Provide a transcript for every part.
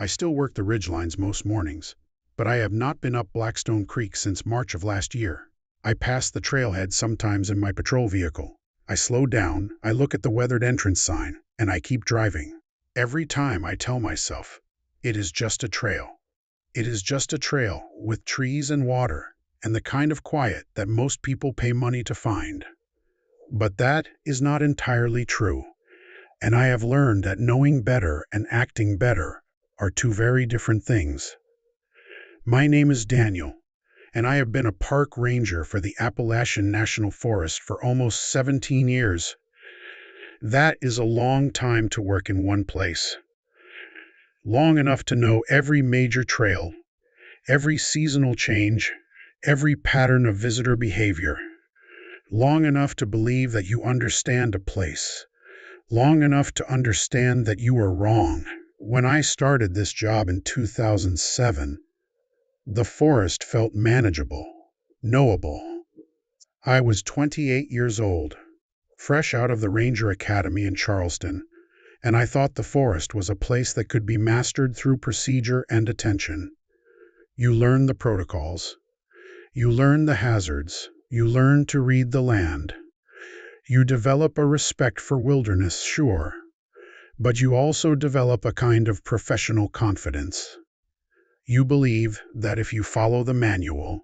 I still work the ridgelines most mornings, but I have not been up Blackstone Creek since March of last year. I pass the trailhead sometimes in my patrol vehicle. I slow down, I look at the weathered entrance sign, and I keep driving. Every time I tell myself, it is just a trail. It is just a trail with trees and water and the kind of quiet that most people pay money to find. But that is not entirely true, and I have learned that knowing better and acting better are two very different things. My name is Daniel, and I have been a park ranger for the Appalachian National Forest for almost 17 years. That is a long time to work in one place. Long enough to know every major trail, every seasonal change, every pattern of visitor behavior. Long enough to believe that you understand a place. Long enough to understand that you are wrong. When I started this job in 2007, the forest felt manageable, knowable. I was 28 years old, fresh out of the Ranger Academy in Charleston, and I thought the forest was a place that could be mastered through procedure and attention. You learn the protocols. You learn the hazards. You learn to read the land. You develop a respect for wilderness, sure, but you also develop a kind of professional confidence. You believe that if you follow the manual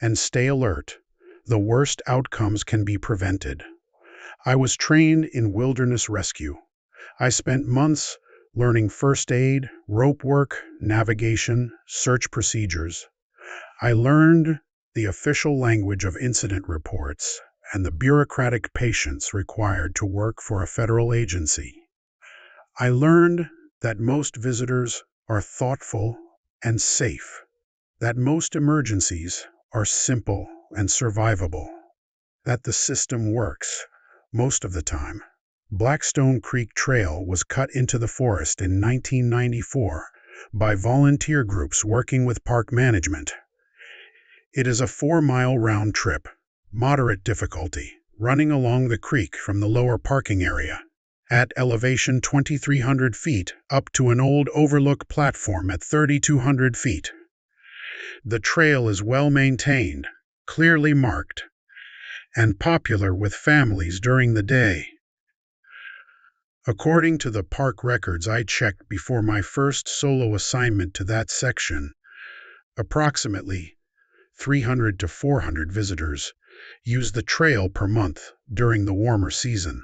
and stay alert, the worst outcomes can be prevented. I was trained in wilderness rescue. I spent months learning first aid, rope work, navigation, search procedures. I learned the official language of incident reports and the bureaucratic patience required to work for a federal agency. I learned that most visitors are thoughtful and safe, that most emergencies are simple and survivable, that the system works most of the time. Blackstone Creek Trail was cut into the forest in 1994 by volunteer groups working with park management. It is a 4-mile round trip, moderate difficulty, running along the creek from the lower parking area at elevation 2,300 feet up to an old overlook platform at 3,200 feet. The trail is well maintained, clearly marked, and popular with families during the day. According to the park records I checked before my first solo assignment to that section, approximately 300 to 400 visitors use the trail per month during the warmer season.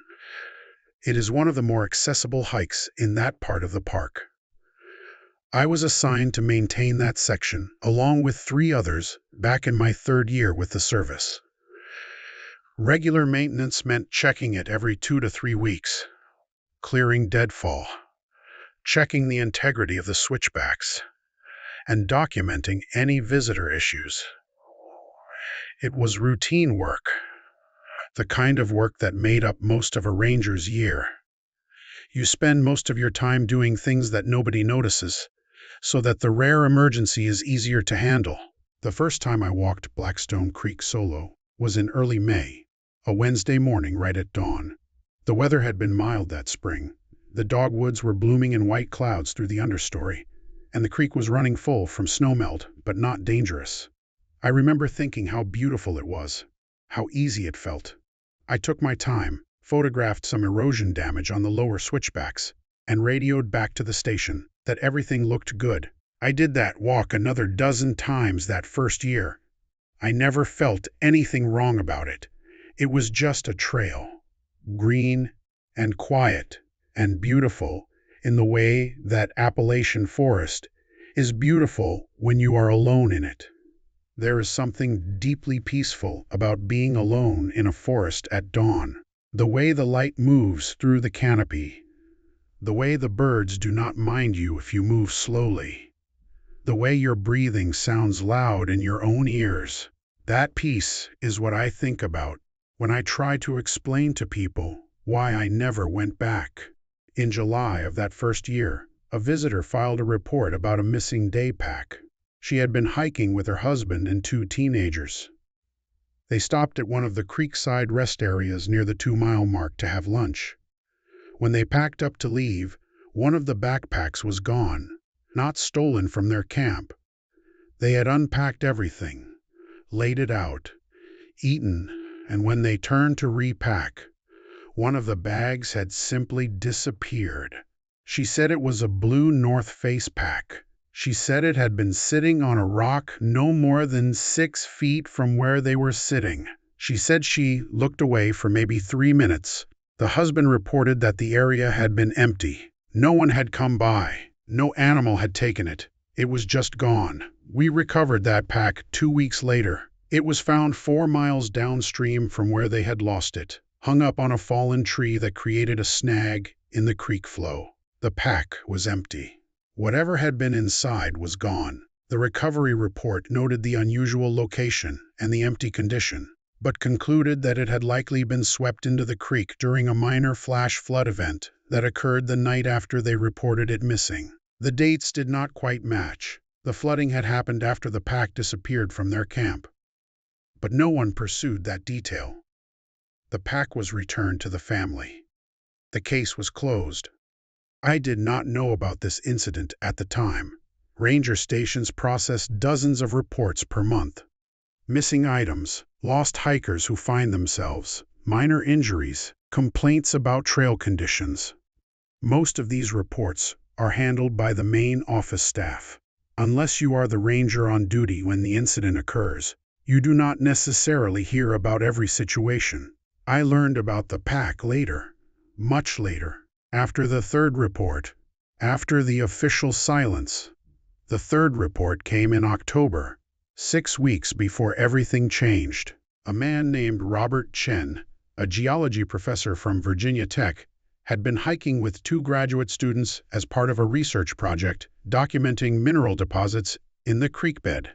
It is one of the more accessible hikes in that part of the park. I was assigned to maintain that section, along with 3 others, back in my 3rd year with the service. Regular maintenance meant checking it every 2 to 3 weeks, clearing deadfall, checking the integrity of the switchbacks, and documenting any visitor issues. It was routine work, the kind of work that made up most of a ranger's year. You spend most of your time doing things that nobody notices, so that the rare emergency is easier to handle. The first time I walked Blackstone Creek solo was in early May, a Wednesday morning right at dawn. The weather had been mild that spring. The dogwoods were blooming in white clouds through the understory, and the creek was running full from snowmelt, but not dangerous. I remember thinking how beautiful it was, how easy it felt. I took my time, photographed some erosion damage on the lower switchbacks, and radioed back to the station that everything looked good. I did that walk another dozen times that first year. I never felt anything wrong about it. It was just a trail, green and quiet and beautiful in the way that Appalachian forest is beautiful when you are alone in it. There is something deeply peaceful about being alone in a forest at dawn. The way the light moves through the canopy, the way the birds do not mind you if you move slowly, the way your breathing sounds loud in your own ears. That peace is what I think about when I try to explain to people why I never went back. In July of that first year, a visitor filed a report about a missing day pack. She had been hiking with her husband and 2 teenagers. They stopped at one of the creekside rest areas near the 2-mile mark to have lunch. When they packed up to leave, one of the backpacks was gone. not stolen from their camp. They had unpacked everything, laid it out, eaten, and when they turned to repack, one of the bags had simply disappeared. She said it was a blue North Face pack. She said it had been sitting on a rock no more than 6 feet from where they were sitting. She said she looked away for maybe 3 minutes. The husband reported that the area had been empty. No one had come by. No animal had taken it. It was just gone. We recovered that pack 2 weeks later. It was found 4 miles downstream from where they had lost it, hung up on a fallen tree that created a snag in the creek flow. The pack was empty. Whatever had been inside was gone. The recovery report noted the unusual location and the empty condition, but concluded that it had likely been swept into the creek during a minor flash flood event that occurred the night after they reported it missing. The dates did not quite match. The flooding had happened after the pack disappeared from their camp. But no one pursued that detail. The pack was returned to the family. The case was closed. I did not know about this incident at the time. Ranger stations process dozens of reports per month. Missing items, lost hikers who find themselves, minor injuries, complaints about trail conditions. Most of these reports are handled by the main office staff. Unless you are the ranger on duty when the incident occurs, you do not necessarily hear about every situation. I learned about the pack later, much later, after the third report, after the official silence. The third report came in October, 6 weeks before everything changed. A man named Robert Chen, a geology professor from Virginia Tech, had been hiking with 2 graduate students as part of a research project documenting mineral deposits in the creek bed.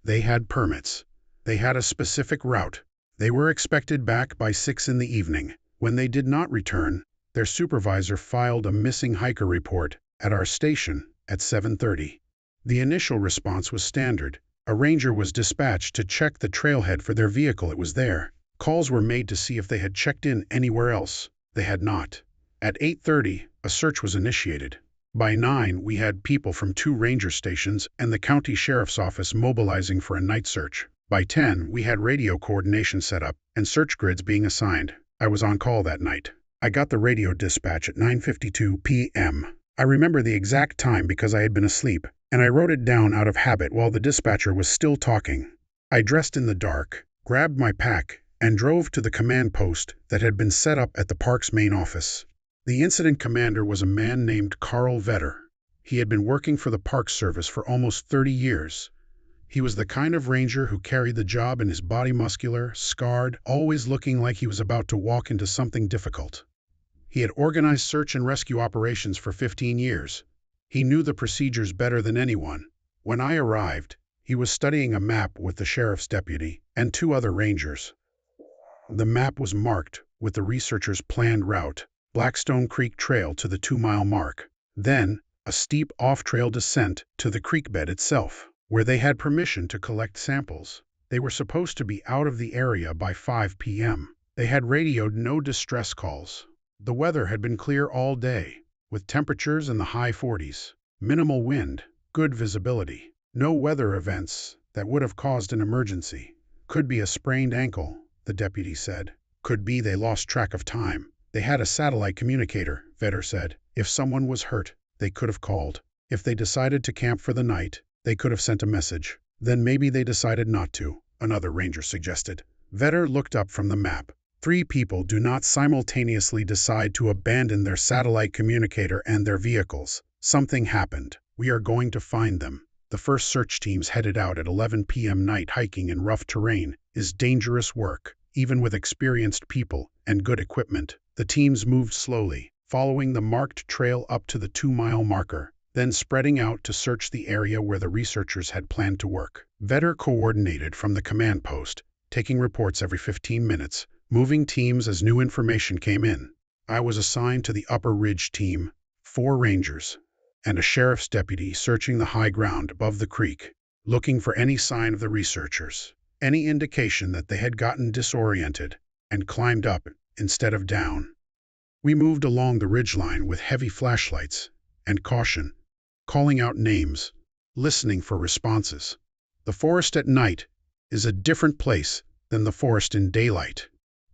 They had permits. They had a specific route. They were expected back by 6 in the evening. When they did not return, their supervisor filed a missing hiker report at our station at 7:30. The initial response was standard. A ranger was dispatched to check the trailhead for their vehicle. It was there. Calls were made to see if they had checked in anywhere else. They had not. At 8:30, a search was initiated. By 9, we had people from 2 ranger stations and the county sheriff's office mobilizing for a night search. By 10, we had radio coordination set up and search grids being assigned. I was on call that night. I got the radio dispatch at 9:52 p.m. I remember the exact time because I had been asleep, and I wrote it down out of habit while the dispatcher was still talking. I dressed in the dark, grabbed my pack, and drove to the command post that had been set up at the park's main office. The incident commander was a man named Carl Vetter. He had been working for the Park Service for almost 30 years. He was the kind of ranger who carried the job in his body, muscular, scarred, always looking like he was about to walk into something difficult. He had organized search and rescue operations for 15 years. He knew the procedures better than anyone. When I arrived, he was studying a map with the sheriff's deputy and 2 other rangers. The map was marked with the researchers' planned route, Blackstone Creek Trail to the 2-mile mark. Then, a steep off-trail descent to the creek bed itself, where they had permission to collect samples. They were supposed to be out of the area by 5 p.m. They had radioed no distress calls. The weather had been clear all day, with temperatures in the high 40s, minimal wind, good visibility, no weather events that would have caused an emergency. Could be a sprained ankle, the deputy said. Could be they lost track of time. They had a satellite communicator, Vetter said. If someone was hurt, they could have called. If they decided to camp for the night, they could have sent a message. Then maybe they decided not to, another ranger suggested. Vetter looked up from the map. 3 people do not simultaneously decide to abandon their satellite communicator and their vehicles. Something happened. We are going to find them. The first search teams headed out at 11 p.m. Night hiking in rough terrain is dangerous work, even with experienced people and good equipment. The teams moved slowly, following the marked trail up to the 2-mile marker, then spreading out to search the area where the researchers had planned to work. Vetter coordinated from the command post, taking reports every 15 minutes, moving teams as new information came in. I was assigned to the Upper Ridge team, 4 rangers, and a sheriff's deputy searching the high ground above the creek, looking for any sign of the researchers, any indication that they had gotten disoriented and climbed up instead of down. We moved along the ridgeline with heavy flashlights and caution. calling out names, listening for responses. The forest at night is a different place than the forest in daylight.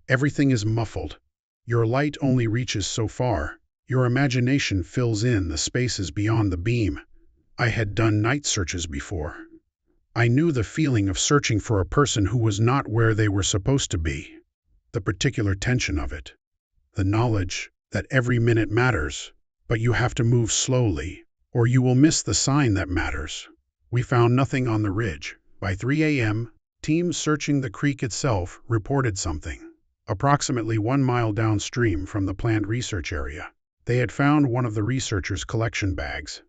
Everything is muffled. Your light only reaches so far. Your imagination fills in the spaces beyond the beam. I had done night searches before. I knew the feeling of searching for a person who was not where they were supposed to be. The particular tension of it. The knowledge that every minute matters, but you have to move slowly, or you will miss the sign that matters. We found nothing on the ridge. By 3 a.m., teams searching the creek itself reported something. Approximately 1 mile downstream from the planned research area, they had found one of the researchers' collection bags.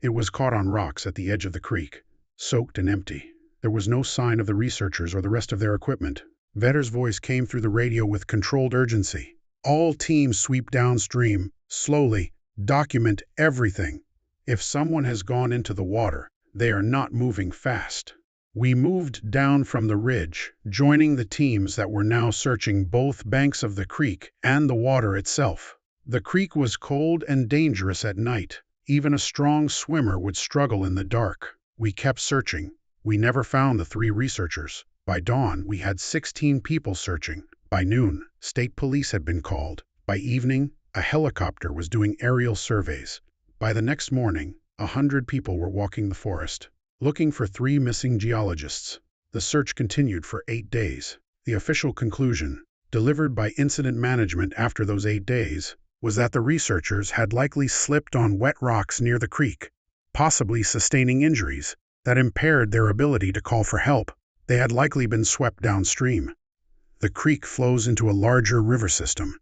It was caught on rocks at the edge of the creek, soaked and empty. There was no sign of the researchers or the rest of their equipment. Vetter's voice came through the radio with controlled urgency. All teams sweep downstream, slowly, document everything. If someone has gone into the water, they are not moving fast. We moved down from the ridge, joining the teams that were now searching both banks of the creek and the water itself. The creek was cold and dangerous at night. Even a strong swimmer would struggle in the dark. We kept searching. We never found the 3 researchers. By dawn, we had 16 people searching. By noon, state police had been called. By evening, a helicopter was doing aerial surveys. By the next morning, 100 people were walking the forest, looking for 3 missing geologists. The search continued for 8 days. The official conclusion, delivered by incident management after those 8 days, was that the researchers had likely slipped on wet rocks near the creek, possibly sustaining injuries that impaired their ability to call for help. They had likely been swept downstream. The creek flows into a larger river system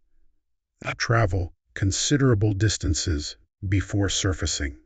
that travel considerable distances before surfacing.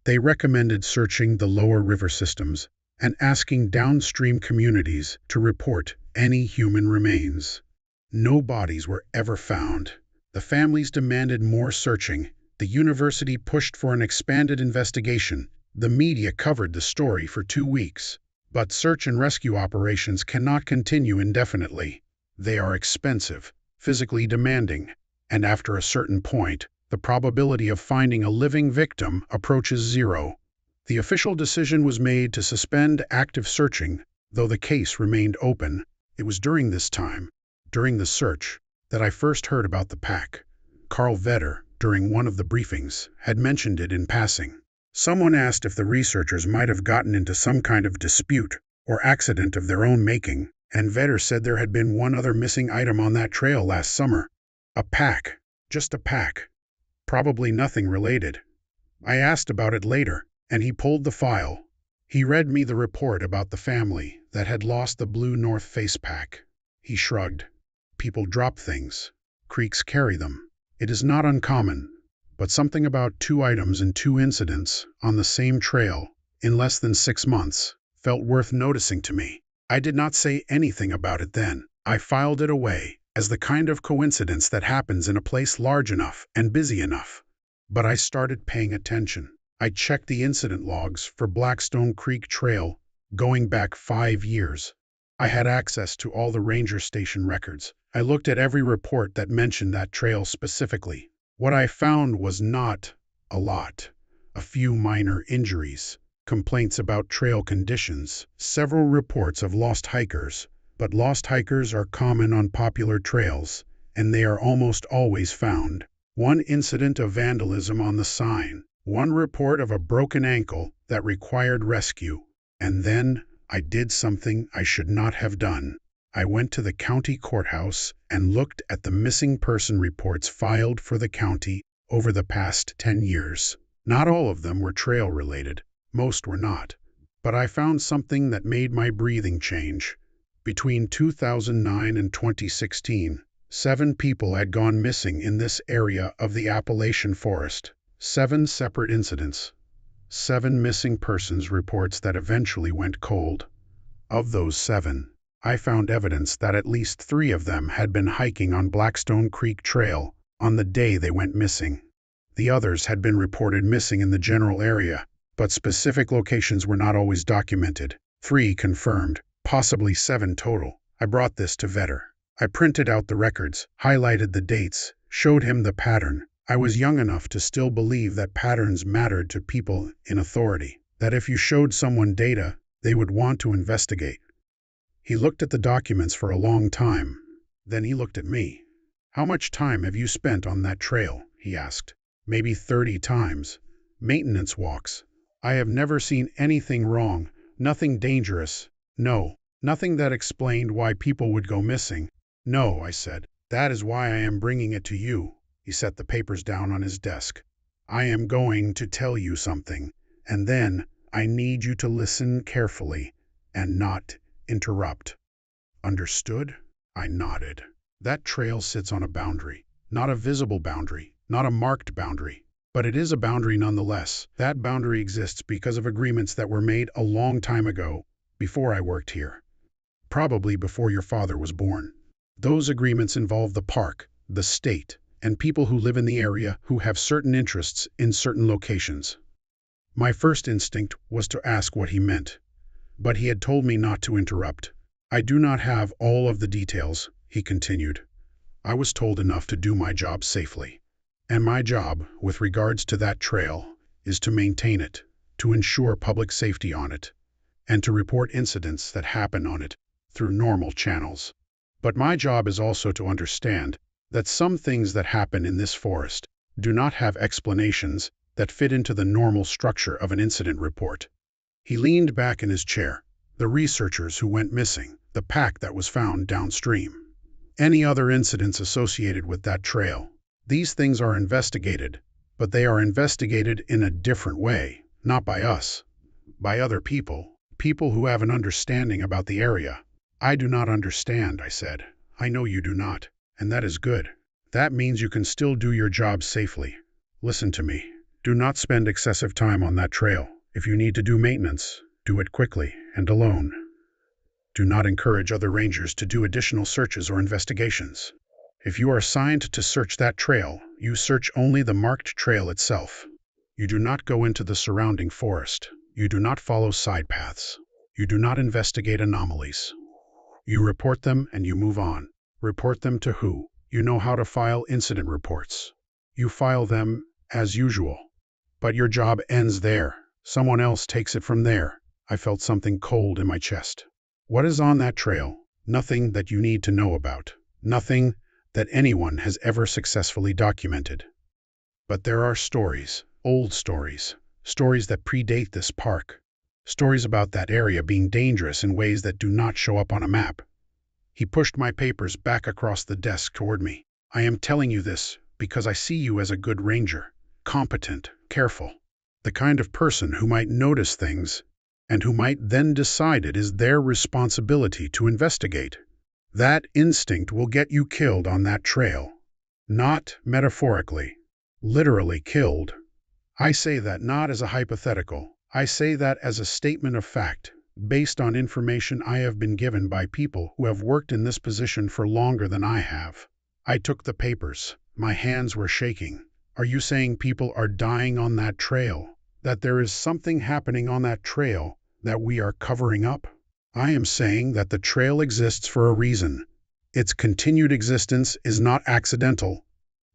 They recommended searching the lower river systems and asking downstream communities to report any human remains. No bodies were ever found. The families demanded more searching. The university pushed for an expanded investigation. The media covered the story for 2 weeks. But search and rescue operations cannot continue indefinitely. They are expensive, physically demanding, and after a certain point, the probability of finding a living victim approaches 0. The official decision was made to suspend active searching, though the case remained open. It was during this time, during the search, that I first heard about the pack. Carl Vetter, during one of the briefings, had mentioned it in passing. Someone asked if the researchers might have gotten into some kind of dispute or accident of their own making, and Vetter said there had been one other missing item on that trail last summer. A pack. Just a pack. Probably nothing related. I asked about it later, and he pulled the file. He read me the report about the family that had lost the blue North Face pack. He shrugged. People drop things. Creeks carry them. It is not uncommon, but something about 2 items in 2 incidents on the same trail in less than 6 months felt worth noticing to me. I did not say anything about it then. I filed it away as the kind of coincidence that happens in a place large enough and busy enough. But I started paying attention. I checked the incident logs for Blackstone Creek Trail going back 5 years. I had access to all the ranger station records. I looked at every report that mentioned that trail specifically. What I found was not a lot. A few minor injuries, complaints about trail conditions, several reports of lost hikers. But lost hikers are common on popular trails, and they are almost always found. 1 incident of vandalism on the sign. 1 report of a broken ankle that required rescue. And then I did something I should not have done. I went to the county courthouse and looked at the missing person reports filed for the county over the past 10 years. Not all of them were trail-related. Most were not. But I found something that made my breathing change. Between 2009 and 2016, 7 people had gone missing in this area of the Appalachian Forest. 7 separate incidents. 7 missing persons reports that eventually went cold. Of those 7, I found evidence that at least 3 of them had been hiking on Blackstone Creek Trail on the day they went missing. The others had been reported missing in the general area, but specific locations were not always documented. 3 confirmed, possibly 7 total. I brought this to Vetter. I printed out the records, highlighted the dates, showed him the pattern. I was young enough to still believe that patterns mattered to people in authority, that if you showed someone data, they would want to investigate. He looked at the documents for a long time. Then he looked at me. "How much time have you spent on that trail?" he asked. "Maybe 30 times. Maintenance walks. I have never seen anything wrong, nothing dangerous. No, nothing that explained why people would go missing." "No," I said. "That is why I am bringing it to you." He set the papers down on his desk. "I am going to tell you something, and then I need you to listen carefully and not interrupt. Understood?" I nodded. That trail sits on a boundary, not a visible boundary, not a marked boundary, but it is a boundary nonetheless. That boundary exists because of agreements that were made a long time ago, before I worked here, probably before your father was born. Those agreements involve the park, the state, and people who live in the area who have certain interests in certain locations. My first instinct was to ask what he meant, but he had told me not to interrupt. "I do not have all of the details," he continued. "I was told enough to do my job safely. And my job, with regards to that trail, is to maintain it, to ensure public safety on it, and to report incidents that happen on it through normal channels. But my job is also to understand that some things that happen in this forest do not have explanations that fit into the normal structure of an incident report." He leaned back in his chair. "The researchers who went missing, the pack that was found downstream, any other incidents associated with that trail. These things are investigated, but they are investigated in a different way, not by us, by other people, people who have an understanding about the area." "I do not understand," I said. "I know you do not, and that is good. That means you can still do your job safely. Listen to me. Do not spend excessive time on that trail. If you need to do maintenance, do it quickly and alone. Do not encourage other rangers to do additional searches or investigations. If you are assigned to search that trail, you search only the marked trail itself. You do not go into the surrounding forest. You do not follow side paths. You do not investigate anomalies. You report them and you move on. Report them to who? You know how to file incident reports. You file them as usual. But your job ends there. Someone else takes it from there." I felt something cold in my chest. "What is on that trail? Nothing that you need to know about. Nothing that anyone has ever successfully documented. But there are stories, old stories, stories that predate this park, stories about that area being dangerous in ways that do not show up on a map." He pushed my papers back across the desk toward me. "I am telling you this because I see you as a good ranger, competent, careful, the kind of person who might notice things and who might then decide it is their responsibility to investigate. That instinct will get you killed on that trail. Not metaphorically, literally killed. I say that not as a hypothetical. I say that as a statement of fact, based on information I have been given by people who have worked in this position for longer than I have." I took the papers. My hands were shaking. "Are you saying people are dying on that trail? That there is something happening on that trail that we are covering up?" "I am saying that the trail exists for a reason. Its continued existence is not accidental.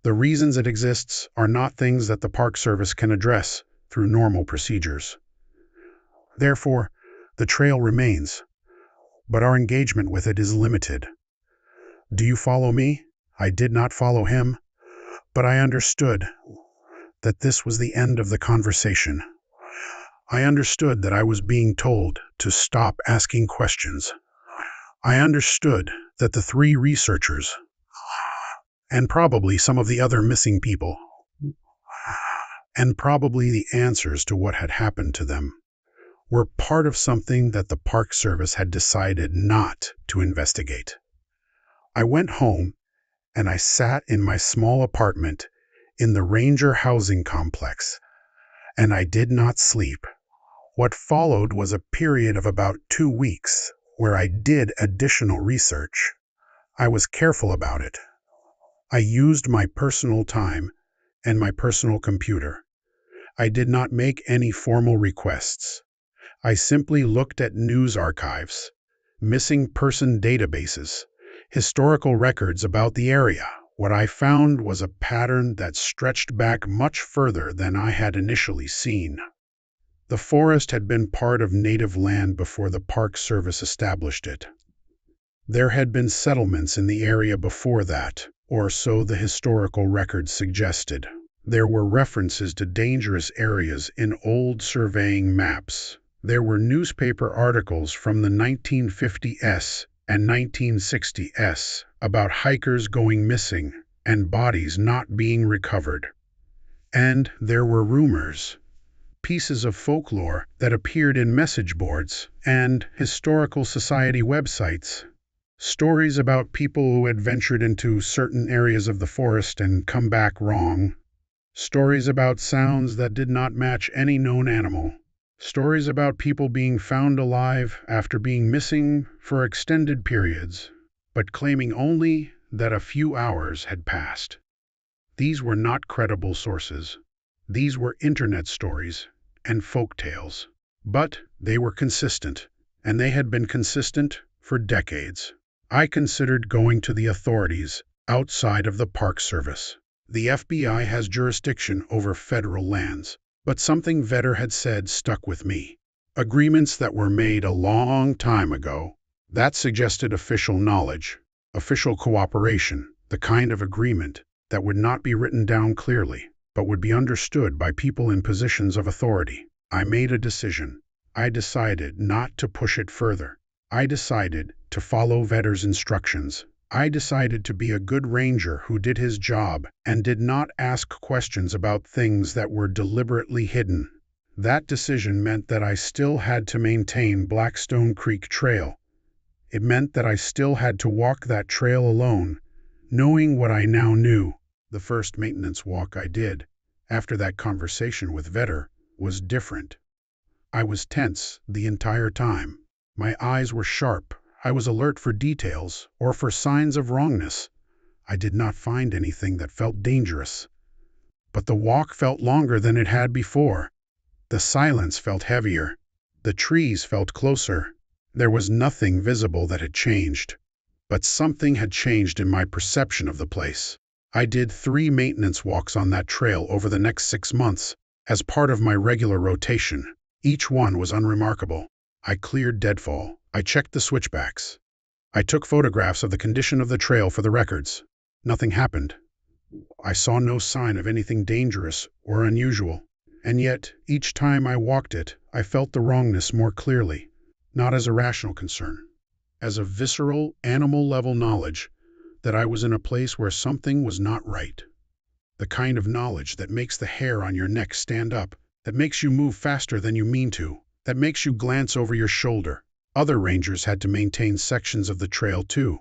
The reasons it exists are not things that the Park Service can address through normal procedures. Therefore, the trail remains, but our engagement with it is limited. Do you follow me?" I did not follow him, but I understood that this was the end of the conversation. I understood that I was being told to stop asking questions. I understood that the 3 researchers, and probably some of the other missing people, and probably the answers to what had happened to them, were part of something that the Park Service had decided not to investigate. I went home and I sat in my small apartment in the Ranger housing complex, and I did not sleep. What followed was a period of about 2 weeks where I did additional research. I was careful about it. I used my personal time and my personal computer. I did not make any formal requests. I simply looked at news archives, missing person databases, historical records about the area, What I found was a pattern that stretched back much further than I had initially seen. The forest had been part of native land before the Park Service established it. There had been settlements in the area before that, or so the historical records suggested. There were references to dangerous areas in old surveying maps. There were newspaper articles from the 1950s and 1960s about hikers going missing and bodies not being recovered. And there were rumors, pieces of folklore that appeared in message boards and historical society websites. Stories about people who had ventured into certain areas of the forest and come back wrong. Stories about sounds that did not match any known animal. Stories about people being found alive after being missing for extended periods, but claiming only that a few hours had passed. These were not credible sources. These were internet stories and folk tales. But they were consistent, and they had been consistent for decades. I considered going to the authorities outside of the Park Service. The FBI has jurisdiction over federal lands, but something Vedder had said stuck with me. Agreements that were made a long time ago. That suggested official knowledge, official cooperation, the kind of agreement that would not be written down clearly, but would be understood by people in positions of authority. I made a decision. I decided not to push it further. I decided to follow Vedder's instructions. I decided to be a good ranger who did his job and did not ask questions about things that were deliberately hidden. That decision meant that I still had to maintain Blackstone Creek Trail. It meant that I still had to walk that trail alone, knowing what I now knew. The first maintenance walk I did, after that conversation with Vedder, was different. I was tense the entire time. My eyes were sharp. I was alert for details or for signs of wrongness. I did not find anything that felt dangerous. But the walk felt longer than it had before. The silence felt heavier. The trees felt closer. There was nothing visible that had changed. But something had changed in my perception of the place. I did 3 maintenance walks on that trail over the next 6 months, as part of my regular rotation. Each one was unremarkable. I cleared deadfall. I checked the switchbacks. I took photographs of the condition of the trail for the records. Nothing happened. I saw no sign of anything dangerous or unusual. And yet, each time I walked it, I felt the wrongness more clearly, not as a rational concern, as a visceral, animal-level knowledge that I was in a place where something was not right. The kind of knowledge that makes the hair on your neck stand up, that makes you move faster than you mean to, that makes you glance over your shoulder. Other rangers had to maintain sections of the trail too.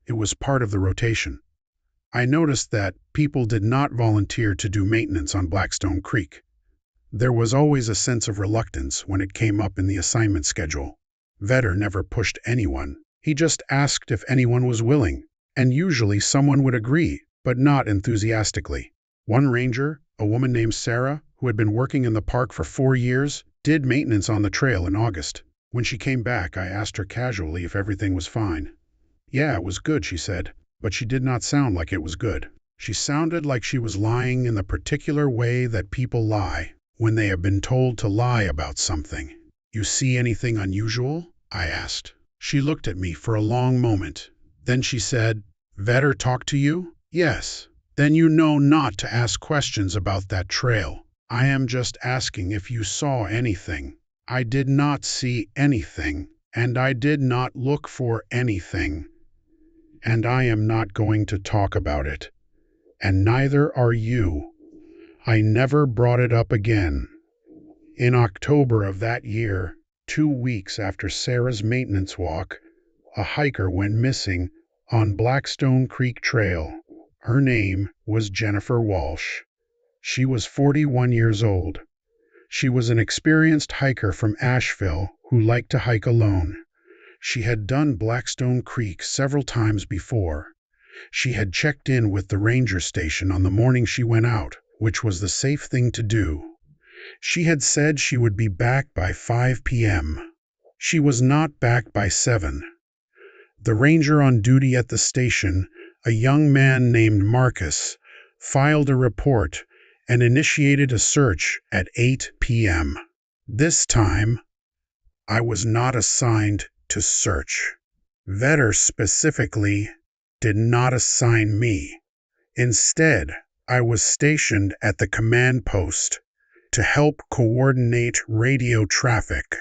It was part of the rotation. I noticed that people did not volunteer to do maintenance on Blackstone Creek. There was always a sense of reluctance when it came up in the assignment schedule. Vedder never pushed anyone. He just asked if anyone was willing, and usually someone would agree, but not enthusiastically. One ranger, a woman named Sarah, who had been working in the park for 4 years, did maintenance on the trail in August. When she came back, I asked her casually if everything was fine. Yeah, it was good, she said, but she did not sound like it was good. She sounded like she was lying in the particular way that people lie when they have been told to lie about something. You see anything unusual? I asked. She looked at me for a long moment. Then she said, Vedder talked to you? Yes. Then you know not to ask questions about that trail. I am just asking if you saw anything. I did not see anything, and I did not look for anything. And I am not going to talk about it. And neither are you. I never brought it up again. In October of that year, 2 weeks after Sarah's maintenance walk, a hiker went missing on Blackstone Creek Trail. Her name was Jennifer Walsh. She was 41 years old. She was an experienced hiker from Asheville who liked to hike alone. She had done Blackstone Creek several times before. She had checked in with the ranger station on the morning she went out, which was the safe thing to do. She had said she would be back by 5 p.m. She was not back by 7. The ranger on duty at the station a young man named Marcus filed a report and initiated a search at 8 p.m. This time, I was not assigned to search. Vetter specifically did not assign me. Instead, I was stationed at the command post to help coordinate radio traffic.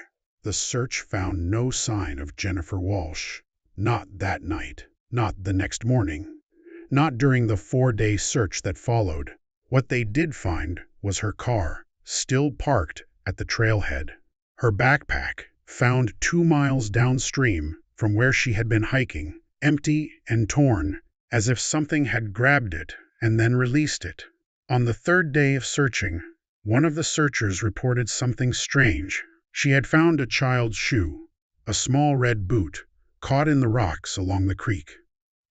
The search found no sign of Jennifer Walsh. Not that night, not the next morning, not during the 4-day search that followed. What they did find was her car, still parked at the trailhead. Her backpack, found 2 miles downstream from where she had been hiking, empty and torn, as if something had grabbed it and then released it. On the 3rd day of searching, one of the searchers reported something strange. She had found a child's shoe, a small red boot, caught in the rocks along the creek.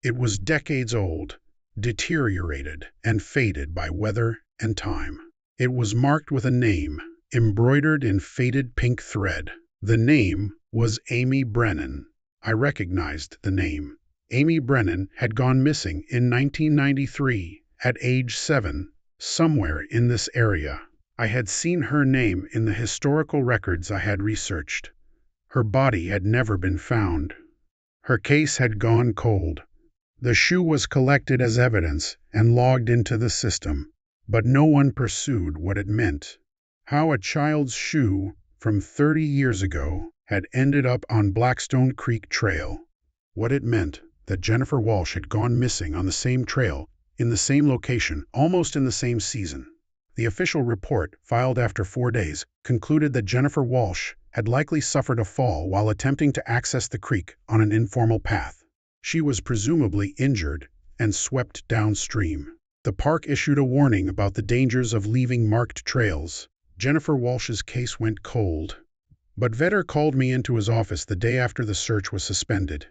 It was decades old, deteriorated and faded by weather and time. It was marked with a name, embroidered in faded pink thread. The name was Amy Brennan. I recognized the name. Amy Brennan had gone missing in 1993, at age 7, somewhere in this area. I had seen her name in the historical records I had researched. Her body had never been found. Her case had gone cold. The shoe was collected as evidence and logged into the system, but no one pursued what it meant. How a child's shoe from 30 years ago had ended up on Blackstone Creek Trail. What it meant that Jennifer Walsh had gone missing on the same trail, in the same location, almost in the same season. The official report, filed after 4 days, concluded that Jennifer Walsh had likely suffered a fall while attempting to access the creek on an informal path. She was presumably injured and swept downstream. The park issued a warning about the dangers of leaving marked trails. Jennifer Walsh's case went cold. But Vetter called me into his office the day after the search was suspended.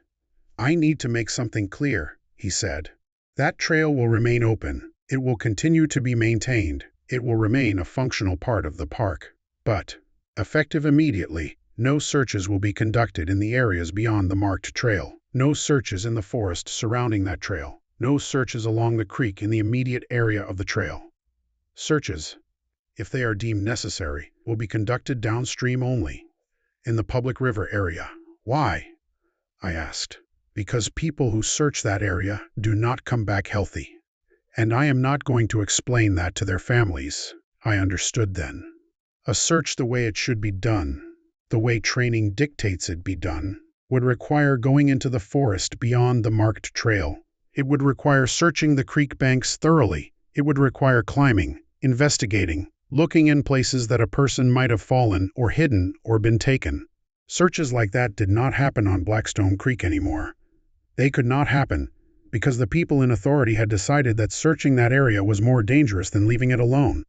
"I need to make something clear," he said. "That trail will remain open. It will continue to be maintained. It will remain a functional part of the park. But, effective immediately, no searches will be conducted in the areas beyond the marked trail. No searches in the forest surrounding that trail. No searches along the creek in the immediate area of the trail. Searches, if they are deemed necessary, will be conducted downstream only, in the public river area." "Why?" I asked. "Because people who search that area do not come back healthy. And I am not going to explain that to their families." I understood then. A search the way it should be done, the way training dictates it be done, would require going into the forest beyond the marked trail. It would require searching the creek banks thoroughly. It would require climbing, investigating, looking in places that a person might have fallen or hidden or been taken. Searches like that did not happen on Blackstone Creek anymore. They could not happen because the people in authority had decided that searching that area was more dangerous than leaving it alone.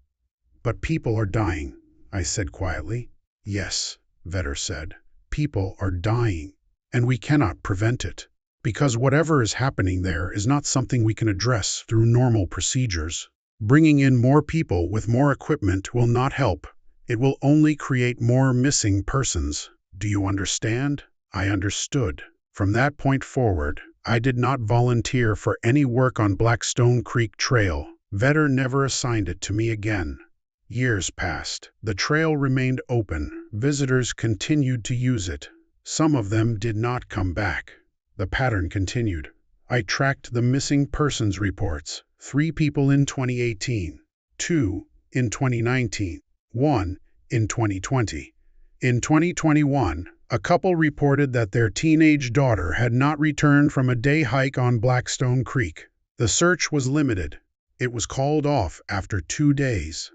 "But people are dying," I said quietly. "Yes," Vetter said. "People are dying, and we cannot prevent it. Because whatever is happening there is not something we can address through normal procedures. Bringing in more people with more equipment will not help. It will only create more missing persons. Do you understand?" I understood. From that point forward, I did not volunteer for any work on Blackstone Creek Trail. Vetter never assigned it to me again. Years passed. The trail remained open. Visitors continued to use it. Some of them did not come back. The pattern continued. I tracked the missing persons reports. 3 people in 2018, 2 in 2019, 1 in 2020. In 2021, a couple reported that their teenage daughter had not returned from a day hike on Blackstone Creek. The search was limited. It was called off after 2 days.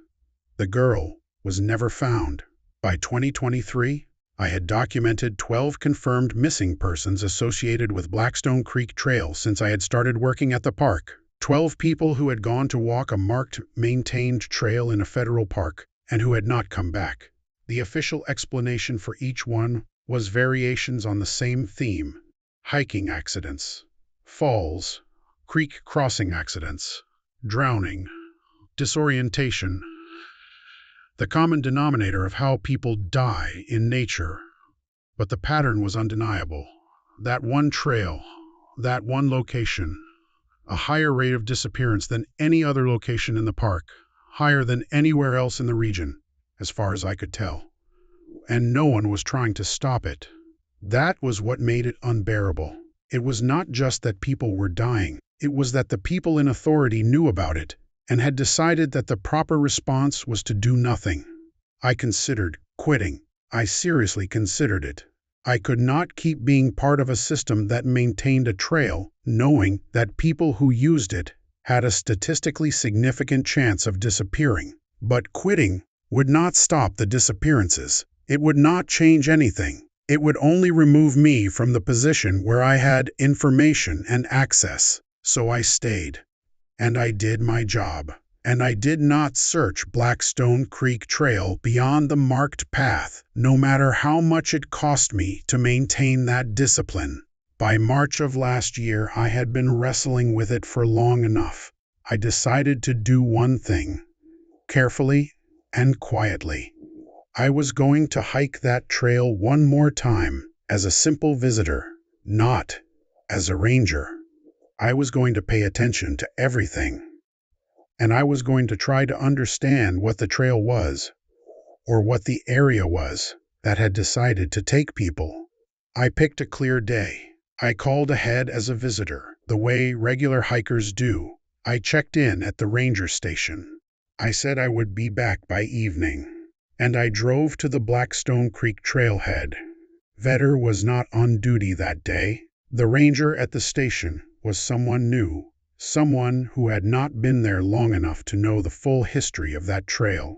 The girl was never found. By 2023, I had documented 12 confirmed missing persons associated with Blackstone Creek Trail since I had started working at the park. 12 people who had gone to walk a marked, maintained trail in a federal park and who had not come back. The official explanation for each one was variations on the same theme: hiking accidents, falls, creek crossing accidents, drowning, disorientation. The common denominator of how people die in nature. But the pattern was undeniable. That one trail, that one location, a higher rate of disappearance than any other location in the park, higher than anywhere else in the region, as far as I could tell. And no one was trying to stop it. That was what made it unbearable. It was not just that people were dying, it was that the people in authority knew about it and had decided that the proper response was to do nothing. I considered quitting. I seriously considered it. I could not keep being part of a system that maintained a trail, knowing that people who used it had a statistically significant chance of disappearing. But quitting would not stop the disappearances. It would not change anything. It would only remove me from the position where I had information and access. So I stayed. And I did my job. And I did not search Blackstone Creek Trail beyond the marked path, no matter how much it cost me to maintain that discipline. By March of last year, I had been wrestling with it for long enough. I decided to do one thing, carefully and quietly. I was going to hike that trail one more time as a simple visitor, not as a ranger. I was going to pay attention to everything. And I was going to try to understand what the trail was, or what the area was that had decided to take people. I picked a clear day. I called ahead as a visitor, the way regular hikers do. I checked in at the ranger station. I said I would be back by evening, and I drove to the Blackstone Creek trailhead. Vetter was not on duty that day. The ranger at the station was someone new. Someone who had not been there long enough to know the full history of that trail.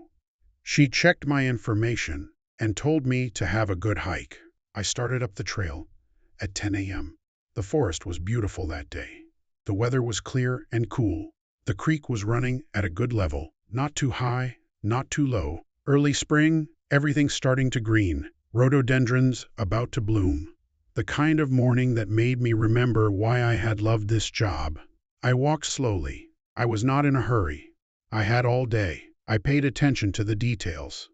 She checked my information and told me to have a good hike. I started up the trail at 10 a.m. The forest was beautiful that day. The weather was clear and cool. The creek was running at a good level, not too high, not too low. Early spring, everything starting to green, rhododendrons about to bloom. The kind of morning that made me remember why I had loved this job. I walked slowly. I was not in a hurry. I had all day. I paid attention to the details.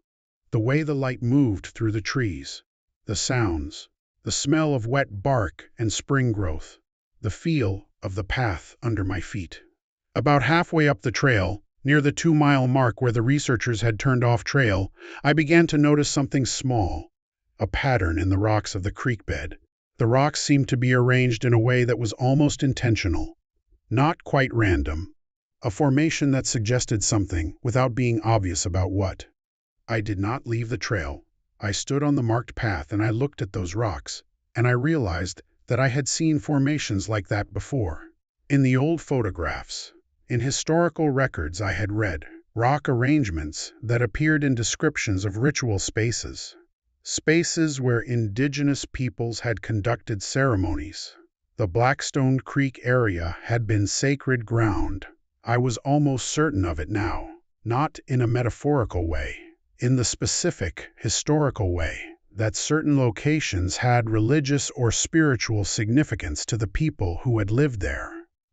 The way the light moved through the trees, the sounds, the smell of wet bark and spring growth, the feel of the path under my feet. About halfway up the trail, near the 2-mile mark where the researchers had turned off trail, I began to notice something small, a pattern in the rocks of the creek bed. The rocks seemed to be arranged in a way that was almost intentional. Not quite random. A formation that suggested something without being obvious about what. I did not leave the trail. I stood on the marked path and I looked at those rocks, and I realized that I had seen formations like that before. In the old photographs, in historical records I had read, rock arrangements that appeared in descriptions of ritual spaces. Spaces where indigenous peoples had conducted ceremonies. The Blackstone Creek area had been sacred ground. I was almost certain of it now, not in a metaphorical way, in the specific, historical way, that certain locations had religious or spiritual significance to the people who had lived there.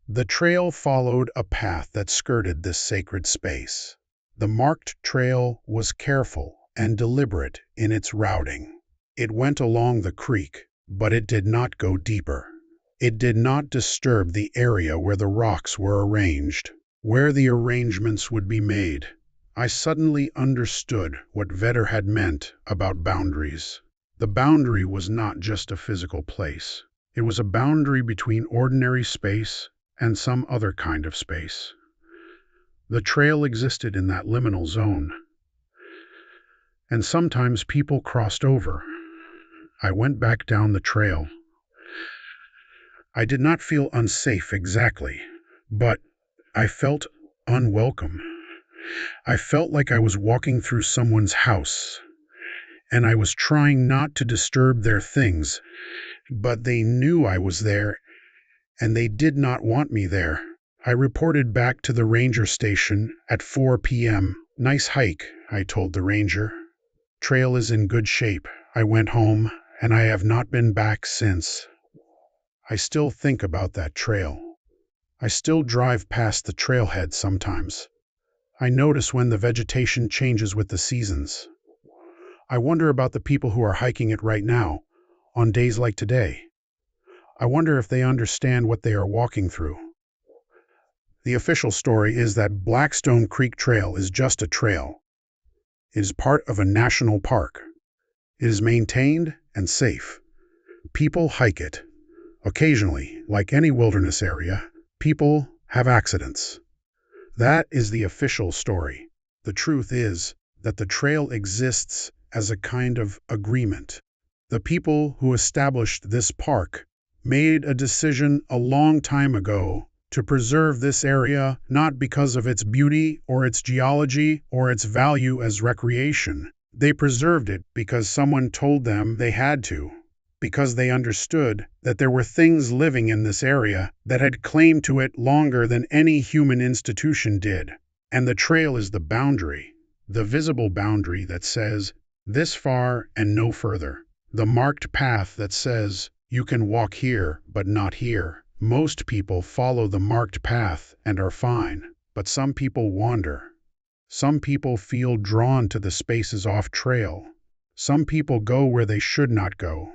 The trail followed a path that skirted this sacred space. The marked trail was careful and deliberate in its routing. It went along the creek, but it did not go deeper. It did not disturb the area where the rocks were arranged, where the arrangements would be made. I suddenly understood what Vetter had meant about boundaries. The boundary was not just a physical place. It was a boundary between ordinary space and some other kind of space. The trail existed in that liminal zone. And sometimes people crossed over. I went back down the trail. I did not feel unsafe exactly, but I felt unwelcome. I felt like I was walking through someone's house, and I was trying not to disturb their things, but they knew I was there, and they did not want me there. I reported back to the ranger station at 4 p.m. Nice hike, I told the ranger. Trail is in good shape. I went home, and I have not been back since. I still think about that trail. I still drive past the trailhead sometimes. I notice when the vegetation changes with the seasons. I wonder about the people who are hiking it right now, on days like today. I wonder if they understand what they are walking through. The official story is that Blackstone Creek Trail is just a trail. It is part of a national park. It is maintained and safe. People hike it. Occasionally, like any wilderness area, people have accidents. That is the official story. The truth is that the trail exists as a kind of agreement. The people who established this park made a decision a long time ago to preserve this area not because of its beauty or its geology or its value as recreation. They preserved it because someone told them they had to, because they understood that there were things living in this area that had claim to it longer than any human institution did. And the trail is the boundary, the visible boundary that says, this far and no further. The marked path that says, you can walk here, but not here. Most people follow the marked path and are fine, but some people wander. Some people feel drawn to the spaces off trail. Some people go where they should not go,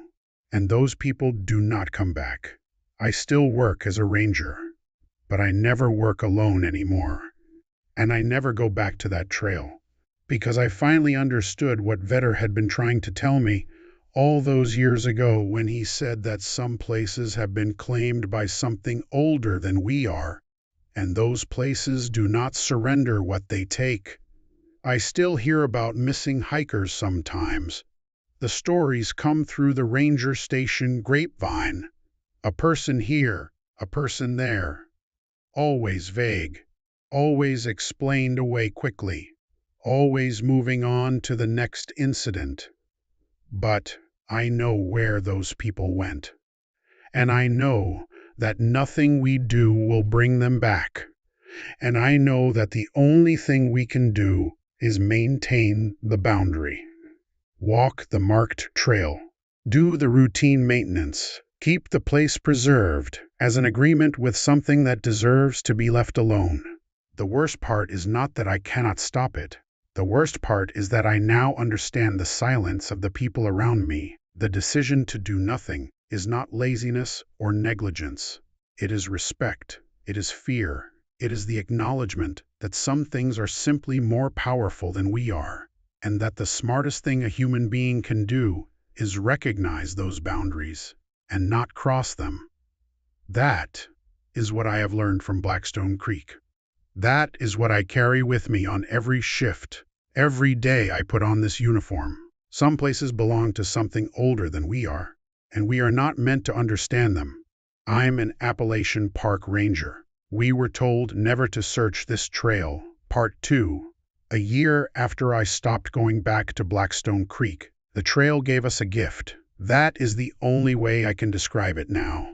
and those people do not come back. I still work as a ranger, but I never work alone anymore. And I never go back to that trail, because I finally understood what Vetter had been trying to tell me all those years ago when he said that some places have been claimed by something older than we are, and those places do not surrender what they take. I still hear about missing hikers sometimes. The stories come through the ranger station grapevine. A person here, a person there. Always vague, always explained away quickly, always moving on to the next incident. But I know where those people went, and I know that nothing we do will bring them back, and I know that the only thing we can do is maintain the boundary. Walk the marked trail, do the routine maintenance, keep the place preserved as an agreement with something that deserves to be left alone. The worst part is not that I cannot stop it. The worst part is that I now understand the silence of the people around me. The decision to do nothing is not laziness or negligence. It is respect. It is fear. It is the acknowledgement that some things are simply more powerful than we are, and that the smartest thing a human being can do is recognize those boundaries and not cross them. That is what I have learned from Blackstone Creek. That is what I carry with me on every shift. Every day I put on this uniform. Some places belong to something older than we are, and we are not meant to understand them. I'm an Appalachian Park Ranger. We were told never to search this trail. Part 2. A year after I stopped going back to Blackstone Creek, the trail gave us a gift. That is the only way I can describe it now.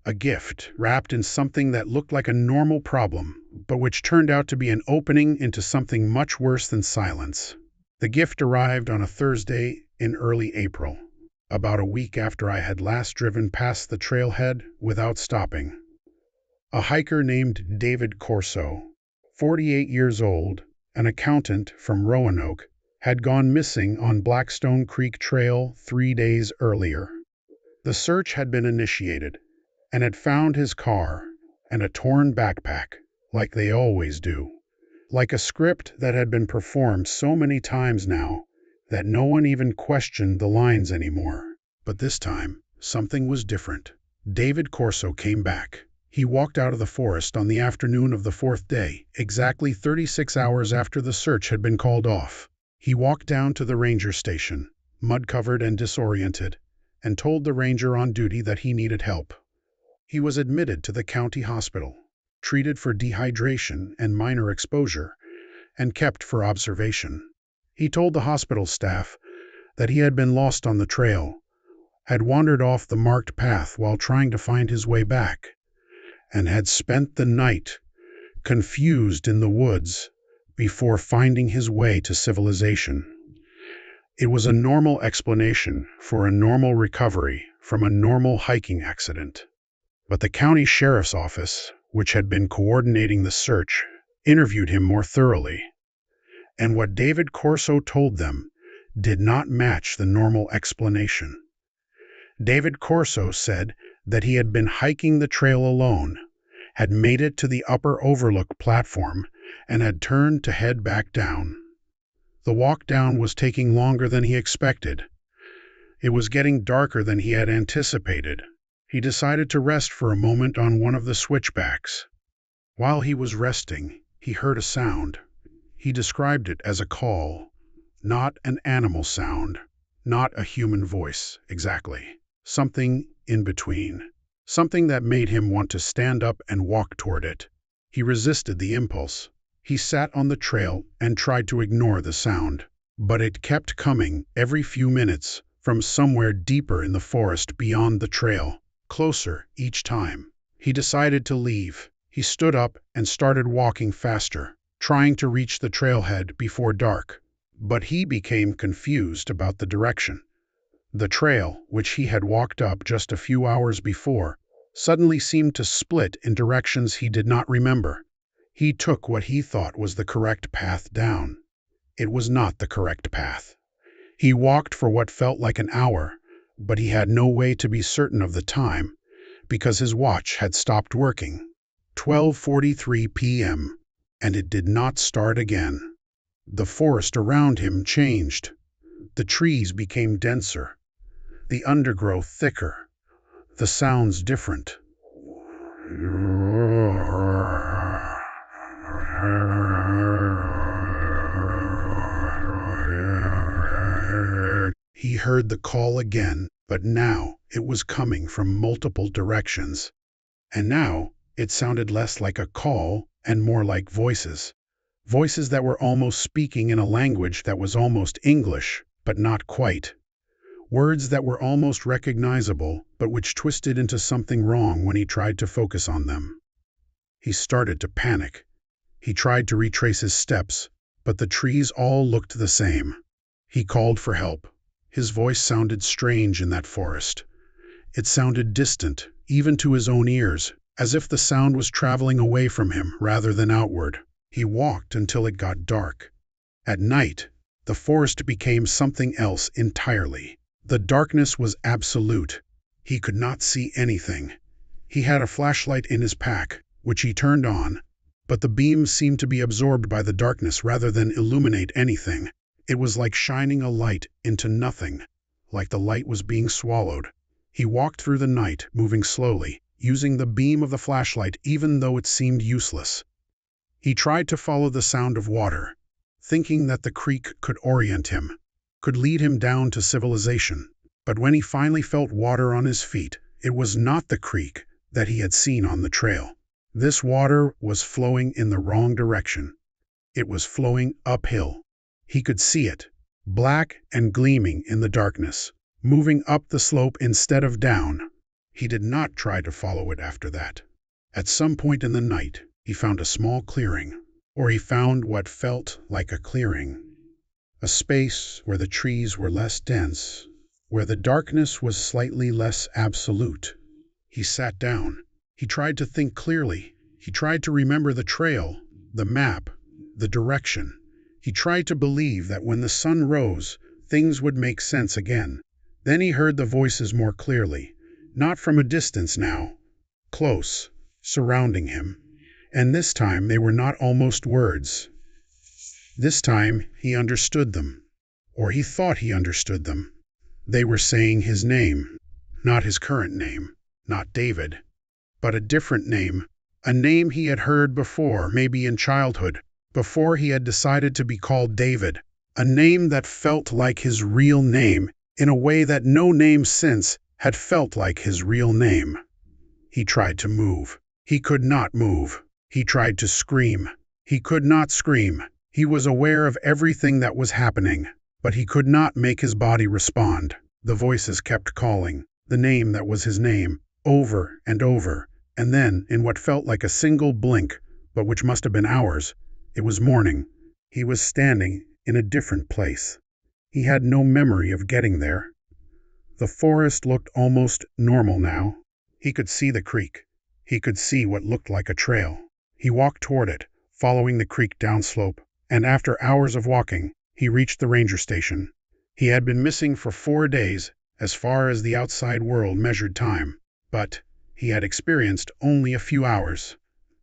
A gift wrapped in something that looked like a normal problem, but which turned out to be an opening into something much worse than silence. The gift arrived on a Thursday in early April, about a week after I had last driven past the trailhead without stopping. A hiker named David Corso, 48 years old, an accountant from Roanoke, had gone missing on Blackstone Creek Trail 3 days earlier. The search had been initiated, and had found his car and a torn backpack, like they always do. Like a script that had been performed so many times now that no one even questioned the lines anymore. But this time, something was different. David Corso came back. He walked out of the forest on the afternoon of the 4th day, exactly 36 hours after the search had been called off. He walked down to the ranger station, mud-covered and disoriented, and told the ranger on duty that he needed help. He was admitted to the county hospital, treated for dehydration and minor exposure, and kept for observation. He told the hospital staff that he had been lost on the trail, had wandered off the marked path while trying to find his way back, and had spent the night confused in the woods before finding his way to civilization. It was a normal explanation for a normal recovery from a normal hiking accident. But the county sheriff's office, which had been coordinating the search, interviewed him more thoroughly. And what David Corso told them did not match the normal explanation. David Corso said that he had been hiking the trail alone, had made it to the upper overlook platform, and had turned to head back down. The walk down was taking longer than he expected. It was getting darker than he had anticipated. He decided to rest for a moment on one of the switchbacks. While he was resting, he heard a sound. He described it as a call, not an animal sound, not a human voice, exactly. Something in between. Something that made him want to stand up and walk toward it. He resisted the impulse. He sat on the trail and tried to ignore the sound. But it kept coming every few minutes from somewhere deeper in the forest beyond the trail, closer each time. He decided to leave. He stood up and started walking faster, trying to reach the trailhead before dark. But he became confused about the direction. The trail, which he had walked up just a few hours before, suddenly seemed to split in directions he did not remember. He took what he thought was the correct path down. It was not the correct path. He walked for what felt like an hour, but he had no way to be certain of the time, because his watch had stopped working. 12:43 p.m., and it did not start again. The forest around him changed. The trees became denser, the undergrowth thicker, the sounds different. He heard the call again, but now it was coming from multiple directions. And now it sounded less like a call and more like voices. Voices that were almost speaking in a language that was almost English, but not quite. Words that were almost recognizable, but which twisted into something wrong when he tried to focus on them. He started to panic. He tried to retrace his steps, but the trees all looked the same. He called for help. His voice sounded strange in that forest. It sounded distant, even to his own ears, as if the sound was traveling away from him rather than outward. He walked until it got dark. At night, the forest became something else entirely. The darkness was absolute. He could not see anything. He had a flashlight in his pack, which he turned on, but the beam seemed to be absorbed by the darkness rather than illuminate anything. It was like shining a light into nothing, like the light was being swallowed. He walked through the night, moving slowly, using the beam of the flashlight even though it seemed useless. He tried to follow the sound of water, thinking that the creek could orient him, could lead him down to civilization. But when he finally felt water on his feet, it was not the creek that he had seen on the trail. This water was flowing in the wrong direction. It was flowing uphill. He could see it, black and gleaming in the darkness, moving up the slope instead of down. He did not try to follow it after that. At some point in the night, he found a small clearing, or he found what felt like a clearing. A space where the trees were less dense, where the darkness was slightly less absolute. He sat down. He tried to think clearly. He tried to remember the trail, the map, the direction. He tried to believe that when the sun rose, things would make sense again. Then he heard the voices more clearly, not from a distance now, close, surrounding him. And this time they were not almost words. This time he understood them, or he thought he understood them. They were saying his name, not his current name, not David, but a different name, a name he had heard before, maybe in childhood, before he had decided to be called David, a name that felt like his real name in a way that no name since had felt like his real name. He tried to move. He could not move. He tried to scream. He could not scream. He was aware of everything that was happening, but he could not make his body respond. The voices kept calling, the name that was his name, over and over, and then, in what felt like a single blink, but which must have been hours, it was morning. He was standing in a different place. He had no memory of getting there. The forest looked almost normal now. He could see the creek. He could see what looked like a trail. He walked toward it, following the creek downslope, and after hours of walking, he reached the ranger station. He had been missing for 4 days, as far as the outside world measured time, but he had experienced only a few hours.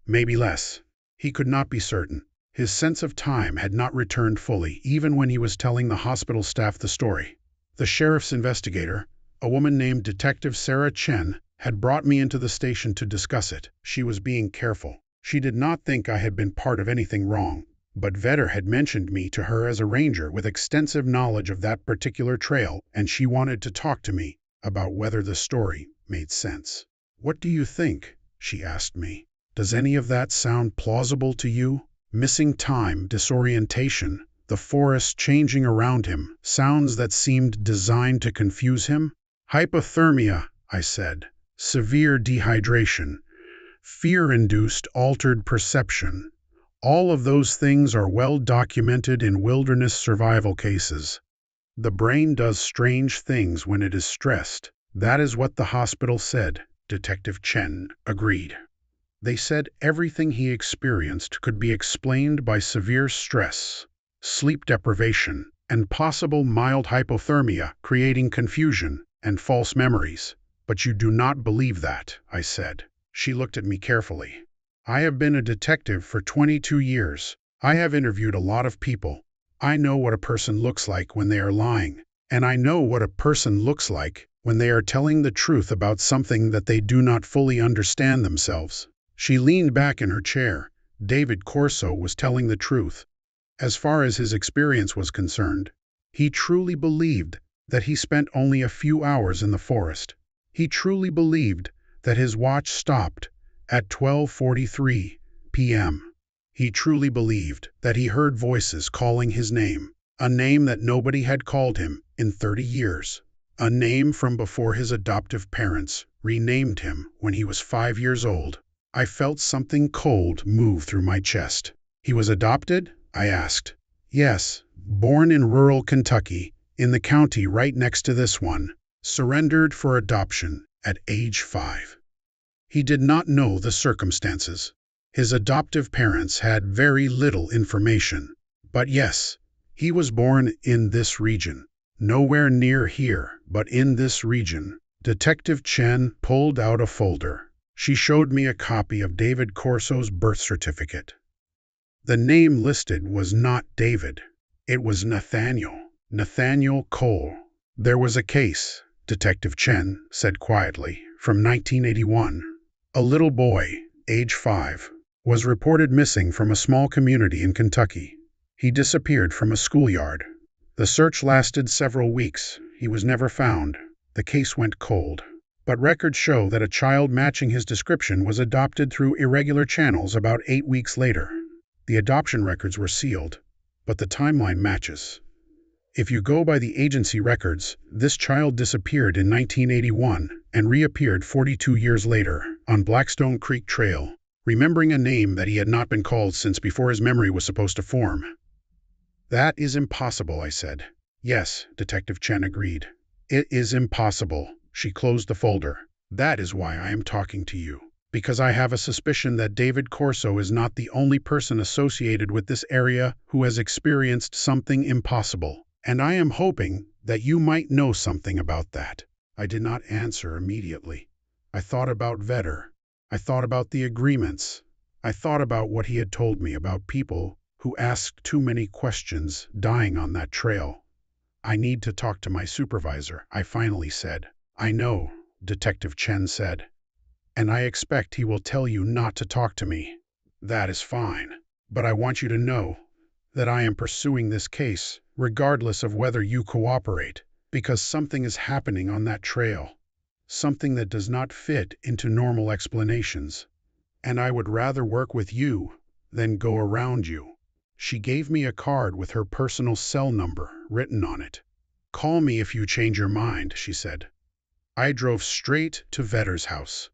maybe less. He could not be certain. His sense of time had not returned fully, even when he was telling the hospital staff the story. The sheriff's investigator, a woman named Detective Sarah Chen, had brought me into the station to discuss it. She was being careful. She did not think I had been part of anything wrong, but Vetter had mentioned me to her as a ranger with extensive knowledge of that particular trail, and she wanted to talk to me about whether the story made sense. "What do you think?" she asked me. "Does any of that sound plausible to you? Missing time, disorientation, the forest changing around him, sounds that seemed designed to confuse him?" "Hypothermia," I said. "Severe dehydration. Fear-induced altered perception. All of those things are well documented in wilderness survival cases. The brain does strange things when it is stressed. That is what the hospital said," Detective Chen agreed. "They said everything he experienced could be explained by severe stress, sleep deprivation, and possible mild hypothermia, creating confusion and false memories. But you do not believe that," I said. She looked at me carefully. "I have been a detective for 22 years. I have interviewed a lot of people. I know what a person looks like when they are lying, and I know what a person looks like when they are telling the truth about something that they do not fully understand themselves." She leaned back in her chair. David Corso was telling the truth. As far as his experience was concerned, he truly believed that he spent only a few hours in the forest. He truly believed that his watch stopped at 12:43 p.m. He truly believed that he heard voices calling his name, a name that nobody had called him in 30 years, a name from before his adoptive parents renamed him when he was 5 years old. I felt something cold move through my chest. "He was adopted?" I asked. "Yes, born in rural Kentucky, in the county right next to this one. Surrendered for adoption at age 5. He did not know the circumstances. His adoptive parents had very little information. But yes, he was born in this region. Nowhere near here, but in this region." Detective Chen pulled out a folder. She showed me a copy of David Corso's birth certificate. The name listed was not David. It was Nathaniel Cole. "There was a case," Detective Chen said quietly, "from 1981. A little boy, age 5, was reported missing from a small community in Kentucky. He disappeared from a schoolyard. The search lasted several weeks. He was never found. The case went cold. But records show that a child matching his description was adopted through irregular channels about 8 weeks later. The adoption records were sealed, but the timeline matches. If you go by the agency records, this child disappeared in 1981 and reappeared 42 years later on Blackstone Creek Trail, remembering a name that he had not been called since before his memory was supposed to form." "That is impossible," I said. "Yes," Detective Chen agreed. "It is impossible." She closed the folder. "That is why I am talking to you, because I have a suspicion that David Corso is not the only person associated with this area who has experienced something impossible, and I am hoping that you might know something about that." I did not answer immediately. I thought about Vetter. I thought about the agreements. I thought about what he had told me about people who asked too many questions dying on that trail. "I need to talk to my supervisor," I finally said. "I know," Detective Chen said, "and I expect he will tell you not to talk to me. That is fine. But I want you to know that I am pursuing this case, regardless of whether you cooperate, because something is happening on that trail. Something that does not fit into normal explanations. And I would rather work with you than go around you." She gave me a card with her personal cell number written on it. "Call me if you change your mind," she said. I drove straight to Vetter's house.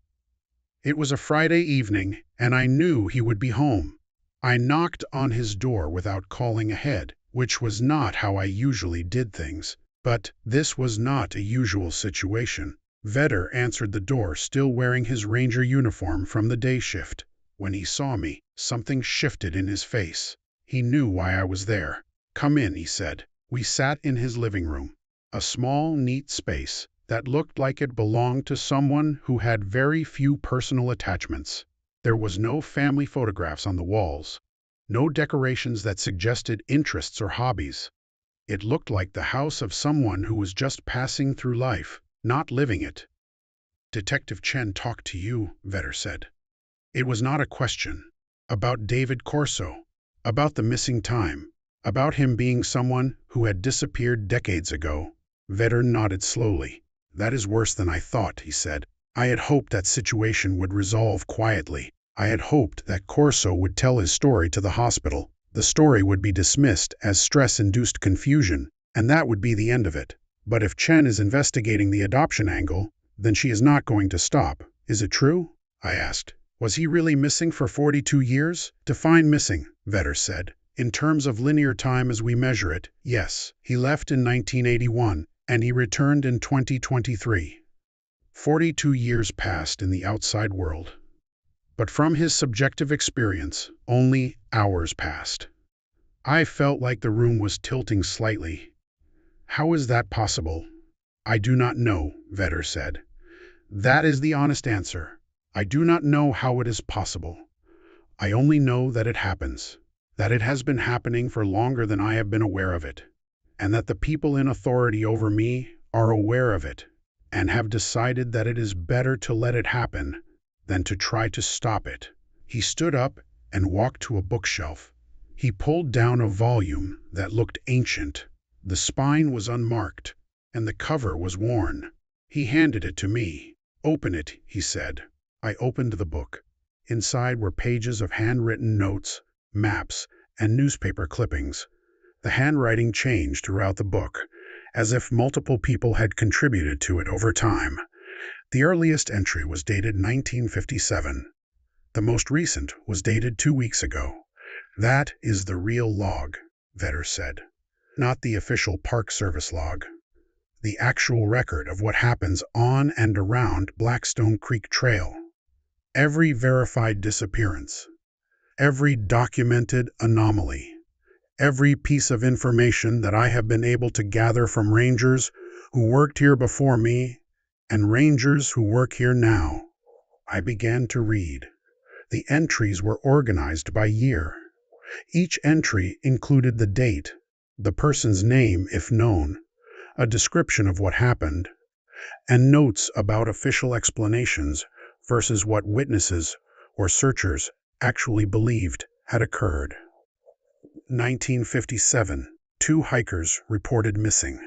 It was a Friday evening, and I knew he would be home. I knocked on his door without calling ahead, which was not how I usually did things. But this was not a usual situation. Vetter answered the door, still wearing his ranger uniform from the day shift. When he saw me, something shifted in his face. He knew why I was there. "Come in," he said. We sat in his living room, a small, neat space that looked like it belonged to someone who had very few personal attachments. There was no family photographs on the walls, no decorations that suggested interests or hobbies. It looked like the house of someone who was just passing through life, not living it. Detective Chen talked to you, Vetter said. It was not a question. About David Corso. About the missing time. About him being someone who had disappeared decades ago. Vetter nodded slowly. That is worse than I thought, he said. I had hoped that situation would resolve quietly. I had hoped that Corso would tell his story to the hospital. The story would be dismissed as stress-induced confusion, and that would be the end of it. But if Chen is investigating the adoption angle, then she is not going to stop. Is it true? I asked. Was he really missing for 42 years? Define missing, Vetter said. In terms of linear time as we measure it, yes. He left in 1981, and he returned in 2023. 42 years passed in the outside world. But from his subjective experience, only hours passed. I felt like the room was tilting slightly. How is that possible? I do not know, Vetter said. That is the honest answer. I do not know how it is possible. I only know that it happens, that it has been happening for longer than I have been aware of it, and that the people in authority over me are aware of it, and have decided that it is better to let it happen than to try to stop it. He stood up and walked to a bookshelf. He pulled down a volume that looked ancient. The spine was unmarked, and the cover was worn. He handed it to me. Open it, he said. I opened the book. Inside were pages of handwritten notes, maps, and newspaper clippings. The handwriting changed throughout the book, as if multiple people had contributed to it over time. The earliest entry was dated 1957. The most recent was dated 2 weeks ago. That is the real log, Vetter said. Not the official Park Service log. The actual record of what happens on and around Blackstone Creek Trail. Every verified disappearance. Every documented anomaly. Every piece of information that I have been able to gather from rangers who worked here before me and rangers who work here now. I began to read. The entries were organized by year. Each entry included the date, the person's name if known, a description of what happened, and notes about official explanations versus what witnesses or searchers actually believed had occurred. 1957, 2 hikers reported missing.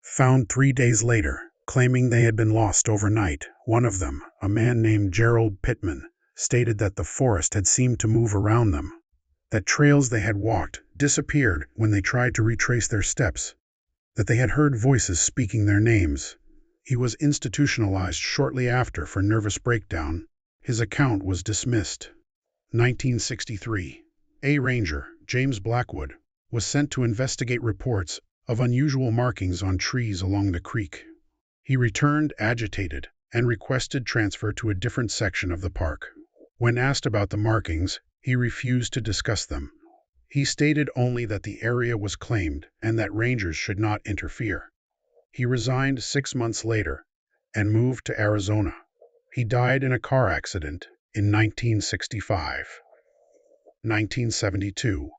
Found 3 days later, claiming they had been lost overnight. One of them, a man named Gerald Pittman, stated that the forest had seemed to move around them, that trails they had walked disappeared when they tried to retrace their steps, that they had heard voices speaking their names. He was institutionalized shortly after for nervous breakdown. His account was dismissed. 1963. A ranger, James Blackwood, was sent to investigate reports of unusual markings on trees along the creek. He returned agitated and requested transfer to a different section of the park. When asked about the markings, he refused to discuss them. He stated only that the area was claimed and that rangers should not interfere. He resigned 6 months later and moved to Arizona. He died in a car accident in 1965. 1972.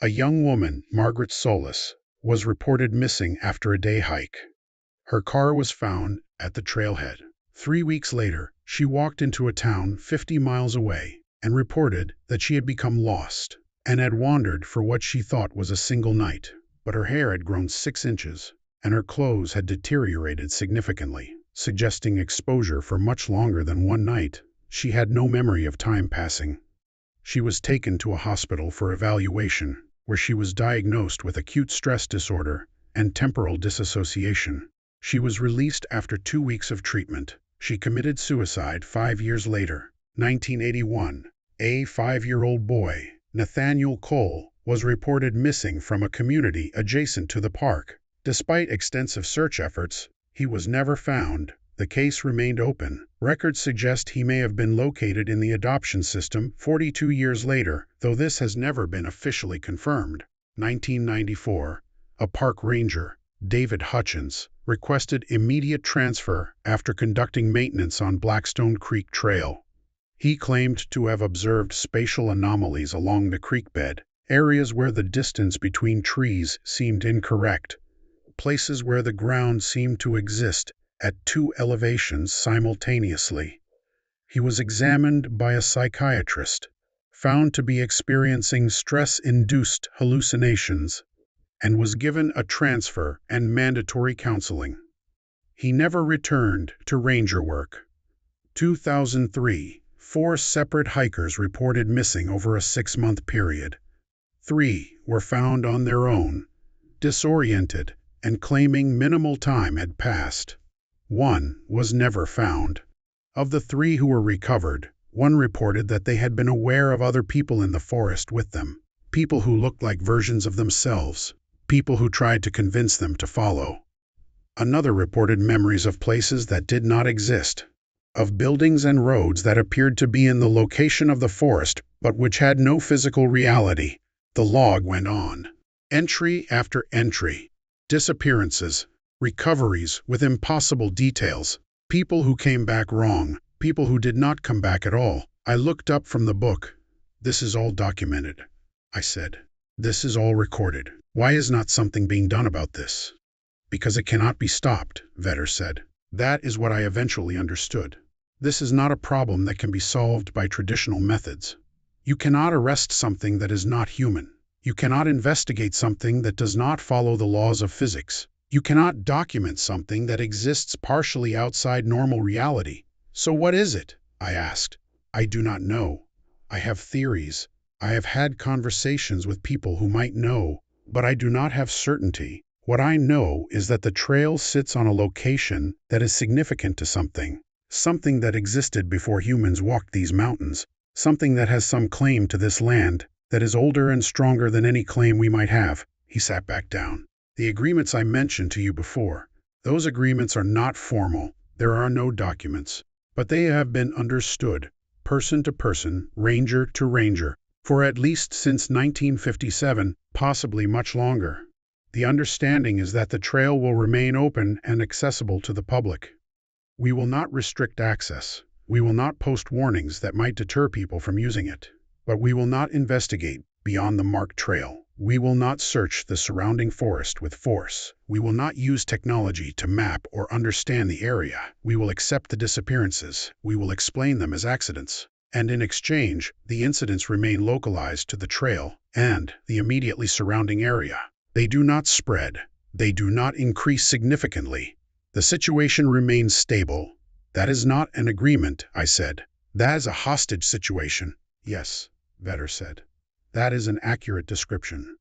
A young woman, Margaret Solis, was reported missing after a day hike. Her car was found at the trailhead. 3 weeks later, she walked into a town 50 miles away and reported that she had become lost and had wandered for what she thought was a single night. But her hair had grown 6 inches, and her clothes had deteriorated significantly, suggesting exposure for much longer than one night. She had no memory of time passing. She was taken to a hospital for evaluation, where she was diagnosed with acute stress disorder and temporal dissociation. She was released after 2 weeks of treatment. She committed suicide 5 years later. 1981. A 5-year-old boy, Nathaniel Cole, was reported missing from a community adjacent to the park. Despite extensive search efforts, he was never found. The case remained open. Records suggest he may have been located in the adoption system 42 years later, though this has never been officially confirmed. 1994. A park ranger, David Hutchins, requested immediate transfer after conducting maintenance on Blackstone Creek Trail. He claimed to have observed spatial anomalies along the creek bed, areas where the distance between trees seemed incorrect, places where the ground seemed to exist at two elevations simultaneously. He was examined by a psychiatrist, found to be experiencing stress-induced hallucinations, and was given a transfer and mandatory counseling. He never returned to ranger work. 2003, 4 separate hikers reported missing over a 6-month period. 3 were found on their own, disoriented, and claiming minimal time had passed. 1 was never found. Of the 3 who were recovered, 1 reported that they had been aware of other people in the forest with them, people who looked like versions of themselves, people who tried to convince them to follow. Another reported memories of places that did not exist, of buildings and roads that appeared to be in the location of the forest but which had no physical reality. The log went on. Entry after entry. Disappearances, recoveries with impossible details, people who came back wrong, people who did not come back at all. I looked up from the book. This is all documented, I said. This is all recorded. Why is not something being done about this? Because it cannot be stopped, Vetter said. That is what I eventually understood. This is not a problem that can be solved by traditional methods. You cannot arrest something that is not human. You cannot investigate something that does not follow the laws of physics. You cannot document something that exists partially outside normal reality. So what is it? I asked. I do not know. I have theories. I have had conversations with people who might know, but I do not have certainty. What I know is that the trail sits on a location that is significant to something that existed before humans walked these mountains, something that has some claim to this land, that is older and stronger than any claim we might have. He sat back down. The agreements I mentioned to you before, those agreements are not formal. There are no documents, but they have been understood, person to person, ranger to ranger, for at least since 1957, possibly much longer. The understanding is that the trail will remain open and accessible to the public. We will not restrict access. We will not post warnings that might deter people from using it. But we will not investigate beyond the marked trail. We will not search the surrounding forest with force. We will not use technology to map or understand the area. We will accept the disappearances. We will explain them as accidents. And in exchange, the incidents remain localized to the trail and the immediately surrounding area. They do not spread. They do not increase significantly. The situation remains stable. That is not an agreement, I said. That is a hostage situation. Yes, Vetter said. That is an accurate description.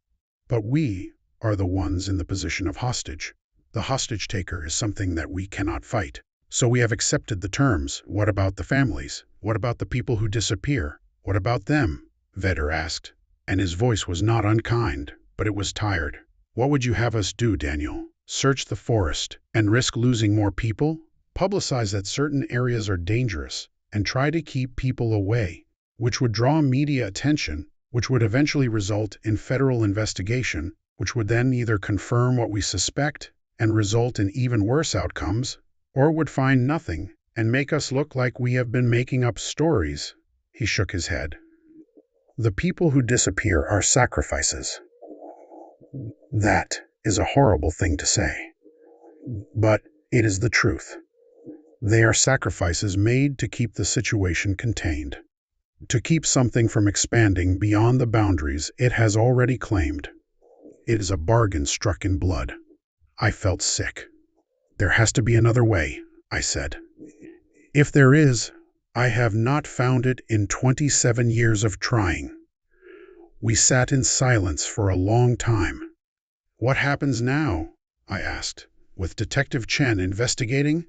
But we are the ones in the position of hostage. The hostage taker is something that we cannot fight. So we have accepted the terms. What about the families? What about the people who disappear? What about them? Vetter asked. And his voice was not unkind, but it was tired. What would you have us do, Daniel? Search the forest and risk losing more people? Publicize that certain areas are dangerous and try to keep people away, which would draw media attention, which would eventually result in federal investigation, which would then either confirm what we suspect and result in even worse outcomes, or would find nothing and make us look like we have been making up stories. He shook his head. The people who disappear are sacrifices. That is a horrible thing to say, but it is the truth. They are sacrifices made to keep the situation contained, to keep something from expanding beyond the boundaries it has already claimed. It is a bargain struck in blood. I felt sick. There has to be another way, I said. If there is, I have not found it in 27 years of trying. We sat in silence for a long time. What happens now? I asked. With Detective Chen investigating?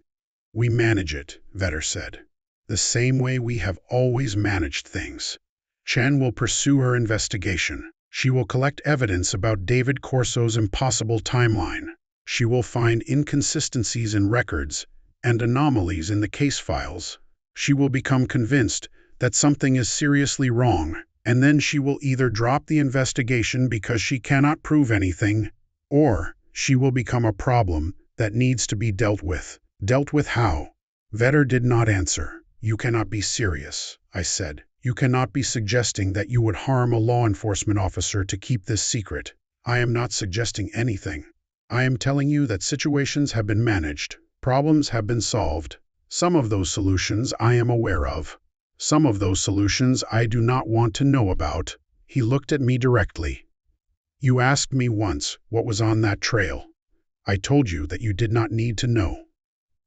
We manage it, Vetter said. The same way we have always managed things. Chen will pursue her investigation. She will collect evidence about David Corso's impossible timeline. She will find inconsistencies in records and anomalies in the case files. She will become convinced that something is seriously wrong, and then she will either drop the investigation because she cannot prove anything, or she will become a problem that needs to be dealt with. Dealt with how? Vetter did not answer. You cannot be serious, I said. You cannot be suggesting that you would harm a law enforcement officer to keep this secret. I am not suggesting anything. I am telling you that situations have been managed. Problems have been solved. Some of those solutions I am aware of. Some of those solutions I do not want to know about. He looked at me directly. You asked me once what was on that trail. I told you that you did not need to know.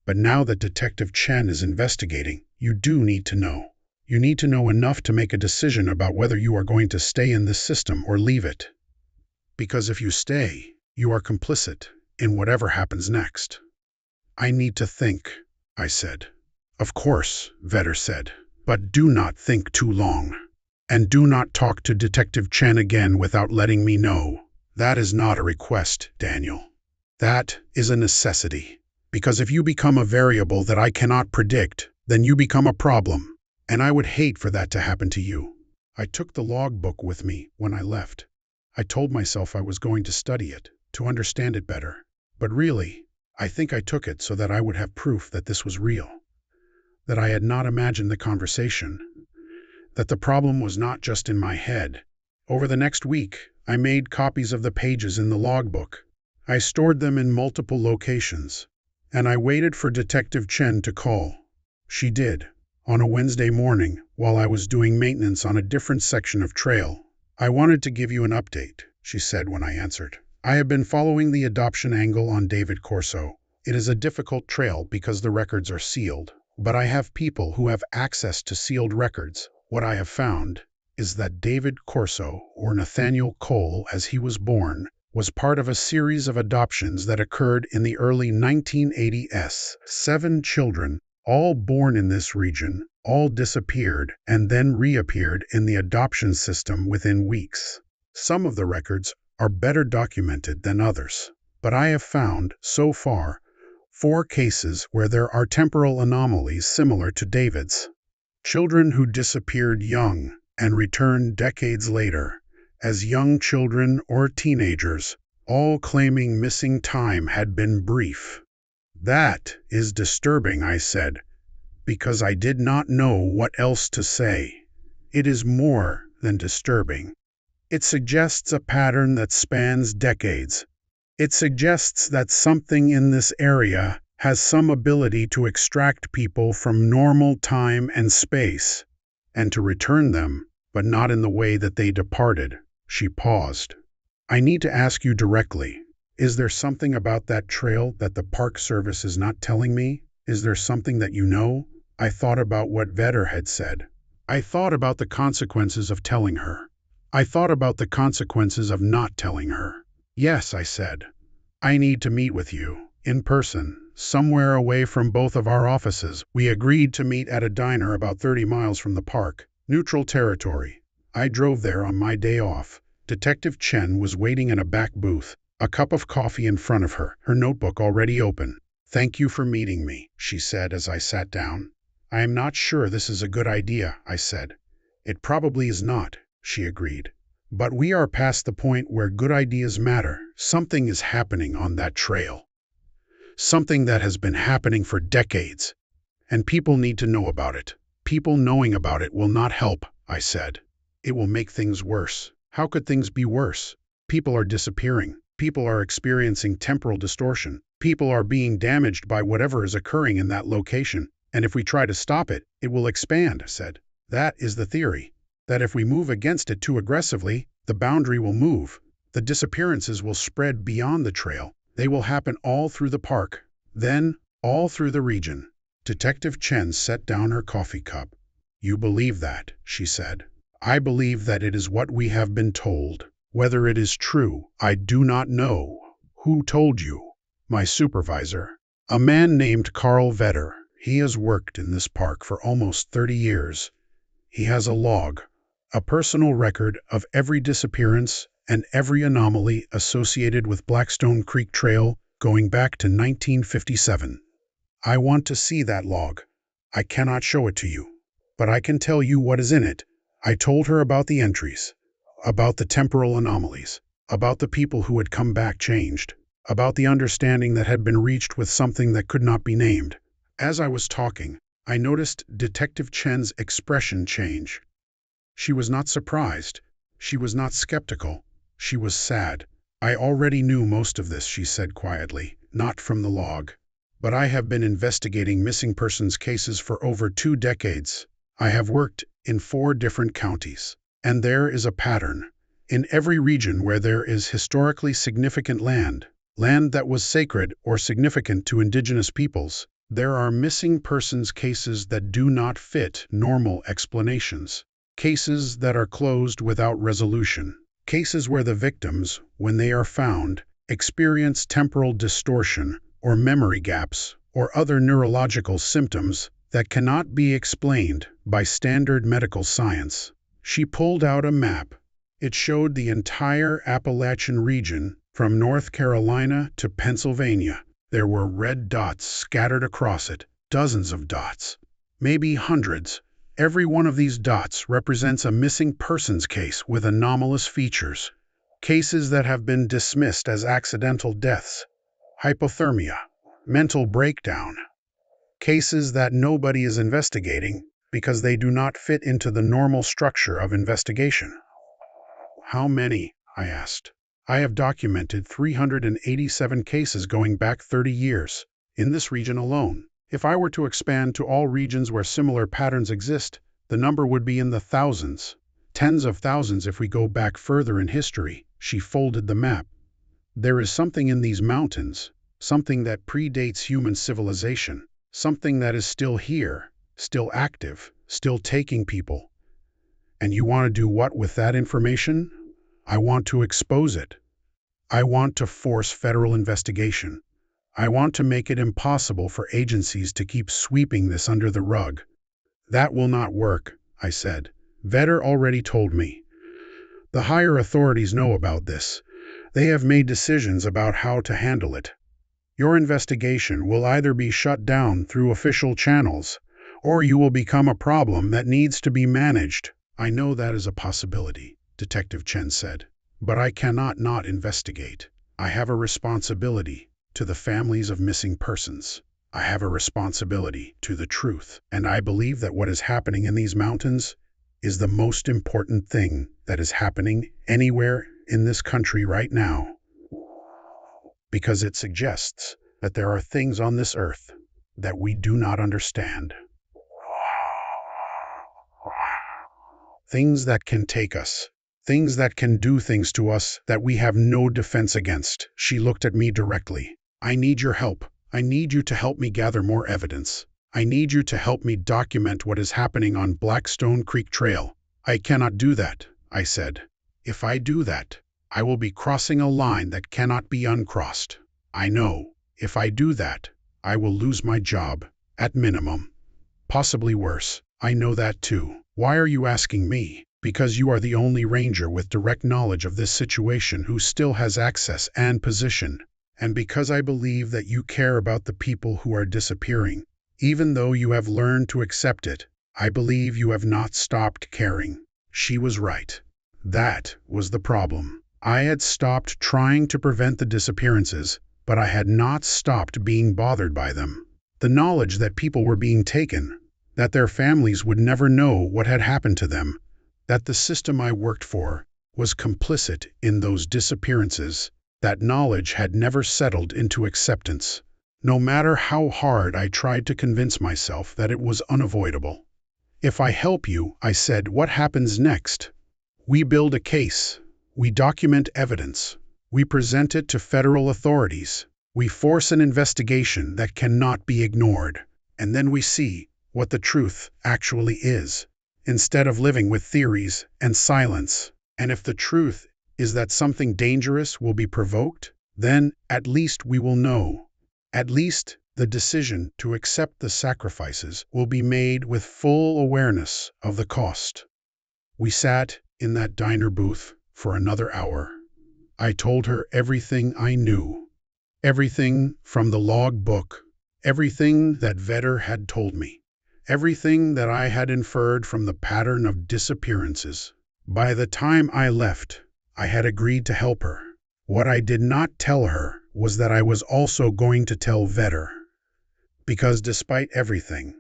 But now that Detective Chen is investigating, you do need to know. You need to know enough to make a decision about whether you are going to stay in this system or leave it. Because if you stay, you are complicit in whatever happens next. I need to think, I said. Of course, Vetter said, but do not think too long. And do not talk to Detective Chen again without letting me know. That is not a request, Daniel. That is a necessity. Because if you become a variable that I cannot predict, then you become a problem. And I would hate for that to happen to you. I took the logbook with me when I left. I told myself I was going to study it, to understand it better. But really, I think I took it so that I would have proof that this was real. That I had not imagined the conversation. That the problem was not just in my head. Over the next week, I made copies of the pages in the logbook. I stored them in multiple locations. And I waited for Detective Chen to call. She did, on a Wednesday morning, while I was doing maintenance on a different section of trail. I wanted to give you an update, she said when I answered. I have been following the adoption angle on David Corso. It is a difficult trail because the records are sealed. But I have people who have access to sealed records. What I have found is that David Corso, or Nathaniel Cole as he was born, was part of a series of adoptions that occurred in the early 1980s. 7 children, all born in this region, all disappeared and then reappeared in the adoption system within weeks. Some of the records are better documented than others, but I have found, so far, 4 cases where there are temporal anomalies similar to David's. Children who disappeared young and returned decades later, as young children or teenagers, all claiming missing time had been brief. That is disturbing, I said, because I did not know what else to say. It is more than disturbing. It suggests a pattern that spans decades. It suggests that something in this area has some ability to extract people from normal time and space, and to return them, but not in the way that they departed. She paused. I need to ask you directly, is there something about that trail that the Park Service is not telling me? Is there something that you know? I thought about what Vetter had said. I thought about the consequences of telling her. I thought about the consequences of not telling her. Yes, I said. I need to meet with you, in person, somewhere away from both of our offices. We agreed to meet at a diner about 30 miles from the park, neutral territory. I drove there on my day off. Detective Chen was waiting in a back booth, a cup of coffee in front of her, her notebook already open. Thank you for meeting me, she said as I sat down. I am not sure this is a good idea, I said. It probably is not, she agreed. But we are past the point where good ideas matter. Something is happening on that trail. Something that has been happening for decades. And people need to know about it. People knowing about it will not help, I said. It will make things worse. How could things be worse? People are disappearing. People are experiencing temporal distortion. People are being damaged by whatever is occurring in that location. And if we try to stop it, it will expand, I said. That is the theory. That if we move against it too aggressively, the boundary will move. The disappearances will spread beyond the trail. They will happen all through the park. Then, all through the region. Detective Chen set down her coffee cup. You believe that, she said. I believe that it is what we have been told. Whether it is true, I do not know. Who told you? My supervisor. A man named Carl Vetter. He has worked in this park for almost 30 years. He has a log, a personal record of every disappearance and every anomaly associated with Blackstone Creek Trail going back to 1957. I want to see that log. I cannot show it to you, but I can tell you what is in it. I told her about the entries, about the temporal anomalies, about the people who had come back changed, about the understanding that had been reached with something that could not be named. As I was talking, I noticed Detective Chen's expression change. She was not surprised. She was not skeptical. She was sad. I already knew most of this, she said quietly, not from the log. But I have been investigating missing persons cases for over 2 decades. I have worked in 4 different counties. And there is a pattern. In every region where there is historically significant land that was sacred or significant to indigenous peoples, there are missing persons cases that do not fit normal explanations. Cases that are closed without resolution. Cases where the victims, when they are found, experience temporal distortion or memory gaps or other neurological symptoms that cannot be explained by standard medical science. She pulled out a map. It showed the entire Appalachian region from North Carolina to Pennsylvania. There were red dots scattered across it, dozens of dots, maybe hundreds. Every one of these dots represents a missing persons case with anomalous features. Cases that have been dismissed as accidental deaths, hypothermia, mental breakdown. Cases that nobody is investigating because they do not fit into the normal structure of investigation. How many? I asked. I have documented 387 cases going back 30 years, in this region alone. If I were to expand to all regions where similar patterns exist, the number would be in the thousands, tens of thousands if we go back further in history. She folded the map. There is something in these mountains, something that predates human civilization, something that is still here, still active, still taking people. And you want to do what with that information? I want to expose it. I want to force federal investigation. I want to make it impossible for agencies to keep sweeping this under the rug. That will not work, I said. Vedder already told me. The higher authorities know about this. They have made decisions about how to handle it. Your investigation will either be shut down through official channels, or you will become a problem that needs to be managed. I know that is a possibility, Detective Chen said. But I cannot not investigate. I have a responsibility to the families of missing persons. I have a responsibility to the truth. And I believe that what is happening in these mountains is the most important thing that is happening anywhere in this country right now. Because it suggests that there are things on this earth that we do not understand. Things that can take us. Things that can do things to us that we have no defense against. She looked at me directly. I need your help. I need you to help me gather more evidence. I need you to help me document what is happening on Blackstone Creek Trail. I cannot do that, I said. If I do that, I will be crossing a line that cannot be uncrossed. I know. If I do that, I will lose my job, at minimum. Possibly worse. I know that too. Why are you asking me? Because you are the only ranger with direct knowledge of this situation who still has access and position, and because I believe that you care about the people who are disappearing. Even though you have learned to accept it, I believe you have not stopped caring. She was right. That was the problem. I had stopped trying to prevent the disappearances, but I had not stopped being bothered by them. The knowledge that people were being taken, that their families would never know what had happened to them, that the system I worked for was complicit in those disappearances, that knowledge had never settled into acceptance. No matter how hard I tried to convince myself that it was unavoidable. If I help you, I said, what happens next? We build a case. We document evidence. We present it to federal authorities. We force an investigation that cannot be ignored. And then we see what the truth actually is, instead of living with theories and silence. And if the truth is that something dangerous will be provoked, then at least we will know. At least the decision to accept the sacrifices will be made with full awareness of the cost. We sat in that diner booth for another hour. I told her everything I knew. Everything from the log book. Everything that Vedder had told me. Everything that I had inferred from the pattern of disappearances. By the time I left, I had agreed to help her. What I did not tell her was that I was also going to tell Vedder. Because despite everything,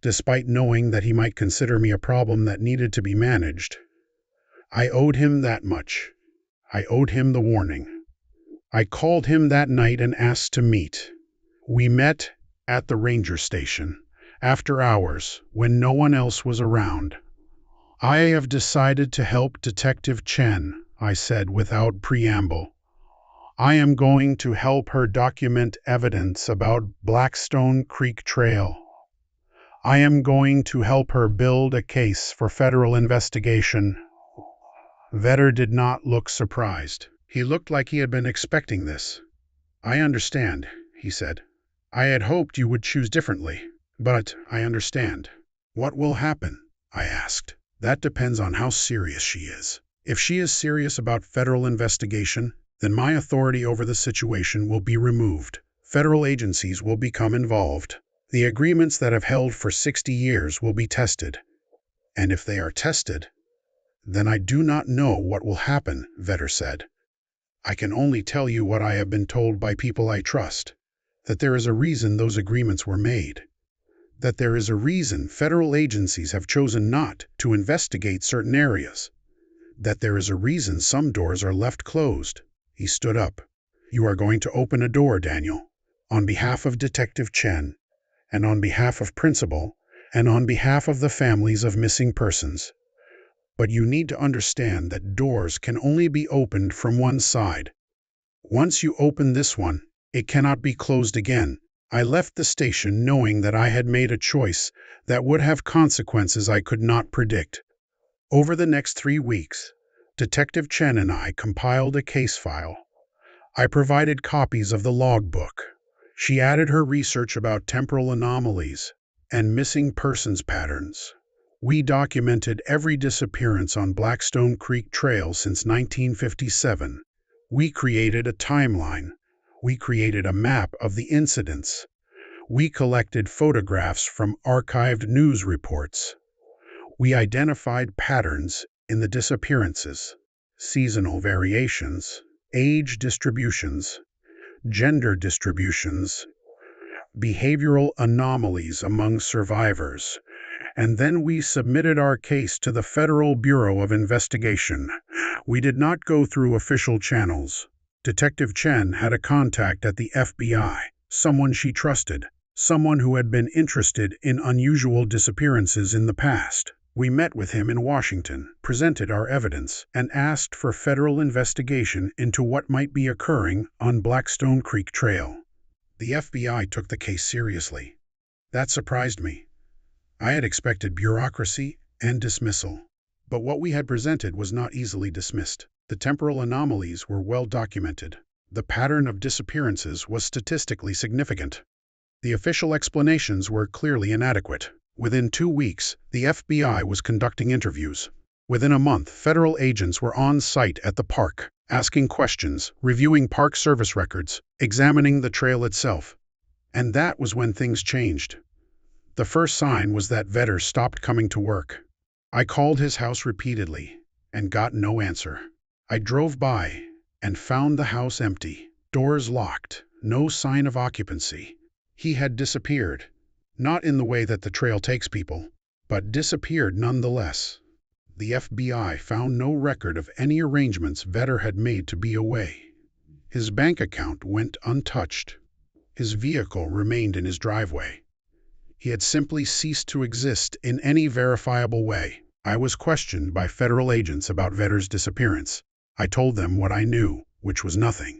despite knowing that he might consider me a problem that needed to be managed. I owed him that much. I owed him the warning. I called him that night and asked to meet. We met at the ranger station, after hours, when no one else was around. I have decided to help Detective Chen, I said without preamble. I am going to help her document evidence about Blackstone Creek Trail. I am going to help her build a case for federal investigation. Vetter did not look surprised. He looked like he had been expecting this. I understand, he said. I had hoped you would choose differently, but I understand. What will happen? I asked. That depends on how serious she is. If she is serious about federal investigation, then my authority over the situation will be removed. Federal agencies will become involved. The agreements that have held for 60 years will be tested. And if they are tested, then I do not know what will happen, Vetter said. I can only tell you what I have been told by people I trust, that there is a reason those agreements were made, that there is a reason federal agencies have chosen not to investigate certain areas, that there is a reason some doors are left closed. He stood up. You are going to open a door, Daniel, on behalf of Detective Chen, and on behalf of Principal, and on behalf of the families of missing persons. But you need to understand that doors can only be opened from one side. Once you open this one, it cannot be closed again. I left the station knowing that I had made a choice that would have consequences I could not predict. Over the next 3 weeks, Detective Chen and I compiled a case file. I provided copies of the logbook. She added her research about temporal anomalies and missing persons patterns. We documented every disappearance on Blackstone Creek Trail since 1957. We created a timeline. We created a map of the incidents. We collected photographs from archived news reports. We identified patterns in the disappearances, seasonal variations, age distributions, gender distributions, behavioral anomalies among survivors, and then we submitted our case to the Federal Bureau of Investigation. We did not go through official channels. Detective Chen had a contact at the FBI, someone she trusted, someone who had been interested in unusual disappearances in the past. We met with him in Washington, presented our evidence, and asked for federal investigation into what might be occurring on Blackstone Creek Trail. The FBI took the case seriously. That surprised me. I had expected bureaucracy and dismissal. But what we had presented was not easily dismissed. The temporal anomalies were well documented. The pattern of disappearances was statistically significant. The official explanations were clearly inadequate. Within 2 weeks, the FBI was conducting interviews. Within a month, federal agents were on site at the park, asking questions, reviewing Park Service records, examining the trail itself. And that was when things changed. The first sign was that Vetter stopped coming to work. I called his house repeatedly and got no answer. I drove by and found the house empty, doors locked, no sign of occupancy. He had disappeared, not in the way that the trail takes people, but disappeared nonetheless. The FBI found no record of any arrangements Vetter had made to be away. His bank account went untouched. His vehicle remained in his driveway. He had simply ceased to exist in any verifiable way. I was questioned by federal agents about Vetter's disappearance. I told them what I knew, which was nothing.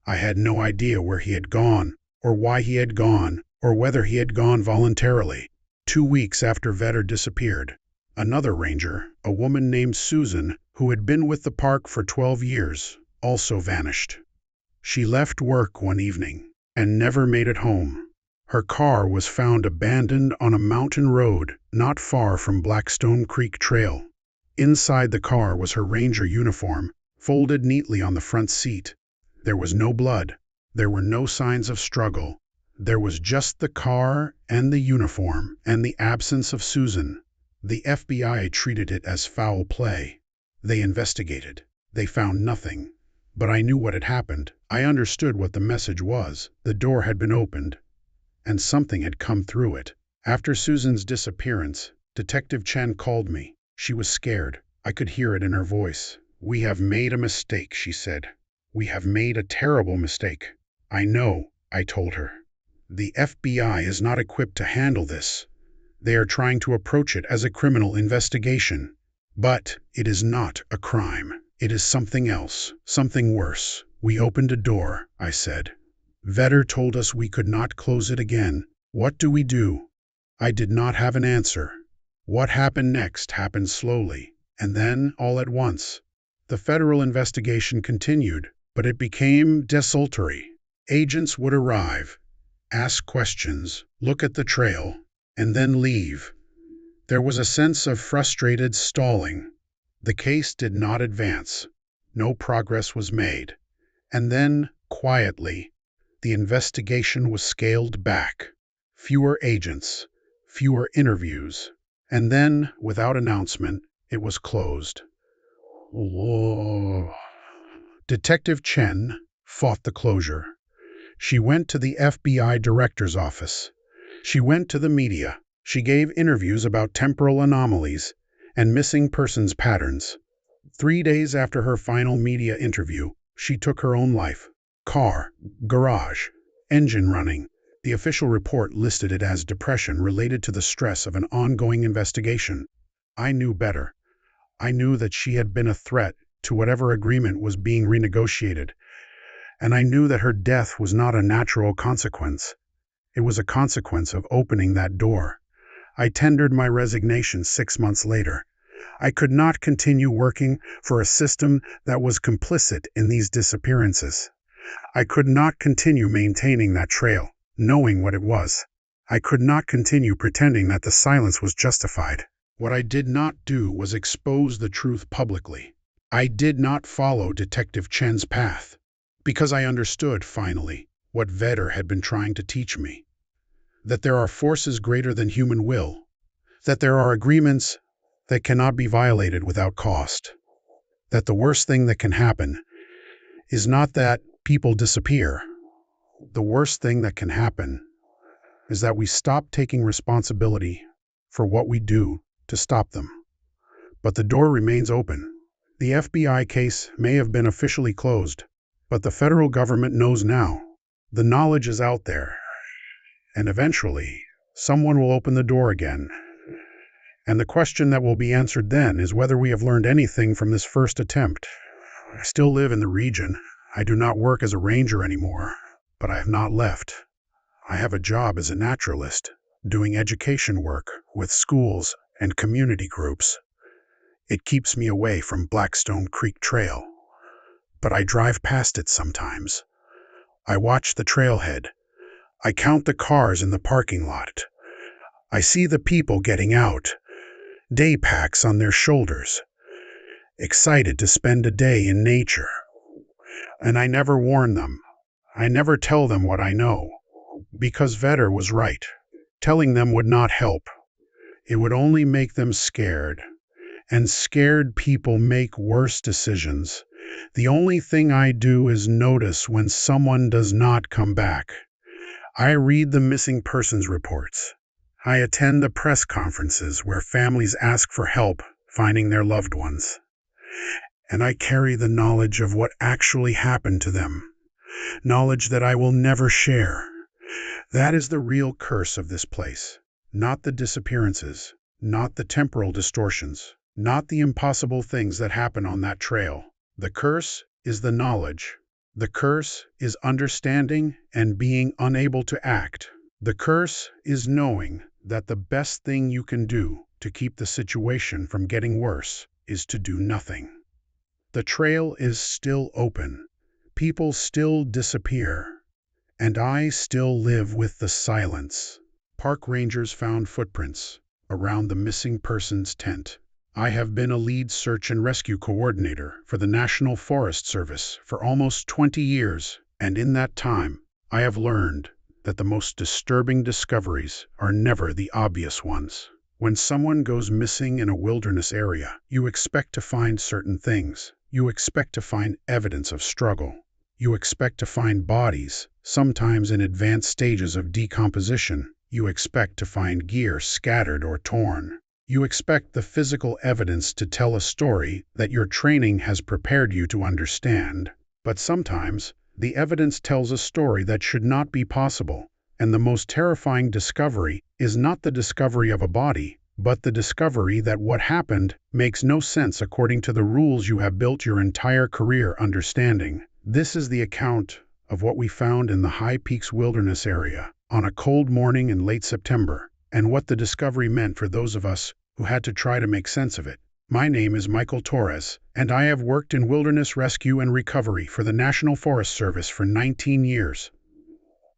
I had no idea where he had gone, or why he had gone, or whether he had gone voluntarily. 2 weeks after Vetter disappeared, another ranger, a woman named Susan, who had been with the park for 12 years, also vanished. She left work one evening and never made it home. Her car was found abandoned on a mountain road not far from Blackstone Creek Trail. Inside the car was her ranger uniform, folded neatly on the front seat. There was no blood. There were no signs of struggle. There was just the car and the uniform and the absence of Susan. The FBI treated it as foul play. They investigated. They found nothing. But I knew what had happened. I understood what the message was. The door had been opened, and something had come through it. After Susan's disappearance, Detective Chen called me. She was scared. I could hear it in her voice. "We have made a mistake," she said. "We have made a terrible mistake." "I know," I told her. "The FBI is not equipped to handle this. They are trying to approach it as a criminal investigation. But it is not a crime. It is something else, something worse." "We opened a door," I said. "Vetter told us we could not close it again. What do we do?" I did not have an answer. What happened next happened slowly, and then, all at once. The federal investigation continued, but it became desultory. Agents would arrive, ask questions, look at the trail, and then leave. There was a sense of frustrated stalling. The case did not advance. No progress was made. And then, quietly, the investigation was scaled back. Fewer agents, fewer interviews, and then, without announcement, it was closed. Whoa. Detective Chen fought the closure. She went to the FBI director's office. She went to the media. She gave interviews about temporal anomalies and missing persons patterns. 3 days after her final media interview, she took her own life. Car, garage, engine running. The official report listed it as depression related to the stress of an ongoing investigation. I knew better. I knew that she had been a threat to whatever agreement was being renegotiated, and I knew that her death was not a natural consequence. It was a consequence of opening that door. I tendered my resignation 6 months later. I could not continue working for a system that was complicit in these disappearances. I could not continue maintaining that trail, knowing what it was. I could not continue pretending that the silence was justified. What I did not do was expose the truth publicly. I did not follow Detective Chen's path, because I understood, finally, what Vetter had been trying to teach me. That there are forces greater than human will. That there are agreements that cannot be violated without cost. That the worst thing that can happen is not that people disappear. The worst thing that can happen is that we stop taking responsibility for what we do to stop them. But the door remains open. The FBI case may have been officially closed, but the federal government knows now. The knowledge is out there, and eventually, someone will open the door again. And the question that will be answered then is whether we have learned anything from this first attempt. I still live in the region. I do not work as a ranger anymore, but I have not left. I have a job as a naturalist, doing education work with schools and community groups. It keeps me away from Blackstone Creek Trail, but I drive past it sometimes. I watch the trailhead. I count the cars in the parking lot. I see the people getting out, day packs on their shoulders, excited to spend a day in nature. And I never warn them. I never tell them what I know, because Vetter was right. Telling them would not help. It would only make them scared. And scared people make worse decisions. The only thing I do is notice when someone does not come back. I read the missing persons reports. I attend the press conferences where families ask for help finding their loved ones. And I carry the knowledge of what actually happened to them. Knowledge that I will never share. That is the real curse of this place. Not the disappearances, not the temporal distortions, not the impossible things that happen on that trail. The curse is the knowledge. The curse is understanding and being unable to act. The curse is knowing that the best thing you can do to keep the situation from getting worse is to do nothing. The trail is still open. People still disappear. And I still live with the silence. Park rangers found footprints around the missing persons tent. I have been a lead search and rescue coordinator for the National Forest Service for almost 20 years, and in that time, I have learned that the most disturbing discoveries are never the obvious ones. When someone goes missing in a wilderness area, you expect to find certain things. You expect to find evidence of struggle. You expect to find bodies, sometimes in advanced stages of decomposition. You expect to find gear scattered or torn. You expect the physical evidence to tell a story that your training has prepared you to understand. But sometimes, the evidence tells a story that should not be possible. And the most terrifying discovery is not the discovery of a body, but the discovery that what happened makes no sense according to the rules you have built your entire career understanding. This is the account of what we found in the High Peaks Wilderness area on a cold morning in late September, and what the discovery meant for those of us who had to try to make sense of it. My name is Michael Torres, and I have worked in wilderness rescue and recovery for the National Forest Service for 19 years.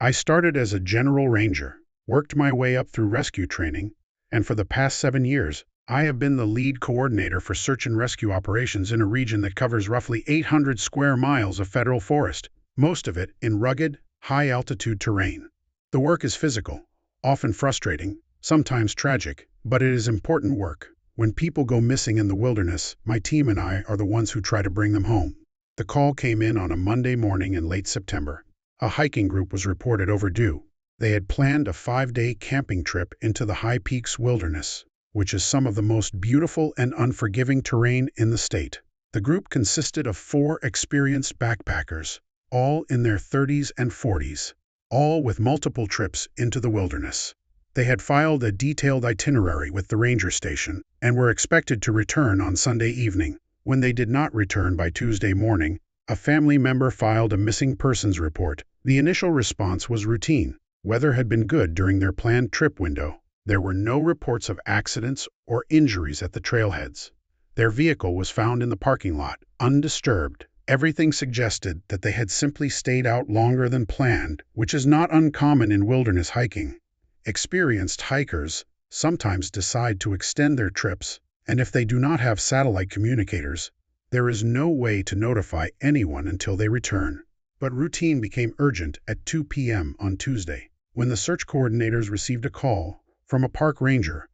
I started as a general ranger, worked my way up through rescue training, and for the past 7 years, I have been the lead coordinator for search and rescue operations in a region that covers roughly 800 square miles of federal forest, most of it in rugged, high-altitude terrain. The work is physical, often frustrating, sometimes tragic, but it is important work. When people go missing in the wilderness, my team and I are the ones who try to bring them home. The call came in on a Monday morning in late September. A hiking group was reported overdue. They had planned a 5-day camping trip into the High Peaks Wilderness, which is some of the most beautiful and unforgiving terrain in the state. The group consisted of 4 experienced backpackers, all in their 30s and 40s, all with multiple trips into the wilderness. They had filed a detailed itinerary with the ranger station and were expected to return on Sunday evening. When they did not return by Tuesday morning, a family member filed a missing persons report. The initial response was routine. Weather had been good during their planned trip window. There were no reports of accidents or injuries at the trailheads. Their vehicle was found in the parking lot, undisturbed. Everything suggested that they had simply stayed out longer than planned, which is not uncommon in wilderness hiking. Experienced hikers sometimes decide to extend their trips, and if they do not have satellite communicators, there is no way to notify anyone until they return. But routine became urgent at 2 p.m. on Tuesday, when the search coordinators received a call from a park ranger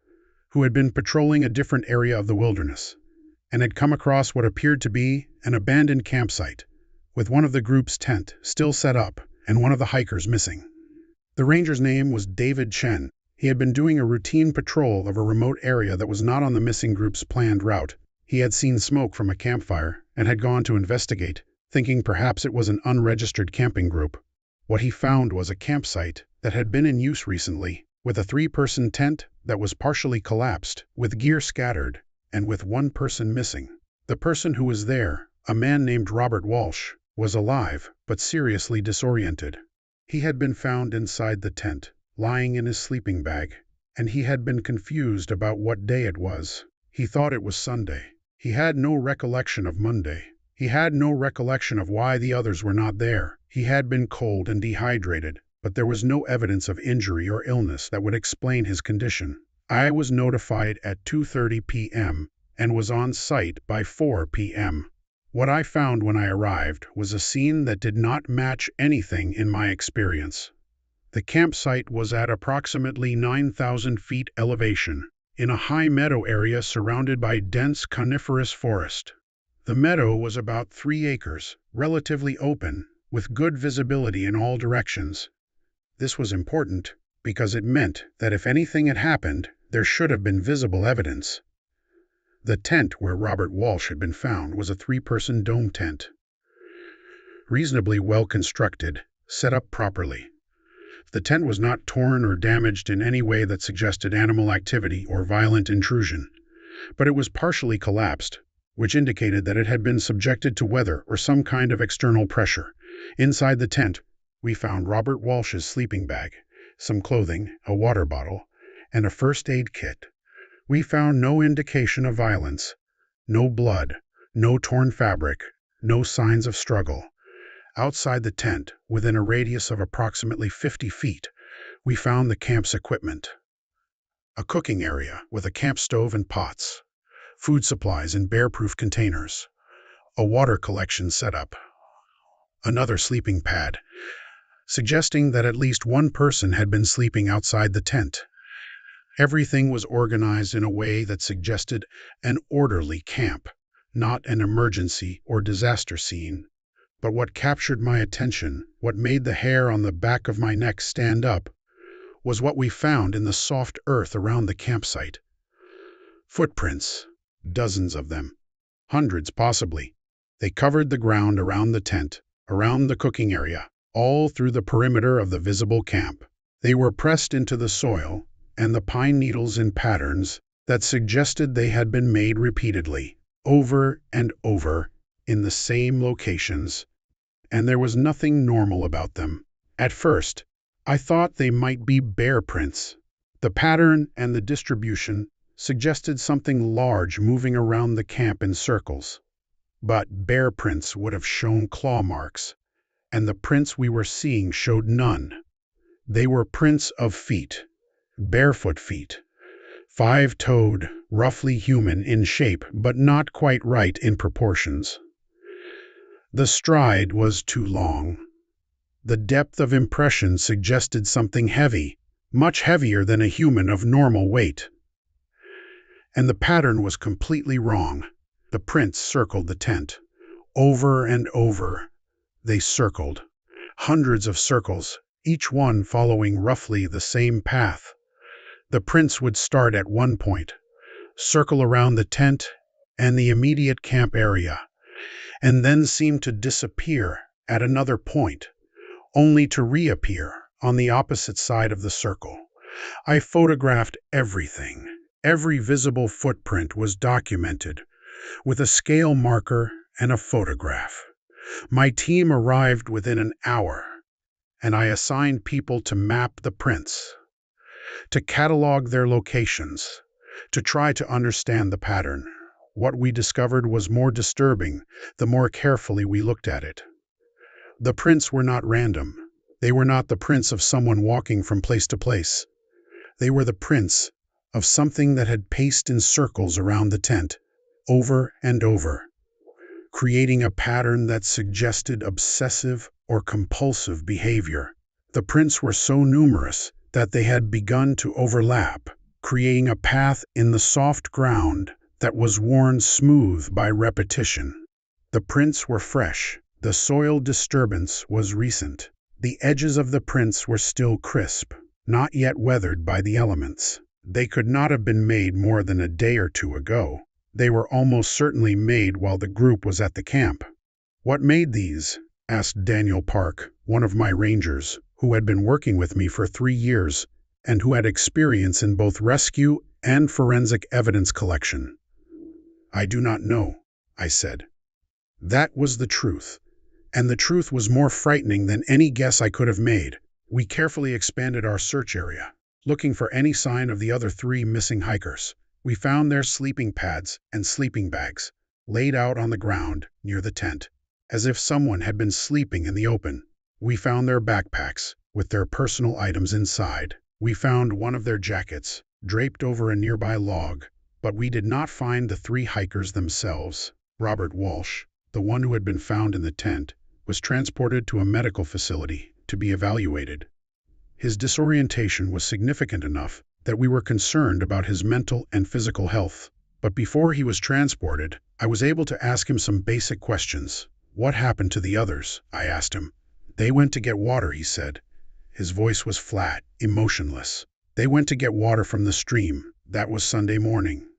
who had been patrolling a different area of the wilderness and had come across what appeared to be an abandoned campsite, with one of the group's tent still set up and one of the hikers missing. The ranger's name was David Chen. He had been doing a routine patrol of a remote area that was not on the missing group's planned route. He had seen smoke from a campfire and had gone to investigate, thinking perhaps it was an unregistered camping group. What he found was a campsite that had been in use recently, with a 3-person tent that was partially collapsed, with gear scattered, and with 1 person missing. The person who was there, a man named Robert Walsh, was alive but seriously disoriented. He had been found inside the tent, lying in his sleeping bag, and he had been confused about what day it was. He thought it was Sunday. He had no recollection of Monday. He had no recollection of why the others were not there. He had been cold and dehydrated, but there was no evidence of injury or illness that would explain his condition. I was notified at 2:30 p.m. and was on site by 4 p.m. What I found when I arrived was a scene that did not match anything in my experience. The campsite was at approximately 9,000 feet elevation, in a high meadow area surrounded by dense coniferous forest. The meadow was about 3 acres, relatively open, with good visibility in all directions. This was important because it meant that if anything had happened, there should have been visible evidence. The tent where Robert Walsh had been found was a 3-person dome tent, reasonably well constructed, set up properly. The tent was not torn or damaged in any way that suggested animal activity or violent intrusion, but it was partially collapsed, which indicated that it had been subjected to weather or some kind of external pressure. Inside the tent, we found Robert Walsh's sleeping bag, some clothing, a water bottle, and a first aid kit. We found no indication of violence, no blood, no torn fabric, no signs of struggle. Outside the tent, within a radius of approximately 50 feet, we found the camp's equipment. A cooking area with a camp stove and pots, food supplies in bear-proof containers, a water collection setup, another sleeping pad, suggesting that at least 1 person had been sleeping outside the tent. Everything was organized in a way that suggested an orderly camp, not an emergency or disaster scene. But what captured my attention, what made the hair on the back of my neck stand up, was what we found in the soft earth around the campsite. Footprints, dozens of them, hundreds possibly. They covered the ground around the tent, around the cooking area, all through the perimeter of the visible camp. They were pressed into the soil and the pine needles in patterns that suggested they had been made repeatedly, over and over, in the same locations. And there was nothing normal about them. At first, I thought they might be bear prints. The pattern and the distribution suggested something large moving around the camp in circles. But bear prints would have shown claw marks, and the prints we were seeing showed none. They were prints of feet, barefoot feet, five-toed, roughly human in shape but not quite right in proportions. The stride was too long. The depth of impression suggested something heavy, much heavier than a human of normal weight. And the pattern was completely wrong. The prints circled the tent. Over and over, they circled. Hundreds of circles, each one following roughly the same path. The prints would start at one point, circle around the tent and the immediate camp area, and then seem to disappear at another point, only to reappear on the opposite side of the circle. I photographed everything. Every visible footprint was documented, with a scale marker and a photograph. My team arrived within an hour, and I assigned people to map the prints, to catalog their locations, to try to understand the pattern. What we discovered was more disturbing the more carefully we looked at it. The prints were not random. They were not the prints of someone walking from place to place. They were the prints of something that had paced in circles around the tent, over and over, creating a pattern that suggested obsessive or compulsive behavior. The prints were so numerous that they had begun to overlap, creating a path in the soft ground that was worn smooth by repetition. The prints were fresh. The soil disturbance was recent. The edges of the prints were still crisp, not yet weathered by the elements. They could not have been made more than a day or two ago. They were almost certainly made while the group was at the camp. "What made these?" asked Daniel Park, one of my rangers, who had been working with me for 3 years and who had experience in both rescue and forensic evidence collection. "I do not know," I said. That was the truth, and the truth was more frightening than any guess I could have made. We carefully expanded our search area, looking for any sign of the other 3 missing hikers. We found their sleeping pads and sleeping bags, laid out on the ground near the tent, as if someone had been sleeping in the open. We found their backpacks, with their personal items inside. We found one of their jackets, draped over a nearby log, but we did not find the 3 hikers themselves. Robert Walsh, the one who had been found in the tent, was transported to a medical facility to be evaluated. His disorientation was significant enough that we were concerned about his mental and physical health. But before he was transported, I was able to ask him some basic questions. "What happened to the others?" I asked him. "They went to get water," he said. His voice was flat, emotionless. "They went to get water from the stream. That was Sunday morning.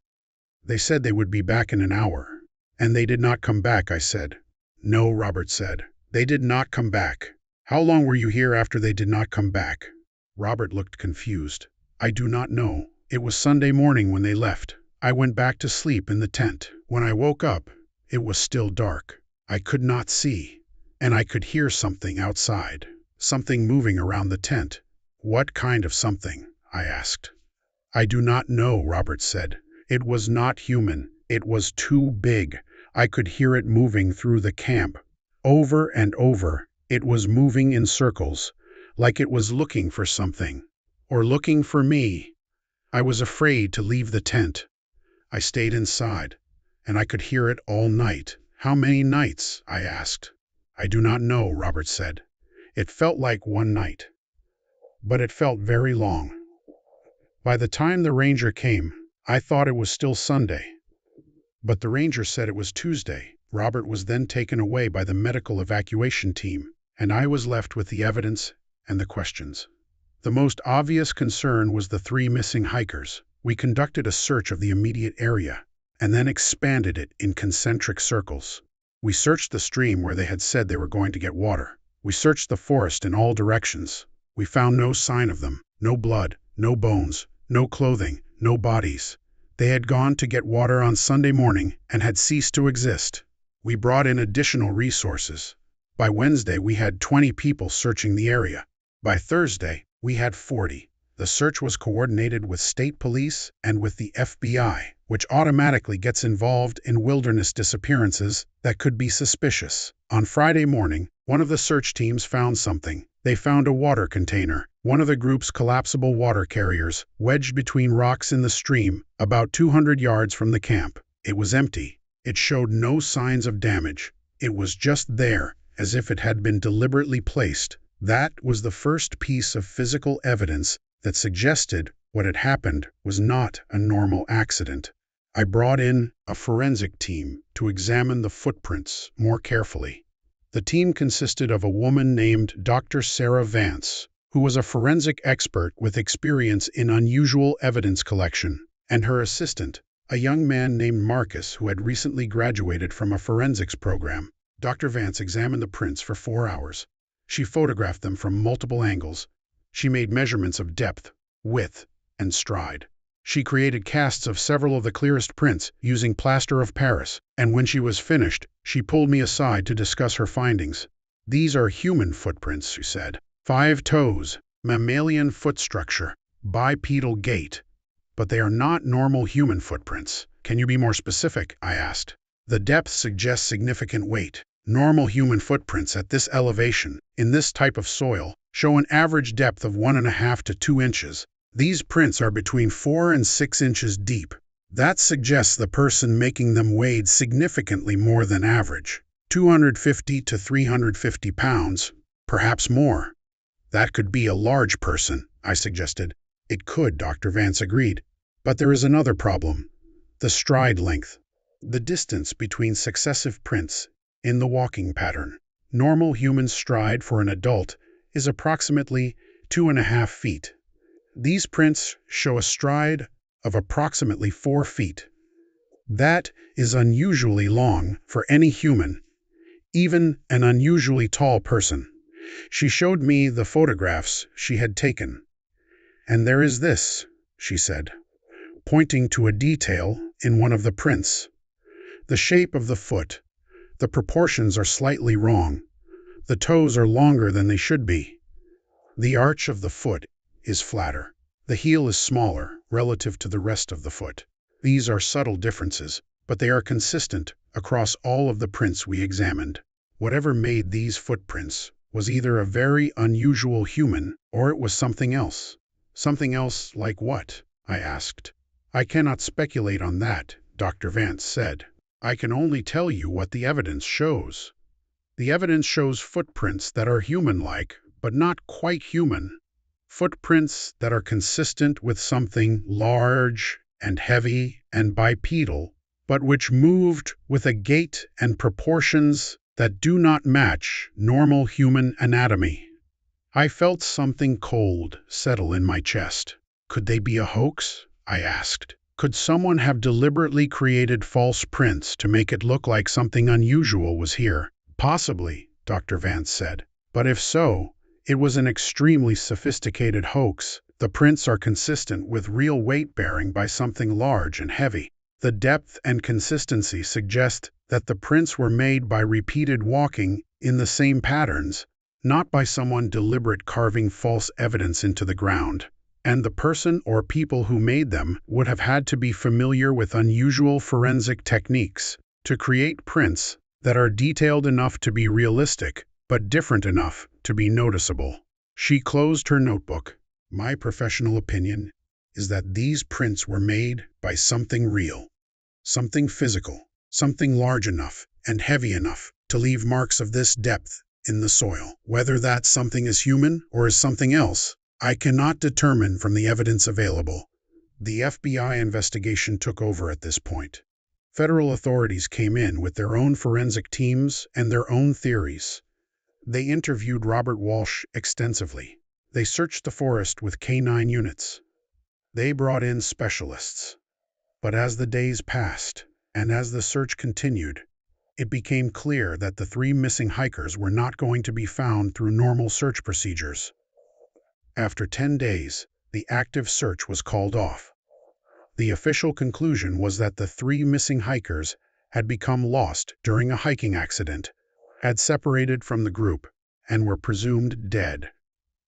They said they would be back in an hour." "And they did not come back," I said. "No," Robert said. "They did not come back." "How long were you here after they did not come back?" Robert looked confused. "I do not know. It was Sunday morning when they left. I went back to sleep in the tent. When I woke up, it was still dark. I could not see, and I could hear something outside, something moving around the tent." "What kind of something?" I asked. "I do not know," Robert said. "It was not human. It was too big. I could hear it moving through the camp. Over and over, it was moving in circles, like it was looking for something. Or looking for me." I was afraid to leave the tent. I stayed inside, and I could hear it all night. "How many nights?" I asked. "I do not know," Robert said. "It felt like one night, but it felt very long. By the time the ranger came, I thought it was still Sunday, but the ranger said it was Tuesday." Robert was then taken away by the medical evacuation team, and I was left with the evidence and the questions. The most obvious concern was the 3 missing hikers. We conducted a search of the immediate area, and then expanded it in concentric circles. We searched the stream where they had said they were going to get water. We searched the forest in all directions. We found no sign of them, no blood, no bones, no clothing, no bodies. They had gone to get water on Sunday morning and had ceased to exist. We brought in additional resources. By Wednesday, we had 20 people searching the area. By Thursday, we had 40. The search was coordinated with state police and with the FBI, which automatically gets involved in wilderness disappearances that could be suspicious. On Friday morning, one of the search teams found something. They found a water container, one of the group's collapsible water carriers, wedged between rocks in the stream, about 200 yards from the camp. It was empty. It showed no signs of damage. It was just there, as if it had been deliberately placed. That was the first piece of physical evidence that suggested what had happened was not a normal accident. I brought in a forensic team to examine the footprints more carefully. The team consisted of a woman named Dr. Sarah Vance, who was a forensic expert with experience in unusual evidence collection, and her assistant, a young man named Marcus who had recently graduated from a forensics program. Dr. Vance examined the prints for 4 hours. She photographed them from multiple angles. She made measurements of depth, width, and stride. She created casts of several of the clearest prints using plaster of Paris, and when she was finished, she pulled me aside to discuss her findings. These are human footprints, she said. 5 toes, mammalian foot structure, bipedal gait. But they are not normal human footprints. Can you be more specific? I asked. The depth suggests significant weight. Normal human footprints at this elevation, in this type of soil, show an average depth of 1.5 to 2 inches. These prints are between 4 and 6 inches deep. That suggests the person making them weighed significantly more than average, 250 to 350 pounds, perhaps more. That could be a large person, I suggested. It could, Dr. Vance agreed. But there is another problem: the stride length, the distance between successive prints in the walking pattern. Normal human stride for an adult is approximately 2.5 feet. These prints show a stride of approximately 4 feet. That is unusually long for any human, even an unusually tall person. She showed me the photographs she had taken. And there is this, she said, pointing to a detail in one of the prints. The shape of the foot. The proportions are slightly wrong. The toes are longer than they should be. The arch of the foot is flatter. The heel is smaller relative to the rest of the foot. These are subtle differences, but they are consistent across all of the prints we examined. Whatever made these footprints was either a very unusual human or it was something else. Something else like what? I asked. I cannot speculate on that, Dr. Vance said. I can only tell you what the evidence shows. The evidence shows footprints that are human-like, but not quite human. Footprints that are consistent with something large and heavy and bipedal, but which moved with a gait and proportions that do not match normal human anatomy. I felt something cold settle in my chest. Could they be a hoax? I asked. Could someone have deliberately created false prints to make it look like something unusual was here? Possibly, Dr. Vance said. But if so, it was an extremely sophisticated hoax. The prints are consistent with real weight bearing by something large and heavy. The depth and consistency suggest that the prints were made by repeated walking in the same patterns, not by someone deliberate carving false evidence into the ground. And the person or people who made them would have had to be familiar with unusual forensic techniques to create prints that are detailed enough to be realistic, but different enough to be noticeable. She closed her notebook. My professional opinion is that these prints were made by something real, something physical, something large enough and heavy enough to leave marks of this depth in the soil. Whether that something is human or is something else, I cannot determine from the evidence available. The FBI investigation took over at this point. Federal authorities came in with their own forensic teams and their own theories. They interviewed Robert Walsh extensively. They searched the forest with K9 units. They brought in specialists. But as the days passed, and as the search continued, it became clear that the 3 missing hikers were not going to be found through normal search procedures. After 10 days, the active search was called off. The official conclusion was that the 3 missing hikers had become lost during a hiking accident, had separated from the group, and were presumed dead.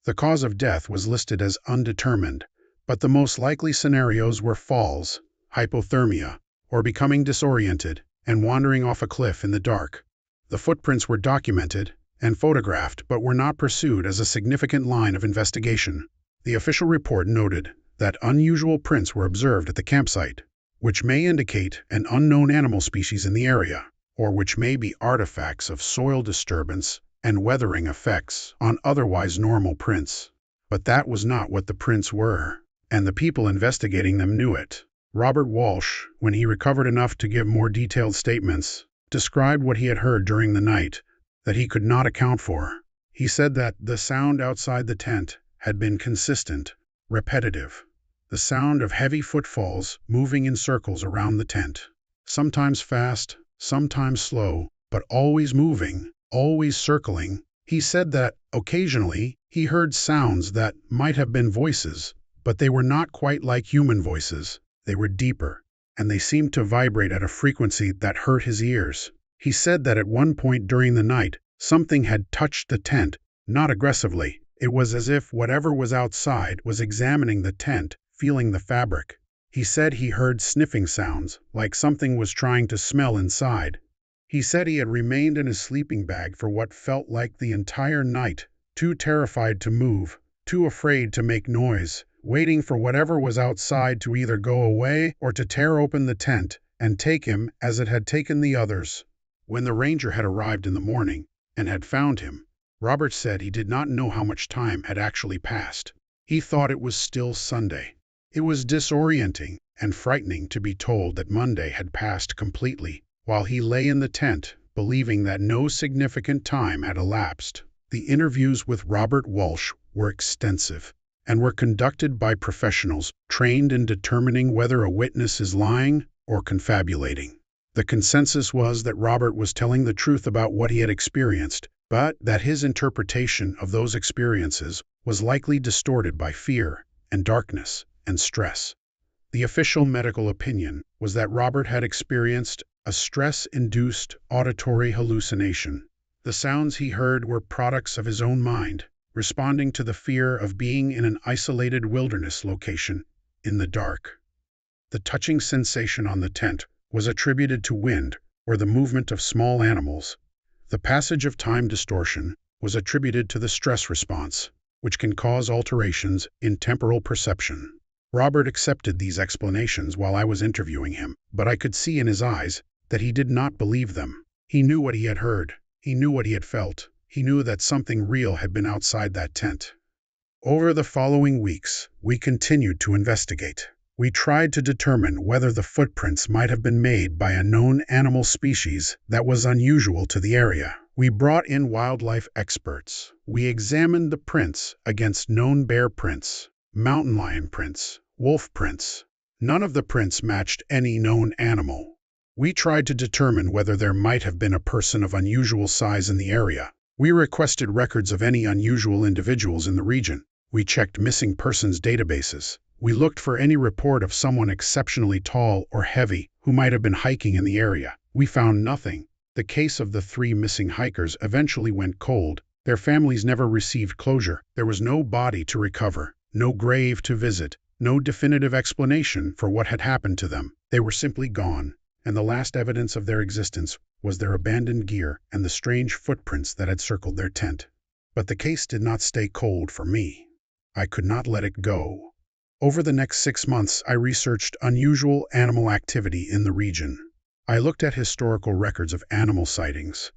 The cause of death was listed as undetermined, but the most likely scenarios were falls, hypothermia, or becoming disoriented and wandering off a cliff in the dark. The footprints were documented and photographed but were not pursued as a significant line of investigation. The official report noted that unusual prints were observed at the campsite, which may indicate an unknown animal species in the area, or which may be artifacts of soil disturbance and weathering effects on otherwise normal prints. But that was not what the prints were, and the people investigating them knew it. Robert Walsh, when he recovered enough to give more detailed statements, described what he had heard during the night that he could not account for. He said that the sound outside the tent had been consistent, repetitive. The sound of heavy footfalls moving in circles around the tent, sometimes fast, sometimes slow, but always moving, always circling. He said that, occasionally, he heard sounds that might have been voices, but they were not quite like human voices. They were deeper, and they seemed to vibrate at a frequency that hurt his ears. He said that at one point during the night, something had touched the tent, not aggressively. It was as if whatever was outside was examining the tent, feeling the fabric. He said he heard sniffing sounds, like something was trying to smell inside. He said he had remained in his sleeping bag for what felt like the entire night, too terrified to move, too afraid to make noise, waiting for whatever was outside to either go away or to tear open the tent and take him as it had taken the others. When the ranger had arrived in the morning and had found him, Robert said he did not know how much time had actually passed. He thought it was still Sunday. It was disorienting and frightening to be told that Monday had passed completely, while he lay in the tent, believing that no significant time had elapsed. The interviews with Robert Walsh were extensive and were conducted by professionals trained in determining whether a witness is lying or confabulating. The consensus was that Robert was telling the truth about what he had experienced, but that his interpretation of those experiences was likely distorted by fear and darkness and stress. The official medical opinion was that Robert had experienced a stress-induced auditory hallucination. The sounds he heard were products of his own mind, responding to the fear of being in an isolated wilderness location in the dark. The touching sensation on the tent was attributed to wind or the movement of small animals. The passage of time distortion was attributed to the stress response, which can cause alterations in temporal perception. Robert accepted these explanations while I was interviewing him, but I could see in his eyes that he did not believe them. He knew what he had heard. He knew what he had felt. He knew that something real had been outside that tent. Over the following weeks, we continued to investigate. We tried to determine whether the footprints might have been made by a known animal species that was unusual to the area. We brought in wildlife experts. We examined the prints against known bear prints, mountain lion prints, wolf prints. None of the prints matched any known animal. We tried to determine whether there might have been a person of unusual size in the area. We requested records of any unusual individuals in the region. We checked missing persons databases. We looked for any report of someone exceptionally tall or heavy who might have been hiking in the area. We found nothing. The case of the 3 missing hikers eventually went cold. Their families never received closure. There was no body to recover, no grave to visit, no definitive explanation for what had happened to them. They were simply gone, and the last evidence of their existence was their abandoned gear and the strange footprints that had circled their tent. But the case did not stay cold for me. I could not let it go. Over the next 6 months, I researched unusual animal activity in the region. I looked at historical records of animal sightings.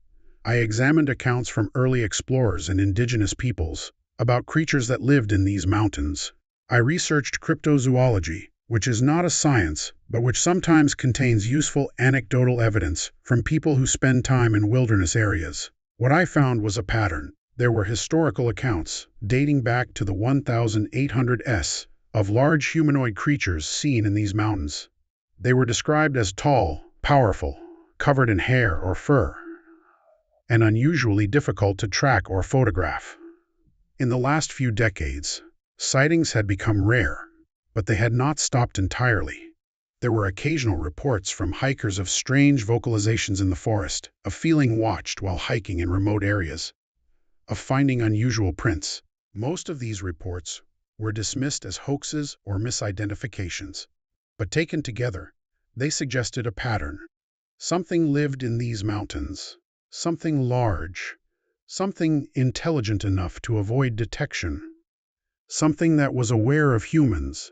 I examined accounts from early explorers and indigenous peoples about creatures that lived in these mountains. I researched cryptozoology, which is not a science, but which sometimes contains useful anecdotal evidence from people who spend time in wilderness areas. What I found was a pattern. There were historical accounts, dating back to the 1800s, of large humanoid creatures seen in these mountains. They were described as tall, powerful, covered in hair or fur, and unusually difficult to track or photograph. In the last few decades, sightings had become rare, but they had not stopped entirely. There were occasional reports from hikers of strange vocalizations in the forest, of feeling watched while hiking in remote areas, of finding unusual prints. Most of these reports were dismissed as hoaxes or misidentifications, but taken together, they suggested a pattern. Something lived in these mountains, something large, something intelligent enough to avoid detection, something that was aware of humans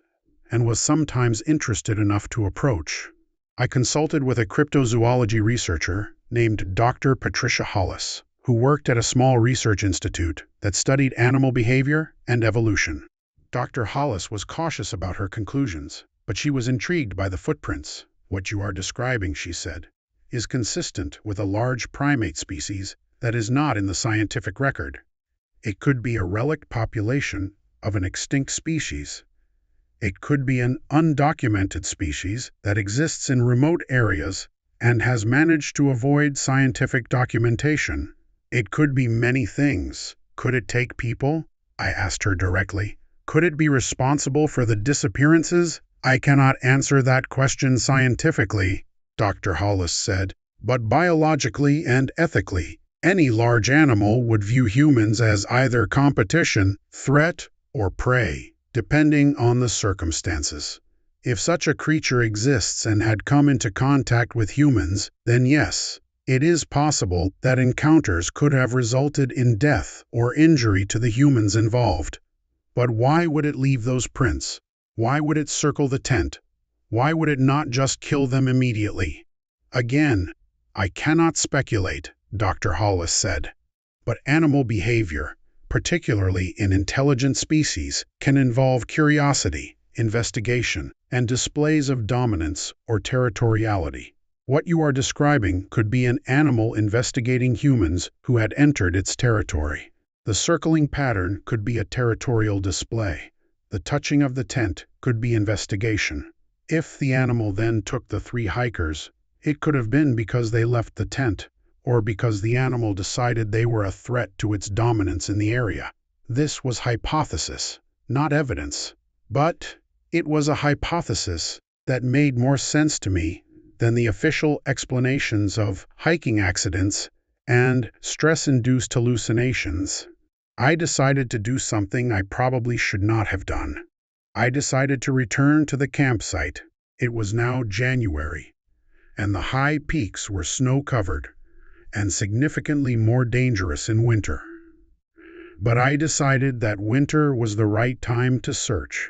and was sometimes interested enough to approach. I consulted with a cryptozoology researcher named Dr. Patricia Hollis, who worked at a small research institute that studied animal behavior and evolution. Dr. Hollis was cautious about her conclusions, but she was intrigued by the footprints. What you are describing, she said, is consistent with a large primate species that is not in the scientific record. It could be a relict population of an extinct species. It could be an undocumented species that exists in remote areas and has managed to avoid scientific documentation. It could be many things. Could it take people? I asked her directly. Could it be responsible for the disappearances? I cannot answer that question scientifically, Dr. Hollis said, but biologically and ethically, any large animal would view humans as either competition, threat, or prey, depending on the circumstances. If such a creature exists and had come into contact with humans, then yes, it is possible that encounters could have resulted in death or injury to the humans involved. But why would it leave those prints? Why would it circle the tent? Why would it not just kill them immediately? Again, I cannot speculate, Dr. Hollis said. But animal behavior, particularly in intelligent species, can involve curiosity, investigation, and displays of dominance or territoriality. What you are describing could be an animal investigating humans who had entered its territory. The circling pattern could be a territorial display. The touching of the tent could be investigation. If the animal then took the 3 hikers, it could have been because they left the tent, or because the animal decided they were a threat to its dominance in the area. This was hypothesis, not evidence. But it was a hypothesis that made more sense to me than the official explanations of hiking accidents and stress-induced hallucinations. I decided to do something I probably should not have done. I decided to return to the campsite. It was now January, and the high peaks were snow-covered and significantly more dangerous in winter. But I decided that winter was the right time to search,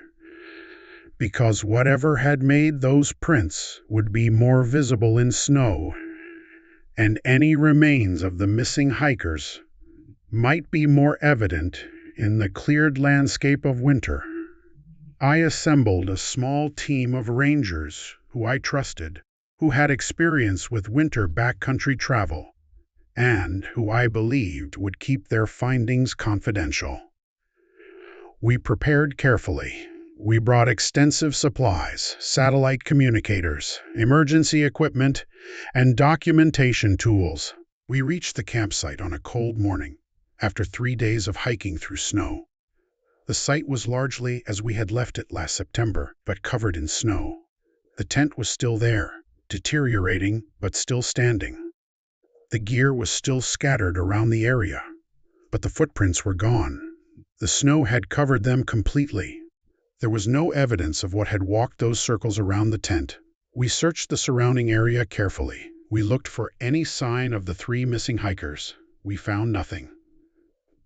because whatever had made those prints would be more visible in snow, and any remains of the missing hikers might be more evident in the cleared landscape of winter. I assembled a small team of rangers who I trusted, who had experience with winter backcountry travel, and who I believed would keep their findings confidential. We prepared carefully. We brought extensive supplies, satellite communicators, emergency equipment, and documentation tools. We reached the campsite on a cold morning, after 3 days of hiking through snow. The site was largely as we had left it last September, but covered in snow. The tent was still there, deteriorating but still standing. The gear was still scattered around the area, but the footprints were gone. The snow had covered them completely. There was no evidence of what had walked those circles around the tent. We searched the surrounding area carefully. We looked for any sign of the 3 missing hikers. We found nothing.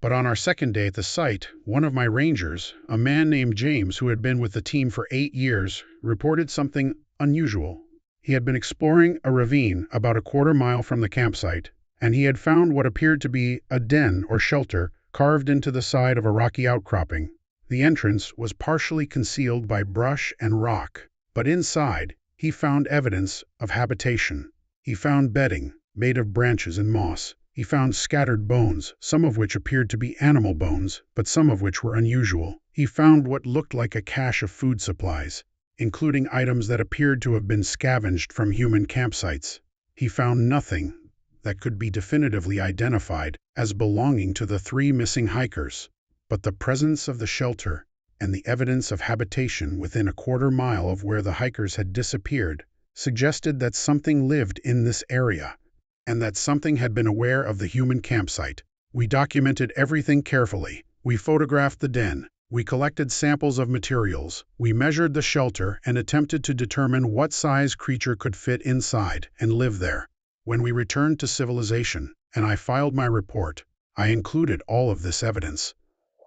But on our second day at the site, one of my rangers, a man named James who had been with the team for 8 years, reported something unusual. He had been exploring a ravine about a quarter-mile from the campsite, and he had found what appeared to be a den or shelter carved into the side of a rocky outcropping. The entrance was partially concealed by brush and rock, but inside he found evidence of habitation. He found bedding made of branches and moss. He found scattered bones, some of which appeared to be animal bones, but some of which were unusual. He found what looked like a cache of food supplies, including items that appeared to have been scavenged from human campsites. He found nothing that could be definitively identified as belonging to the 3 missing hikers, but the presence of the shelter and the evidence of habitation within a quarter-mile of where the hikers had disappeared suggested that something lived in this area, and that something had been aware of the human campsite. We documented everything carefully. We photographed the den. We collected samples of materials. We measured the shelter and attempted to determine what size creature could fit inside and live there. When we returned to civilization, and I filed my report, I included all of this evidence.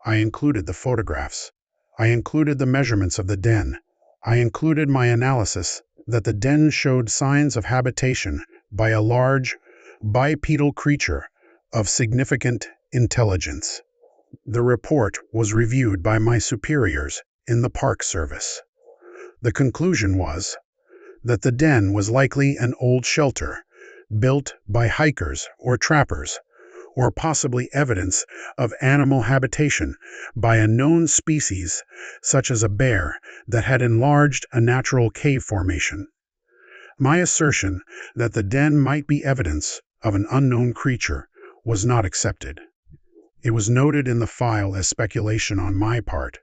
I included the photographs. I included the measurements of the den. I included my analysis that the den showed signs of habitation by a large, bipedal creature of significant intelligence. The report was reviewed by my superiors in the Park Service. The conclusion was that the den was likely an old shelter built by hikers or trappers, or possibly evidence of animal habitation by a known species such as a bear that had enlarged a natural cave formation. My assertion that the den might be evidence of an unknown creature was not accepted. It was noted in the file as speculation on my part,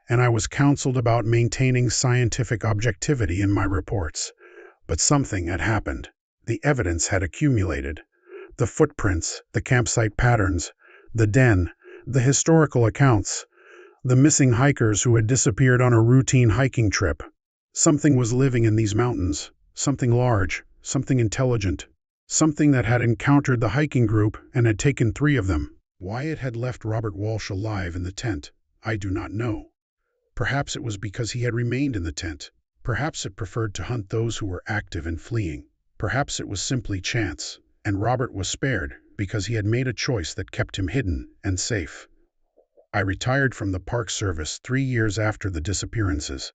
and I was counseled about maintaining scientific objectivity in my reports. But something had happened. The evidence had accumulated. The footprints, the campsite patterns, the den, the historical accounts, the missing hikers who had disappeared on a routine hiking trip. Something was living in these mountains, something large, something intelligent, something that had encountered the hiking group and had taken 3 of them. Why it had left Robert Walsh alive in the tent, I do not know. Perhaps it was because he had remained in the tent. Perhaps it preferred to hunt those who were active and fleeing. Perhaps it was simply chance, and Robert was spared because he had made a choice that kept him hidden and safe. I retired from the Park Service 3 years after the disappearances.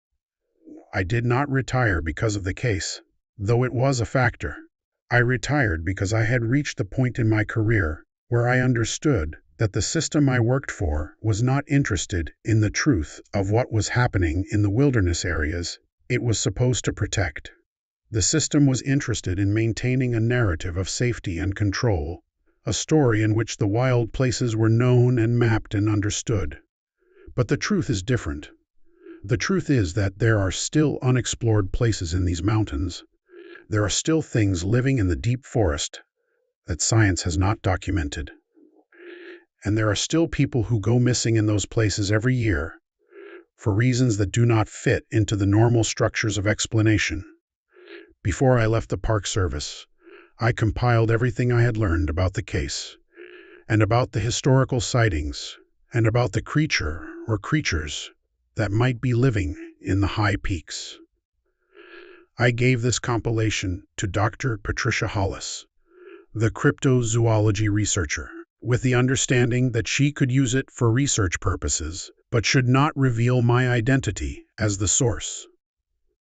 I did not retire because of the case, though it was a factor. I retired because I had reached the point in my career where I understood that the system I worked for was not interested in the truth of what was happening in the wilderness areas it was supposed to protect. The system was interested in maintaining a narrative of safety and control, a story in which the wild places were known and mapped and understood. But the truth is different. The truth is that there are still unexplored places in these mountains. There are still things living in the deep forest that science has not documented. And there are still people who go missing in those places every year for reasons that do not fit into the normal structures of explanation. Before I left the Park Service, I compiled everything I had learned about the case, and about the historical sightings, and about the creature or creatures that might be living in the high peaks. I gave this compilation to Dr. Patricia Hollis, the cryptozoology researcher, with the understanding that she could use it for research purposes, but should not reveal my identity as the source.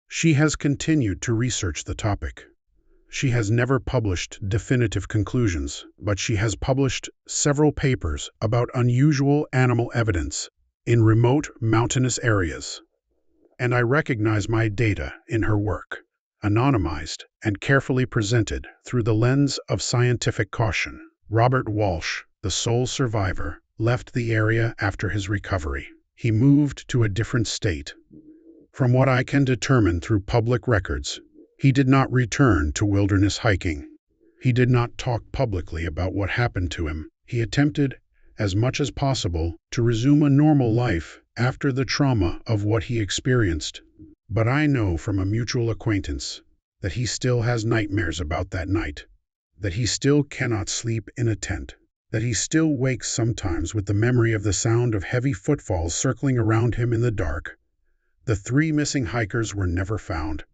She has continued to research the topic. She has never published definitive conclusions, but she has published several papers about unusual animal evidence in remote mountainous areas. And I recognize my data in her work, anonymized and carefully presented through the lens of scientific caution. Robert Walsh, the sole survivor, left the area after his recovery. He moved to a different state. From what I can determine through public records, he did not return to wilderness hiking. He did not talk publicly about what happened to him. He attempted, as much as possible, to resume a normal life after the trauma of what he experienced. But I know from a mutual acquaintance that he still has nightmares about that night, that he still cannot sleep in a tent, that he still wakes sometimes with the memory of the sound of heavy footfalls circling around him in the dark. The 3 missing hikers were never found.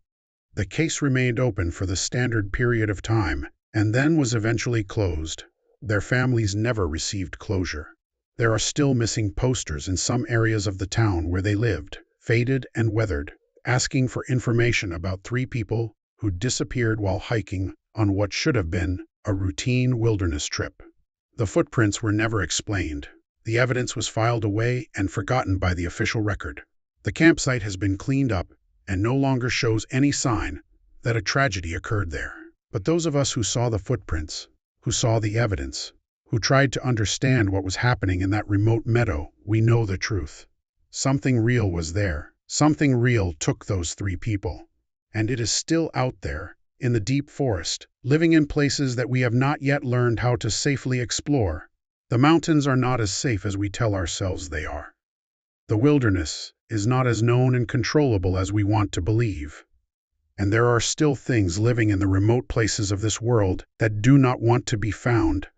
The case remained open for the standard period of time, and then was eventually closed. Their families never received closure. There are still missing posters in some areas of the town where they lived, faded and weathered, asking for information about 3 people who disappeared while hiking on what should have been a routine wilderness trip. The footprints were never explained. The evidence was filed away and forgotten by the official record. The campsite has been cleaned up and no longer shows any sign that a tragedy occurred there. But those of us who saw the footprints, who saw the evidence, who tried to understand what was happening in that remote meadow, we know the truth. Something real was there. Something real took those 3 people. And it is still out there, in the deep forest, living in places that we have not yet learned how to safely explore. The mountains are not as safe as we tell ourselves they are. The wilderness is not as known and controllable as we want to believe. And there are still things living in the remote places of this world that do not want to be found,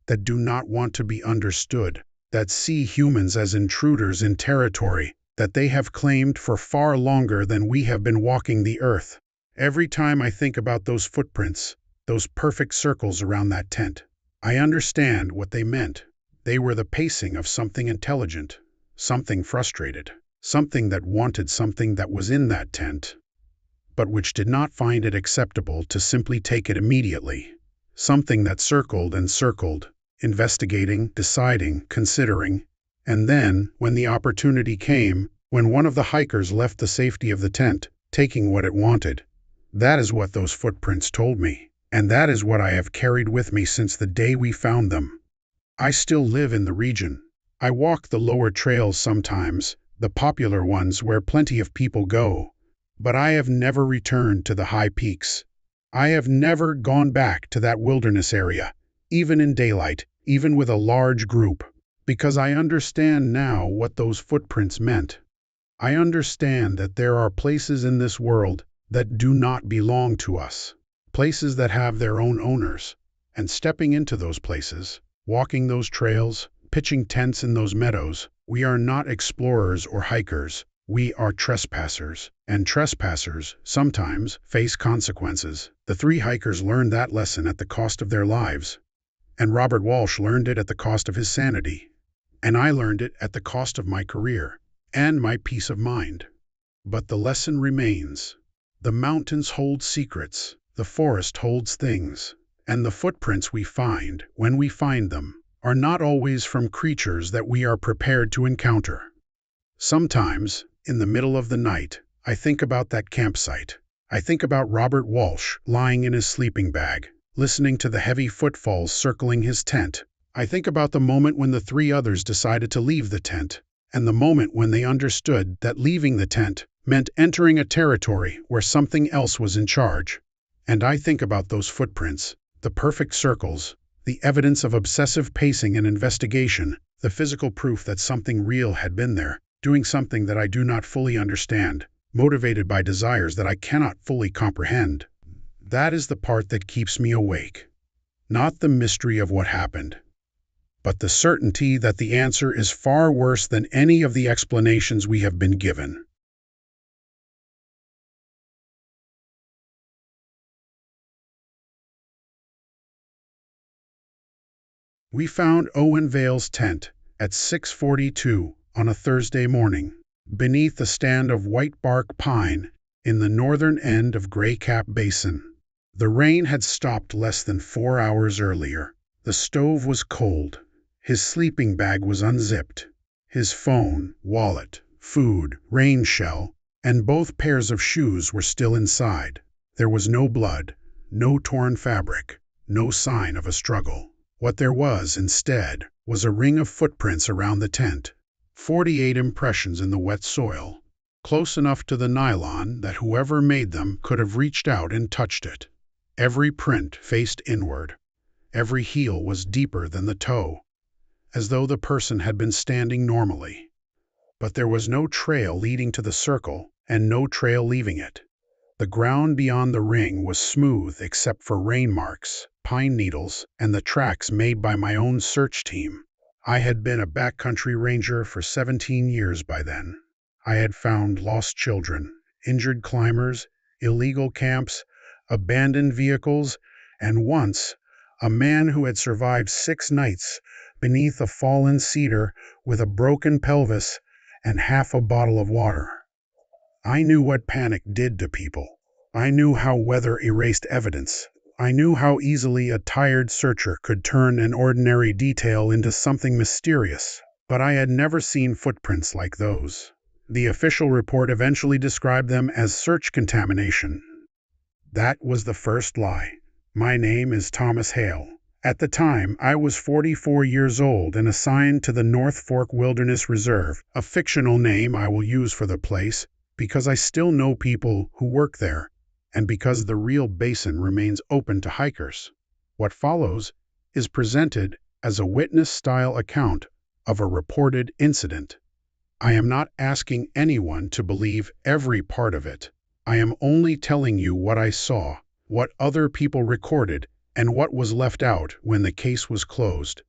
that do not want to be understood, that see humans as intruders in territory that they have claimed for far longer than we have been walking the earth. Every time I think about those footprints, those perfect circles around that tent, I understand what they meant. They were the pacing of something intelligent, something frustrated, something that wanted something that was in that tent, but which did not find it acceptable to simply take it immediately. Something that circled and circled, investigating, deciding, considering, and then, when the opportunity came, when one of the hikers left the safety of the tent, taking what it wanted. That is what those footprints told me, and that is what I have carried with me since the day we found them. I still live in the region. I walk the lower trails sometimes, the popular ones where plenty of people go, but I have never returned to the high peaks. I have never gone back to that wilderness area, even in daylight, even with a large group, because I understand now what those footprints meant. I understand that there are places in this world that do not belong to us, places that have their own owners, and stepping into those places, walking those trails, pitching tents in those meadows, we are not explorers or hikers, we are trespassers, and trespassers sometimes face consequences. The 3 hikers learned that lesson at the cost of their lives, and Robert Walsh learned it at the cost of his sanity, and I learned it at the cost of my career and my peace of mind. But the lesson remains. The mountains hold secrets, the forest holds things, and the footprints we find, when we find them, are not always from creatures that we are prepared to encounter. Sometimes, in the middle of the night, I think about that campsite. I think about Robert Walsh lying in his sleeping bag, listening to the heavy footfalls circling his tent. I think about the moment when the 3 others decided to leave the tent, and the moment when they understood that leaving the tent meant entering a territory where something else was in charge. And I think about those footprints, the perfect circles, the evidence of obsessive pacing and investigation, the physical proof that something real had been there, doing something that I do not fully understand, motivated by desires that I cannot fully comprehend. That is the part that keeps me awake. Not the mystery of what happened, but the certainty that the answer is far worse than any of the explanations we have been given. We found Owen Vale's tent at 6:42 on a Thursday morning, beneath a stand of white bark pine in the northern end of Grey Cap Basin. The rain had stopped less than 4 hours earlier. The stove was cold. His sleeping bag was unzipped. His phone, wallet, food, rain shell, and both pairs of shoes were still inside. There was no blood, no torn fabric, no sign of a struggle. What there was, instead, was a ring of footprints around the tent. 48 impressions in the wet soil, close enough to the nylon that whoever made them could have reached out and touched it. Every print faced inward. Every heel was deeper than the toe, as though the person had been standing normally. But there was no trail leading to the circle, and no trail leaving it. The ground beyond the ring was smooth except for rain marks, pine needles, and the tracks made by my own search team. I had been a backcountry ranger for 17 years by then. I had found lost children, injured climbers, illegal camps, abandoned vehicles, and once, a man who had survived 6 nights beneath a fallen cedar with a broken pelvis and half a bottle of water. I knew what panic did to people. I knew how weather erased evidence. I knew how easily a tired searcher could turn an ordinary detail into something mysterious, but I had never seen footprints like those. The official report eventually described them as search contamination. That was the first lie. My name is Thomas Hale. At the time, I was 44 years old and assigned to the North Fork Wilderness Reserve, a fictional name I will use for the place because I still know people who work there, and because the real basin remains open to hikers. What follows is presented as a witness-style account of a reported incident. I am not asking anyone to believe every part of it. I am only telling you what I saw, what other people recorded, and what was left out when the case was closed.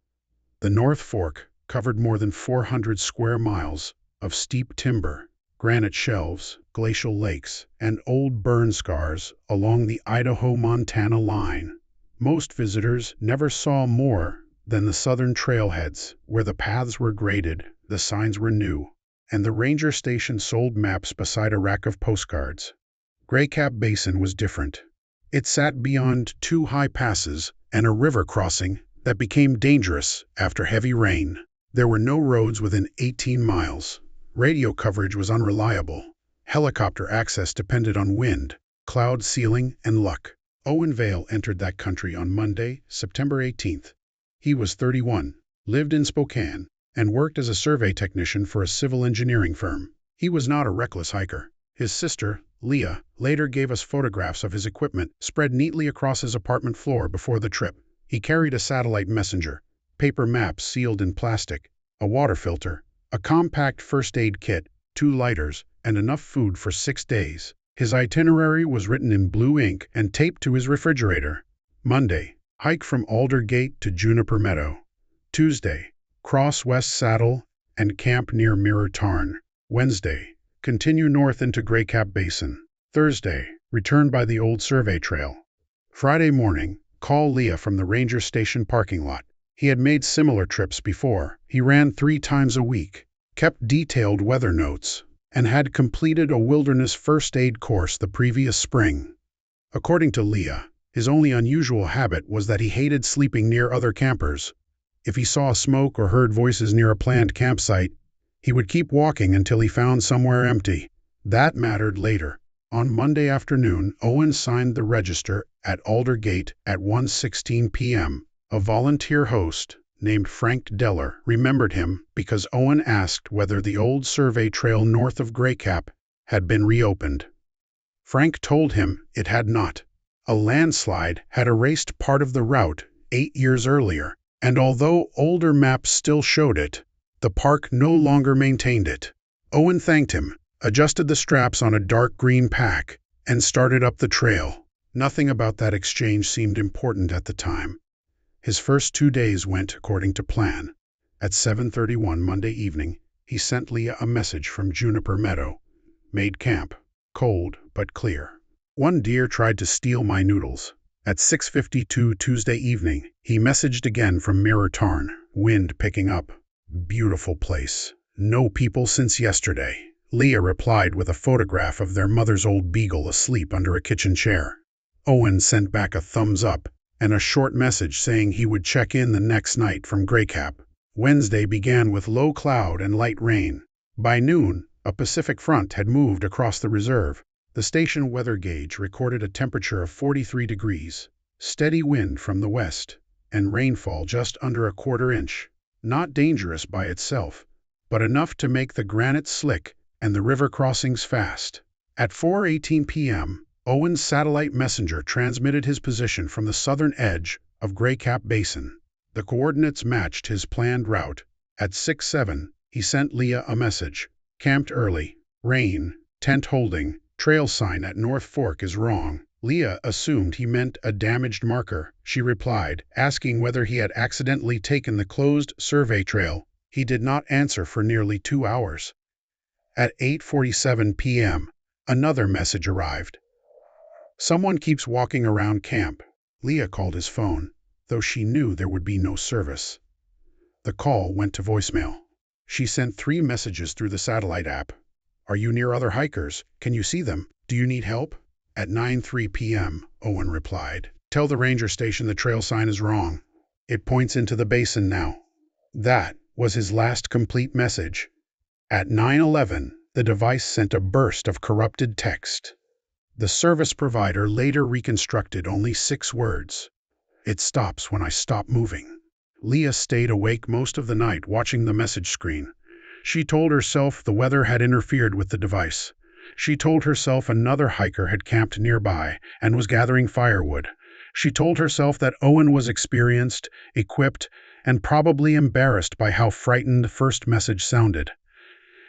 The North Fork covered more than 400 square miles of steep timber, granite shelves, glacial lakes, and old burn scars along the Idaho-Montana line. Most visitors never saw more than the southern trailheads, where the paths were graded, the signs were new, and the ranger station sold maps beside a rack of postcards. Grey Cap Basin was different. It sat beyond two high passes and a river crossing that became dangerous after heavy rain. There were no roads within 18 miles. Radio coverage was unreliable. Helicopter access depended on wind, cloud sealing, and luck. Owen Vale entered that country on Monday, September 18th. He was 31, lived in Spokane, and worked as a survey technician for a civil engineering firm. He was not a reckless hiker. His sister, Leah, later gave us photographs of his equipment spread neatly across his apartment floor before the trip. He carried a satellite messenger, paper maps sealed in plastic, a water filter, a compact first aid kit, 2 lighters, and enough food for 6 days. His itinerary was written in blue ink and taped to his refrigerator. Monday, hike from Alder Gate to Juniper Meadow. Tuesday, cross West Saddle and camp near Mirror Tarn. Wednesday, continue north into Grey Cap Basin. Thursday, return by the old survey trail. Friday morning, call Leah from the ranger station parking lot. He had made similar trips before. He ran 3 times a week, kept detailed weather notes, and had completed a wilderness first aid course the previous spring. According to Leah, his only unusual habit was that he hated sleeping near other campers. If he saw smoke or heard voices near a planned campsite, he would keep walking until he found somewhere empty. That mattered later. On Monday afternoon, Owen signed the register at Alder Gate at 1:16 p.m. A volunteer host, named Frank Deller, remembered him because Owen asked whether the old survey trail north of Grey Cap had been reopened. Frank told him it had not. A landslide had erased part of the route 8 years earlier, and although older maps still showed it, the park no longer maintained it. Owen thanked him, adjusted the straps on a dark green pack, and started up the trail. Nothing about that exchange seemed important at the time. His first 2 days went according to plan. At 7:31 Monday evening, he sent Leah a message from Juniper Meadow. Made camp. Cold, but clear. One deer tried to steal my noodles. At 6:52 Tuesday evening, he messaged again from Mirror Tarn, wind picking up. Beautiful place. No people since yesterday. Leah replied with a photograph of their mother's old beagle asleep under a kitchen chair. Owen sent back a thumbs up and a short message saying he would check in the next night from Grey Cap. Wednesday began with low cloud and light rain. By noon, a Pacific front had moved across the reserve. The station weather gauge recorded a temperature of 43 degrees, steady wind from the west, and rainfall just under a quarter inch. Not dangerous by itself, but enough to make the granite slick and the river crossings fast. At 4:18 p.m., Owen's satellite messenger transmitted his position from the southern edge of Grey Cap Basin. The coordinates matched his planned route. At 6:07, he sent Leah a message. Camped early. Rain. Tent holding. Trail sign at North Fork is wrong. Leah assumed he meant a damaged marker. She replied, asking whether he had accidentally taken the closed survey trail. He did not answer for nearly 2 hours. At 8:47 p.m., another message arrived. Someone keeps walking around camp. Leah called his phone, though she knew there would be no service. The call went to voicemail. She sent 3 messages through the satellite app. Are you near other hikers? Can you see them? Do you need help? At 9:03 p.m., Owen replied. Tell the ranger station the trail sign is wrong. It points into the basin now. That was his last complete message. At 9:11, the device sent a burst of corrupted text. The service provider later reconstructed only 6 words. It stops when I stop moving. Leah stayed awake most of the night watching the message screen. She told herself the weather had interfered with the device. She told herself another hiker had camped nearby and was gathering firewood. She told herself that Owen was experienced, equipped, and probably embarrassed by how frightened the first message sounded.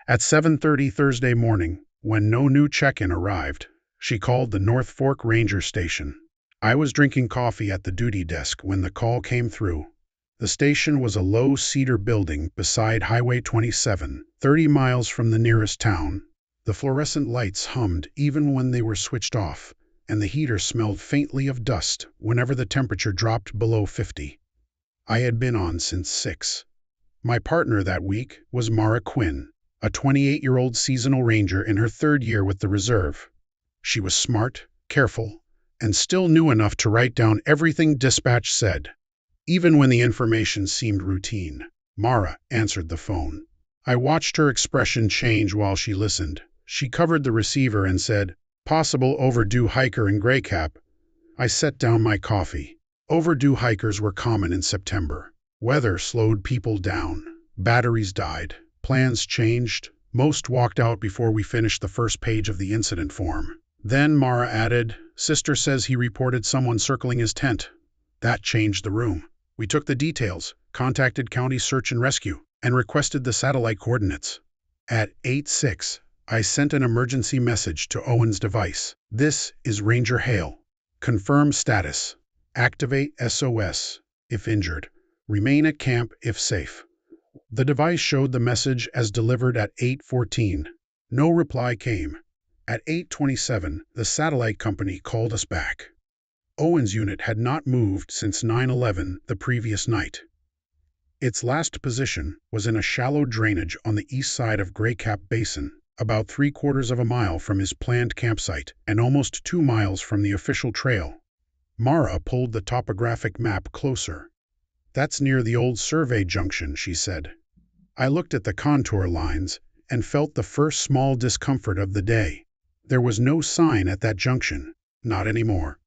At 7:30 Thursday morning, when no new check-in arrived, she called the North Fork Ranger Station. I was drinking coffee at the duty desk when the call came through. The station was a low cedar building beside Highway 27, 30 miles from the nearest town. The fluorescent lights hummed even when they were switched off, and the heater smelled faintly of dust whenever the temperature dropped below 50. I had been on since 6. My partner that week was Mara Quinn, a 28-year-old seasonal ranger in her 3rd year with the reserve. She was smart, careful, and still knew enough to write down everything dispatch said. Even when the information seemed routine, Mara answered the phone. I watched her expression change while she listened. She covered the receiver and said, "Possible overdue hiker in Grey Cap." I set down my coffee. Overdue hikers were common in September. Weather slowed people down. Batteries died. Plans changed. Most walked out before we finished the first page of the incident form. Then Mara added, "Sister says he reported someone circling his tent." That changed the room. We took the details, contacted County Search and Rescue, and requested the satellite coordinates. At 8:06, I sent an emergency message to Owen's device. "This is Ranger Hale. Confirm status. Activate SOS if injured. Remain at camp if safe." The device showed the message as delivered at 8:14. No reply came. At 8:27, the satellite company called us back. Owen's unit had not moved since 9/11 the previous night. Its last position was in a shallow drainage on the east side of Grey Cap Basin, about 3/4 of a mile from his planned campsite and almost 2 miles from the official trail. Mara pulled the topographic map closer. "That's near the old survey junction," she said. I looked at the contour lines and felt the first small discomfort of the day. There was no sign at that junction, not anymore.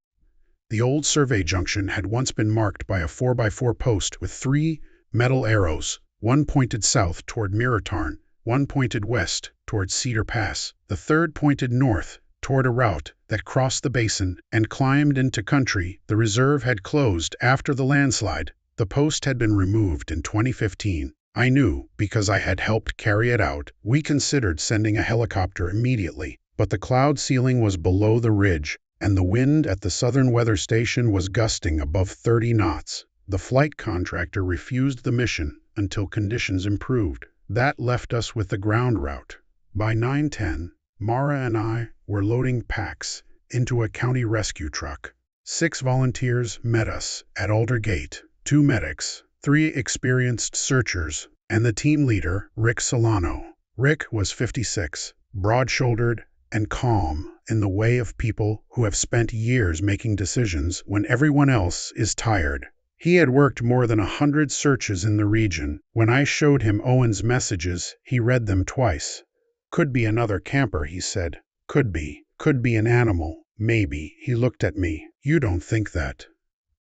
The old survey junction had once been marked by a 4x4 post with 3 metal arrows, one pointed south toward Mirror Tarn, one pointed west toward Cedar Pass, the third pointed north toward a route that crossed the basin and climbed into country the reserve had closed after the landslide. The post had been removed in 2015. I knew because I had helped carry it out. We considered sending a helicopter immediately, but the cloud ceiling was below the ridge, and the wind at the Southern Weather Station was gusting above 30 knots. The flight contractor refused the mission until conditions improved. That left us with the ground route. By 9:10, Mara and I were loading packs into a county rescue truck. 6 volunteers met us at Alder Gate, 2 medics, 3 experienced searchers, and the team leader, Rick Solano. Rick was 56, broad-shouldered, and calm in the way of people who have spent years making decisions when everyone else is tired. He had worked more than 100 searches in the region. When I showed him Owen's messages, he read them twice. "Could be another camper," he said. "Could be. Could be an animal. Maybe." He looked at me. "You don't think that?"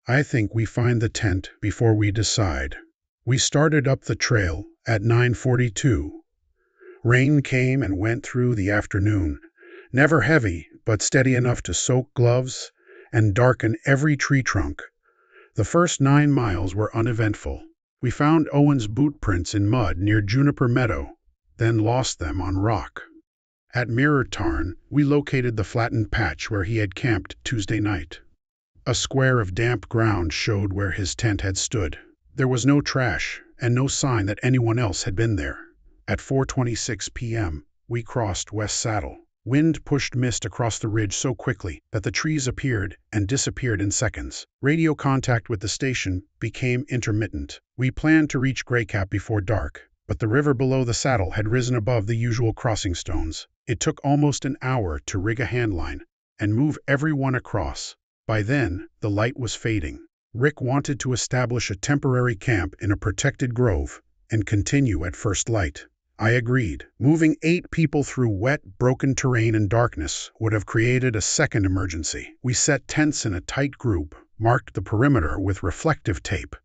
"I think we find the tent before we decide." We started up the trail at 9:42. Rain came and went through the afternoon. Never heavy, but steady enough to soak gloves and darken every tree trunk. The first 9 miles were uneventful. We found Owen's boot prints in mud near Juniper Meadow, then lost them on rock. At Mirror Tarn, we located the flattened patch where he had camped Tuesday night. A square of damp ground showed where his tent had stood. There was no trash and no sign that anyone else had been there. At 4:26 p.m., we crossed West Saddle. Wind pushed mist across the ridge so quickly that the trees appeared and disappeared in seconds. Radio contact with the station became intermittent. We planned to reach Grey Cap before dark, but the river below the saddle had risen above the usual crossing stones. It took almost an hour to rig a handline and move everyone across. By then, the light was fading. Rick wanted to establish a temporary camp in a protected grove and continue at first light. I agreed. Moving 8 people through wet, broken terrain and darkness would have created a second emergency. We set tents in a tight group, marked the perimeter with reflective tape,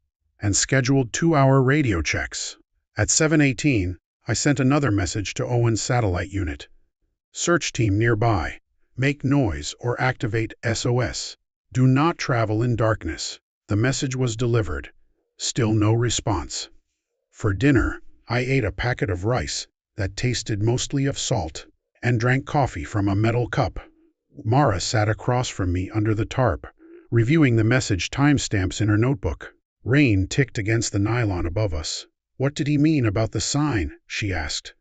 and scheduled 2-hour radio checks. At 7:18, I sent another message to Owen's satellite unit. Search team nearby. Make noise or activate SOS. Do not travel in darkness. The message was delivered. Still no response. For dinner, I ate a packet of rice that tasted mostly of salt and drank coffee from a metal cup. Mara sat across from me under the tarp, reviewing the message timestamps in her notebook. Rain ticked against the nylon above us. What did he mean about the sign? She asked.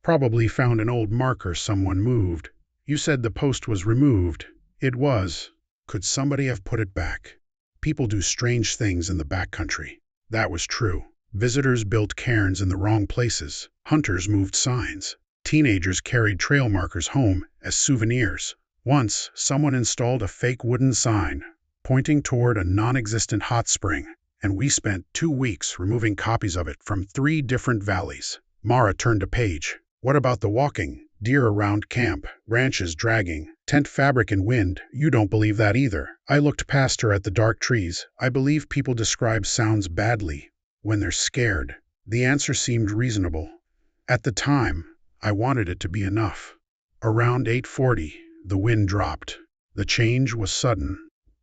Probably found an old marker someone moved. You said the post was removed. It was. Could somebody have put it back? People do strange things in the backcountry. That was true. Visitors built cairns in the wrong places. Hunters moved signs. Teenagers carried trail markers home as souvenirs. Once, someone installed a fake wooden sign pointing toward a non-existent hot spring, and we spent 2 weeks removing copies of it from 3 different valleys. Mara turned a page. What about the walking? Deer around camp, branches dragging, tent fabric and wind. You don't believe that either. I looked past her at the dark trees. I believe people describe sounds badly when they're scared. The answer seemed reasonable. At the time, I wanted it to be enough. Around 8:40, the wind dropped. The change was sudden.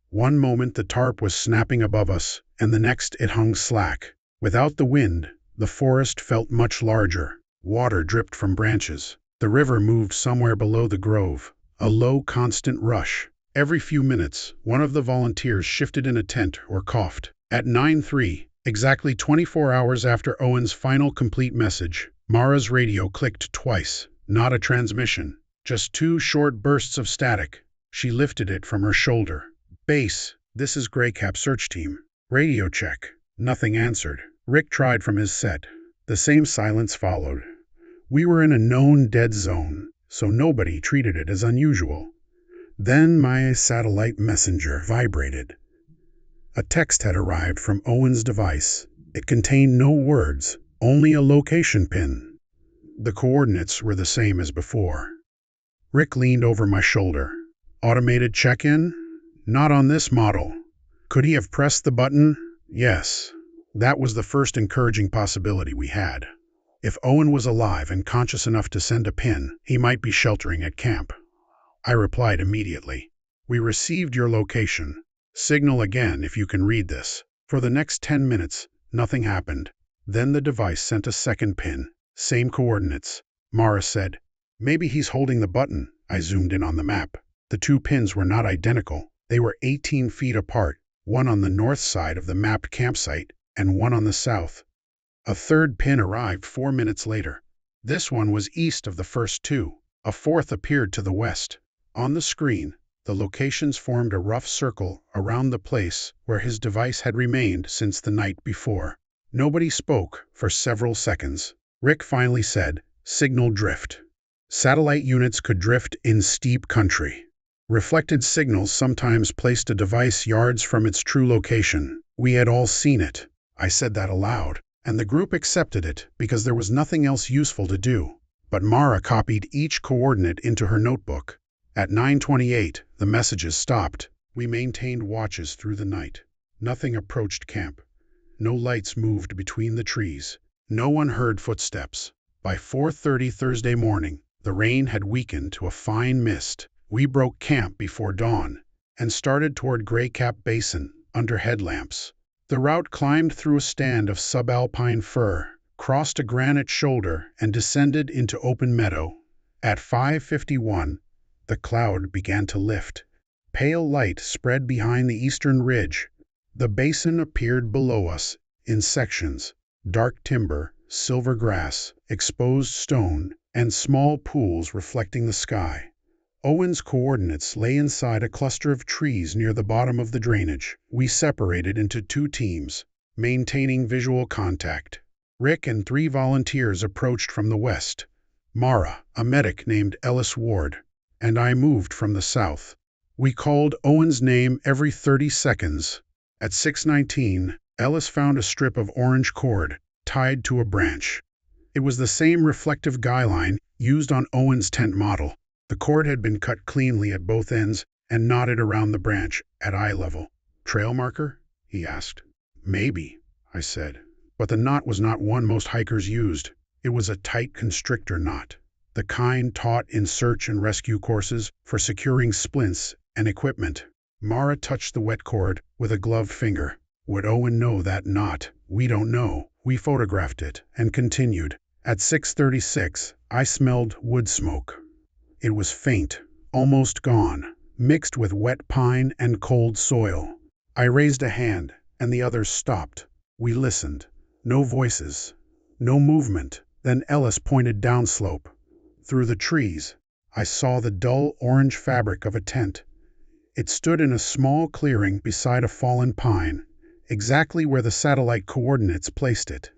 One moment the tarp was snapping above us, and the next it hung slack. Without the wind, the forest felt much larger. Water dripped from branches. The river moved somewhere below the grove, a low, constant rush. Every few minutes, one of the volunteers shifted in a tent or coughed. At 9:03, exactly 24 hours after Owen's final complete message, Mara's radio clicked twice. Not a transmission, just 2 short bursts of static. She lifted it from her shoulder. Base, this is Greycap search team. Radio check. Nothing answered. Rick tried from his set. The same silence followed. We were in a known dead zone, so nobody treated it as unusual. Then my satellite messenger vibrated. A text had arrived from Owen's device. It contained no words, only a location pin. The coordinates were the same as before. Rick leaned over my shoulder. Automated check-in? Not on this model. Could he have pressed the button? Yes. That was the first encouraging possibility we had. If Owen was alive and conscious enough to send a pin, he might be sheltering at camp. I replied immediately. We received your location. Signal again if you can read this. For the next 10 minutes, nothing happened. Then the device sent a second pin. Same coordinates. Mara said, maybe he's holding the button. I zoomed in on the map. The 2 pins were not identical. They were 18 feet apart, one on the north side of the mapped campsite and one on the south. A third pin arrived 4 minutes later. This one was east of the first 2. A fourth appeared to the west. On the screen, the locations formed a rough circle around the place where his device had remained since the night before. Nobody spoke for several seconds. Rick finally said, signal drift. Satellite units could drift in steep country. Reflected signals sometimes placed a device yards from its true location. We had all seen it. I said that aloud, and the group accepted it because there was nothing else useful to do. But Mara copied each coordinate into her notebook. At 9:28, the messages stopped. We maintained watches through the night. Nothing approached camp. No lights moved between the trees. No one heard footsteps. By 4:30 Thursday morning, the rain had weakened to a fine mist. We broke camp before dawn and started toward Greycap Basin under headlamps. The route climbed through a stand of subalpine fir, crossed a granite shoulder, and descended into open meadow. At 5:51, the cloud began to lift. Pale light spread behind the eastern ridge. The basin appeared below us in sections: dark timber, silver grass, exposed stone, and small pools reflecting the sky. Owen's coordinates lay inside a cluster of trees near the bottom of the drainage. We separated into 2 teams, maintaining visual contact. Rick and 3 volunteers approached from the west. Mara, a medic named Ellis Ward, and I moved from the south. We called Owen's name every 30 seconds. At 6:19, Ellis found a strip of orange cord tied to a branch. It was the same reflective guy line used on Owen's tent model. The cord had been cut cleanly at both ends and knotted around the branch at eye level. Trail marker? He asked. Maybe, I said. But the knot was not one most hikers used. It was a tight constrictor knot, the kind taught in search and rescue courses for securing splints and equipment. Mara touched the wet cord with a gloved finger. Would Owen know that knot? We don't know. We photographed it and continued. At 6:36, I smelled wood smoke. It was faint, almost gone, mixed with wet pine and cold soil. I raised a hand, and the others stopped. We listened. No voices, no movement. Then Ellis pointed downslope. Through the trees, I saw the dull orange fabric of a tent. It stood in a small clearing beside a fallen pine, exactly where the satellite coordinates placed it.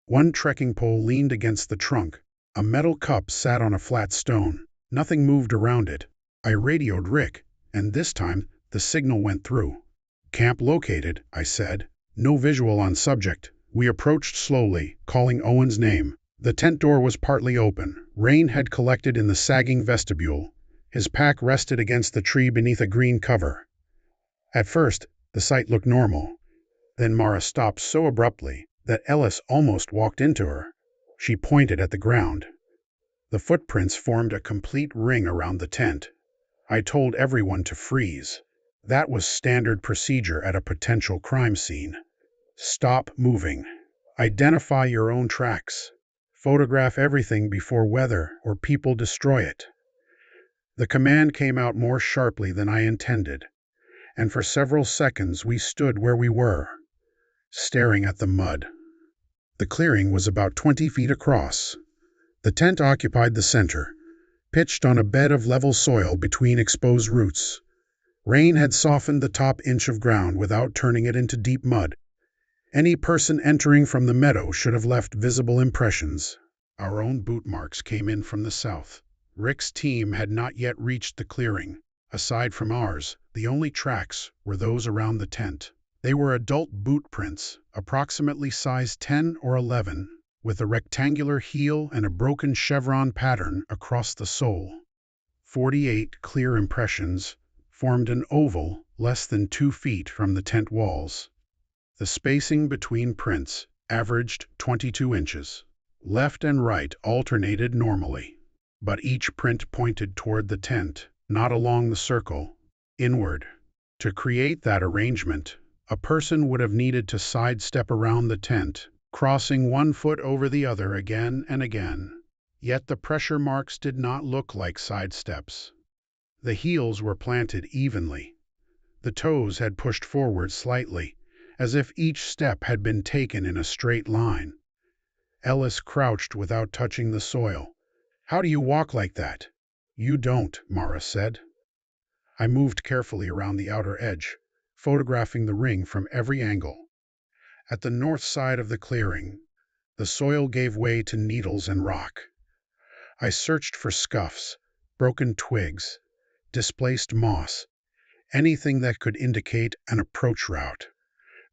One trekking pole leaned against the trunk. A metal cup sat on a flat stone. Nothing moved around it. I radioed Rick, and this time the signal went through. Camp located, I said. No visual on subject. We approached slowly, calling Owen's name. The tent door was partly open. Rain had collected in the sagging vestibule. His pack rested against the tree beneath a green cover. At first, the sight looked normal. Then Mara stopped so abruptly that Ellis almost walked into her. She pointed at the ground. The footprints formed a complete ring around the tent. I told everyone to freeze. That was standard procedure at a potential crime scene. Stop moving. Identify your own tracks. Photograph everything before weather or people destroy it. The command came out more sharply than I intended, and for several seconds we stood where we were, staring at the mud. The clearing was about 20 feet across. The tent occupied the center, pitched on a bed of level soil between exposed roots. Rain had softened the top inch of ground without turning it into deep mud. Any person entering from the meadow should have left visible impressions. Our own boot marks came in from the south. Rick's team had not yet reached the clearing. Aside from ours, the only tracks were those around the tent. They were adult boot prints, approximately size 10 or 11, with a rectangular heel and a broken chevron pattern across the sole. 48 clear impressions formed an oval less than 2 feet from the tent walls. The spacing between prints averaged 22 inches. Left and right alternated normally, but each print pointed toward the tent, not along the circle, inward. To create that arrangement, a person would have needed to sidestep around the tent, crossing one foot over the other again and again. Yet the pressure marks did not look like sidesteps. The heels were planted evenly. The toes had pushed forward slightly, as if each step had been taken in a straight line. Ellis crouched without touching the soil. How do you walk like that? You don't, Mara said. I moved carefully around the outer edge, photographing the ring from every angle. At the north side of the clearing, the soil gave way to needles and rock. I searched for scuffs, broken twigs, displaced moss, anything that could indicate an approach route.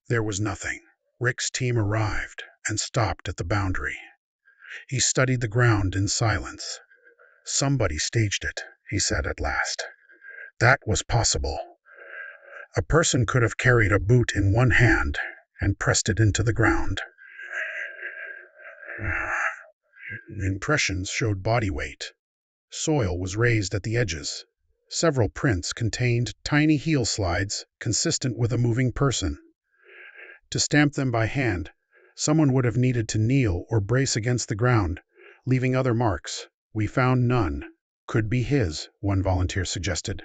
There was nothing. Rick's team arrived and stopped at the boundary. He studied the ground in silence. Somebody staged it, he said at last. That was possible. A person could have carried a boot in one hand and pressed it into the ground. Impressions showed body weight. Soil was raised at the edges. Several prints contained tiny heel slides consistent with a moving person. To stamp them by hand, someone would have needed to kneel or brace against the ground, leaving other marks. We found none. Could be his, one volunteer suggested.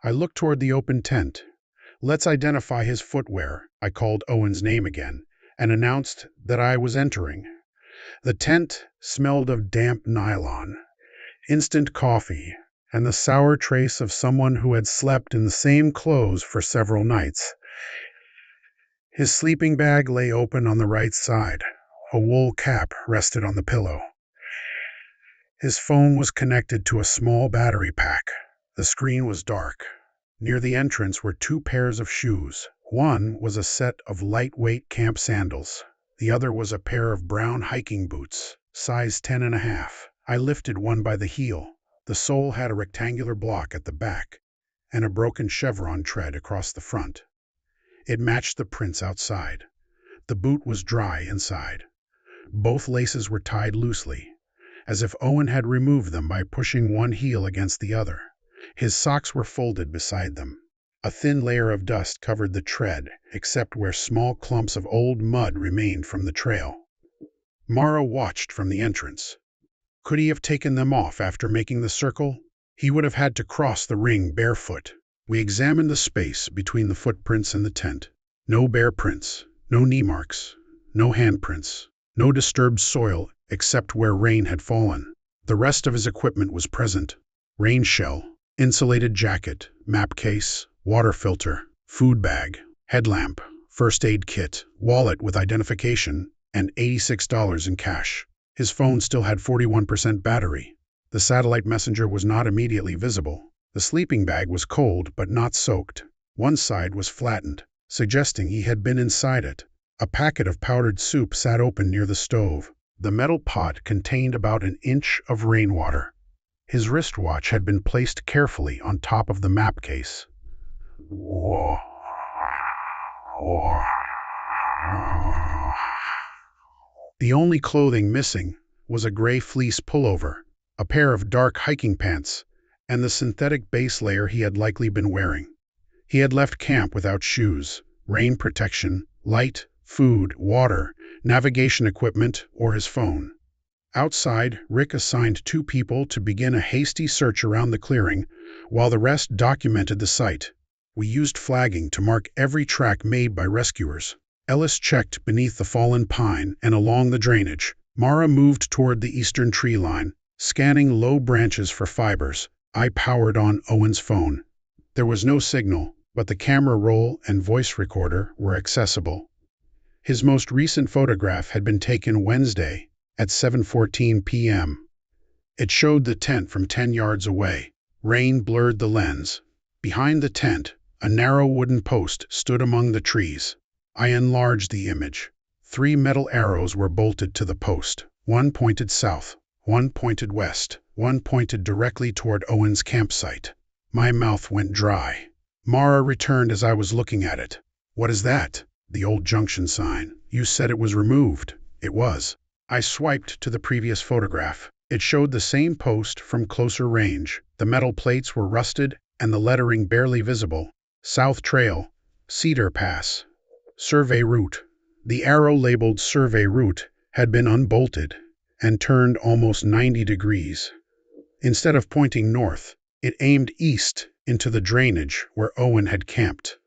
I looked toward the open tent. Let's identify his footwear. I called Owen's name again and announced that I was entering. The tent smelled of damp nylon, instant coffee, and the sour trace of someone who had slept in the same clothes for several nights. His sleeping bag lay open on the right side. A wool cap rested on the pillow. His phone was connected to a small battery pack. The screen was dark. Near the entrance were 2 pairs of shoes. One was a set of lightweight camp sandals. The other was a pair of brown hiking boots, size 10.5. I lifted one by the heel. The sole had a rectangular block at the back and a broken chevron tread across the front. It matched the prints outside. The boot was dry inside. Both laces were tied loosely, as if Owen had removed them by pushing one heel against the other. His socks were folded beside them. A thin layer of dust covered the tread, except where small clumps of old mud remained from the trail. Mara watched from the entrance. Could he have taken them off after making the circle? He would have had to cross the ring barefoot. We examined the space between the footprints and the tent. No bare prints, no knee marks, no handprints, no disturbed soil except where rain had fallen. The rest of his equipment was present. Rain shell, insulated jacket, map case, water filter, food bag, headlamp, first aid kit, wallet with identification, and $86 in cash. His phone still had 41% battery. The satellite messenger was not immediately visible. The sleeping bag was cold but not soaked. One side was flattened, suggesting he had been inside it. A packet of powdered soup sat open near the stove. The metal pot contained about an inch of rainwater. His wristwatch had been placed carefully on top of the map case. The only clothing missing was a gray fleece pullover, a pair of dark hiking pants, and the synthetic base layer he had likely been wearing. He had left camp without shoes, rain protection, light, food, water, navigation equipment, or his phone. Outside, Rick assigned 2 people to begin a hasty search around the clearing, while the rest documented the site. We used flagging to mark every track made by rescuers. Ellis checked beneath the fallen pine and along the drainage. Mara moved toward the eastern tree line, scanning low branches for fibers. I powered on Owen's phone. There was no signal, but the camera roll and voice recorder were accessible. His most recent photograph had been taken Wednesday at 7:14 p.m. It showed the tent from 10 yards away. Rain blurred the lens. Behind the tent, a narrow wooden post stood among the trees. I enlarged the image. 3 metal arrows were bolted to the post. One pointed south, one pointed west, one pointed directly toward Owen's campsite. My mouth went dry. Mara returned as I was looking at it. "What is that?" "The old junction sign. You said it was removed." It was. I swiped to the previous photograph. It showed the same post from closer range. The metal plates were rusted and the lettering barely visible. South Trail, Cedar Pass, Survey Route. The arrow labeled Survey Route had been unbolted and turned almost 90 degrees. Instead of pointing north, it aimed east into the drainage where Owen had camped.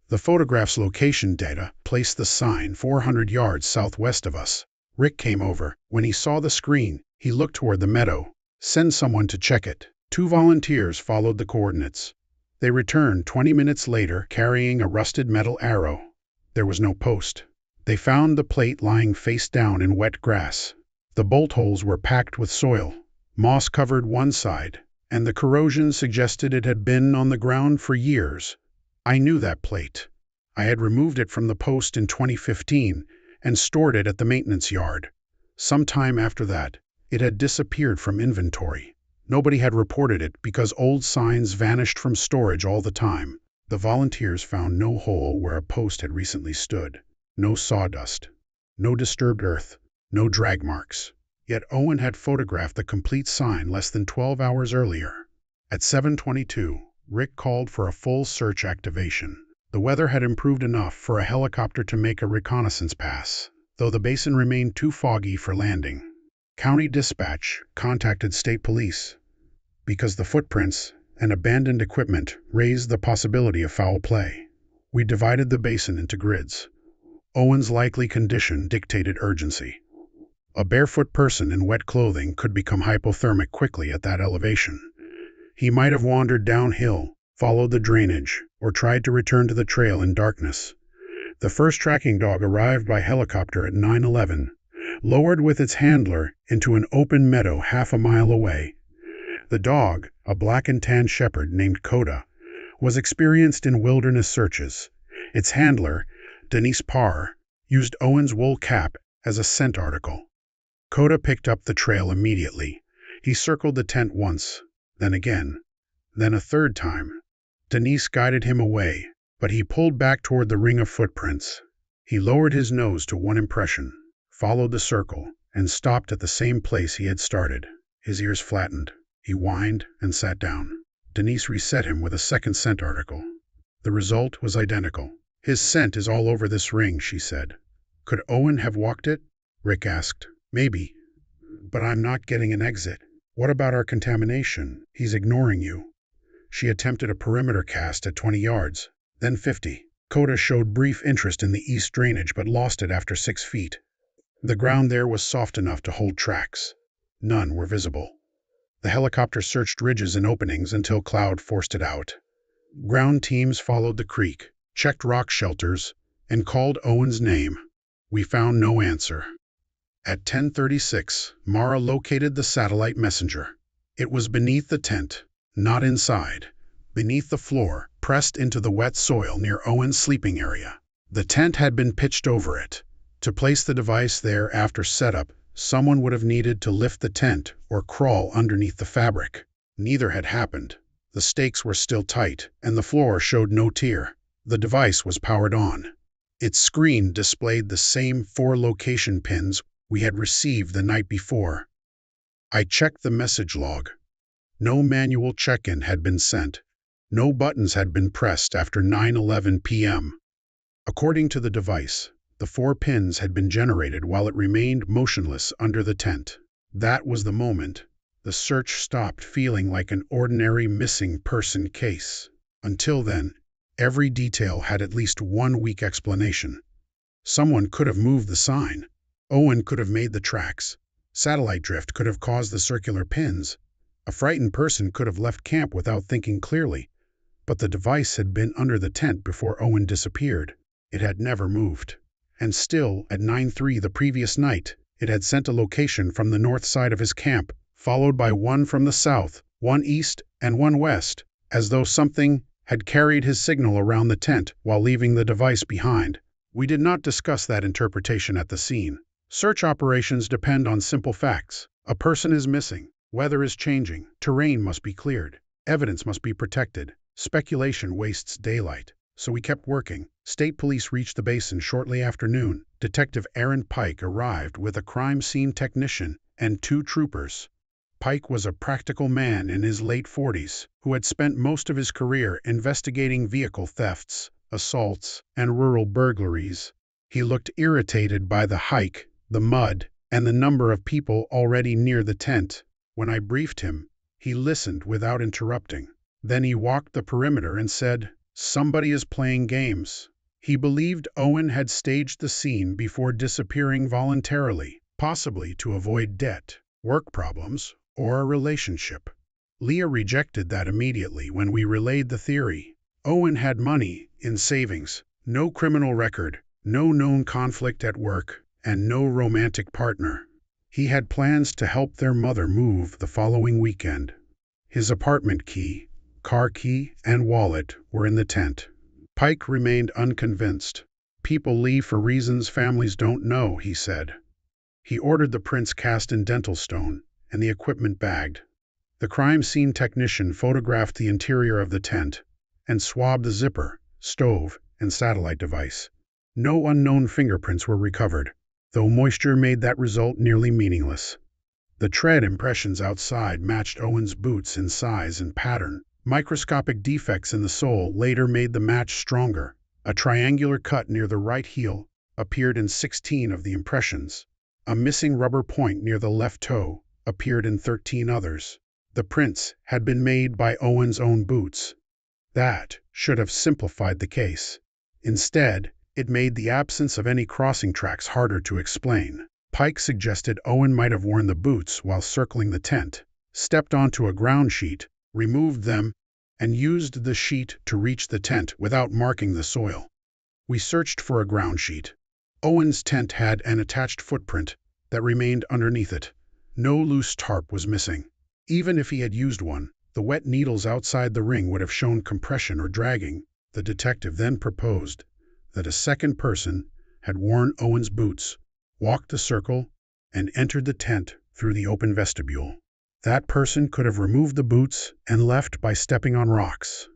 The photograph's location data placed the sign 400 yards southwest of us. Rick came over. When he saw the screen, he looked toward the meadow. "Send someone to check it." 2 volunteers followed the coordinates. They returned 20 minutes later carrying a rusted metal arrow. There was no post. They found the plate lying face down in wet grass. The bolt holes were packed with soil. Moss covered one side, and the corrosion suggested it had been on the ground for years. I knew that plate. I had removed it from the post in 2015 and stored it at the maintenance yard. Sometime after that, it had disappeared from inventory. Nobody had reported it because old signs vanished from storage all the time. The volunteers found no hole where a post had recently stood, no sawdust, no disturbed earth, no drag marks. Yet Owen had photographed the complete sign less than 12 hours earlier. At 7:22, Rick called for a full search activation. The weather had improved enough for a helicopter to make a reconnaissance pass, though the basin remained too foggy for landing. County Dispatch contacted state police because the footprints and abandoned equipment raised the possibility of foul play. We divided the basin into grids. Owen's likely condition dictated urgency. A barefoot person in wet clothing could become hypothermic quickly at that elevation. He might have wandered downhill, followed the drainage, or tried to return to the trail in darkness. The first tracking dog arrived by helicopter at 9:11, lowered with its handler into an open meadow half a mile away. The dog, a black and tan shepherd named Coda, was experienced in wilderness searches. Its handler, Denise Parr, used Owen's wool cap as a scent article. Coda picked up the trail immediately. He circled the tent once, then again, then a third time. Denise guided him away, but he pulled back toward the ring of footprints. He lowered his nose to one impression, followed the circle, and stopped at the same place he had started. His ears flattened. He whined and sat down. Denise reset him with a second scent article. The result was identical. His scent is all over this ring, she said. Could Owen have walked it? Rick asked. Maybe. But I'm not getting an exit. What about our contamination? He's ignoring you. She attempted a perimeter cast at 20 yards, then 50. Coda showed brief interest in the east drainage but lost it after 6 feet. The ground there was soft enough to hold tracks. None were visible. The helicopter searched ridges and openings until cloud forced it out. Ground teams followed the creek, checked rock shelters, and called Owen's name. We found no answer. At 10:36, Mara located the satellite messenger. It was beneath the tent, not inside, beneath the floor, pressed into the wet soil near Owen's sleeping area. The tent had been pitched over it. To place the device there after setup, someone would have needed to lift the tent or crawl underneath the fabric. Neither had happened. The stakes were still tight, and the floor showed no tear. The device was powered on. Its screen displayed the same 4 location pins we had received the night before. I checked the message log. No manual check-in had been sent. No buttons had been pressed after 9:11 p.m. According to the device, the 4 pins had been generated while it remained motionless under the tent. That was the moment the search stopped feeling like an ordinary missing person case. Until then, every detail had at least one weak explanation. Someone could have moved the sign. Owen could have made the tracks. Satellite drift could have caused the circular pins. A frightened person could have left camp without thinking clearly. But the device had been under the tent before Owen disappeared. It had never moved. And still, at 9:03 the previous night, it had sent a location from the north side of his camp, followed by one from the south, one east, and one west, as though something had carried his signal around the tent while leaving the device behind. We did not discuss that interpretation at the scene. Search operations depend on simple facts. A person is missing. Weather is changing. Terrain must be cleared. Evidence must be protected. Speculation wastes daylight. So we kept working. State police reached the basin shortly after noon. Detective Aaron Pike arrived with a crime scene technician and 2 troopers. Pike was a practical man in his late 40s who had spent most of his career investigating vehicle thefts, assaults, and rural burglaries. He looked irritated by the hike, the mud, and the number of people already near the tent. When I briefed him, he listened without interrupting. Then he walked the perimeter and said, "Somebody is playing games." He believed Owen had staged the scene before disappearing voluntarily, possibly to avoid debt, work problems, or a relationship. Leah rejected that immediately when we relayed the theory. Owen had money in savings, no criminal record, no known conflict at work, and no romantic partner. He had plans to help their mother move the following weekend. His apartment key, car key, and wallet were in the tent. Pike remained unconvinced. "People leave for reasons families don't know," he said. He ordered the prints cast in dental stone and the equipment bagged. The crime scene technician photographed the interior of the tent and swabbed the zipper, stove, and satellite device. No unknown fingerprints were recovered, though moisture made that result nearly meaningless. The tread impressions outside matched Owen's boots in size and pattern. Microscopic defects in the sole later made the match stronger. A triangular cut near the right heel appeared in 16 of the impressions. A missing rubber point near the left toe appeared in 13 others. The prints had been made by Owen's own boots. That should have simplified the case. Instead, it made the absence of any crossing tracks harder to explain. Pike suggested Owen might have worn the boots while circling the tent, stepped onto a ground sheet, removed them, and used the sheet to reach the tent without marking the soil. We searched for a ground sheet. Owen's tent had an attached footprint that remained underneath it. No loose tarp was missing. Even if he had used one, The wet needles outside the ring would have shown compression or dragging. The detective then proposed that a second person had worn Owen's boots, walked the circle, and entered the tent through the open vestibule. That person could have removed the boots and left by stepping on rocks.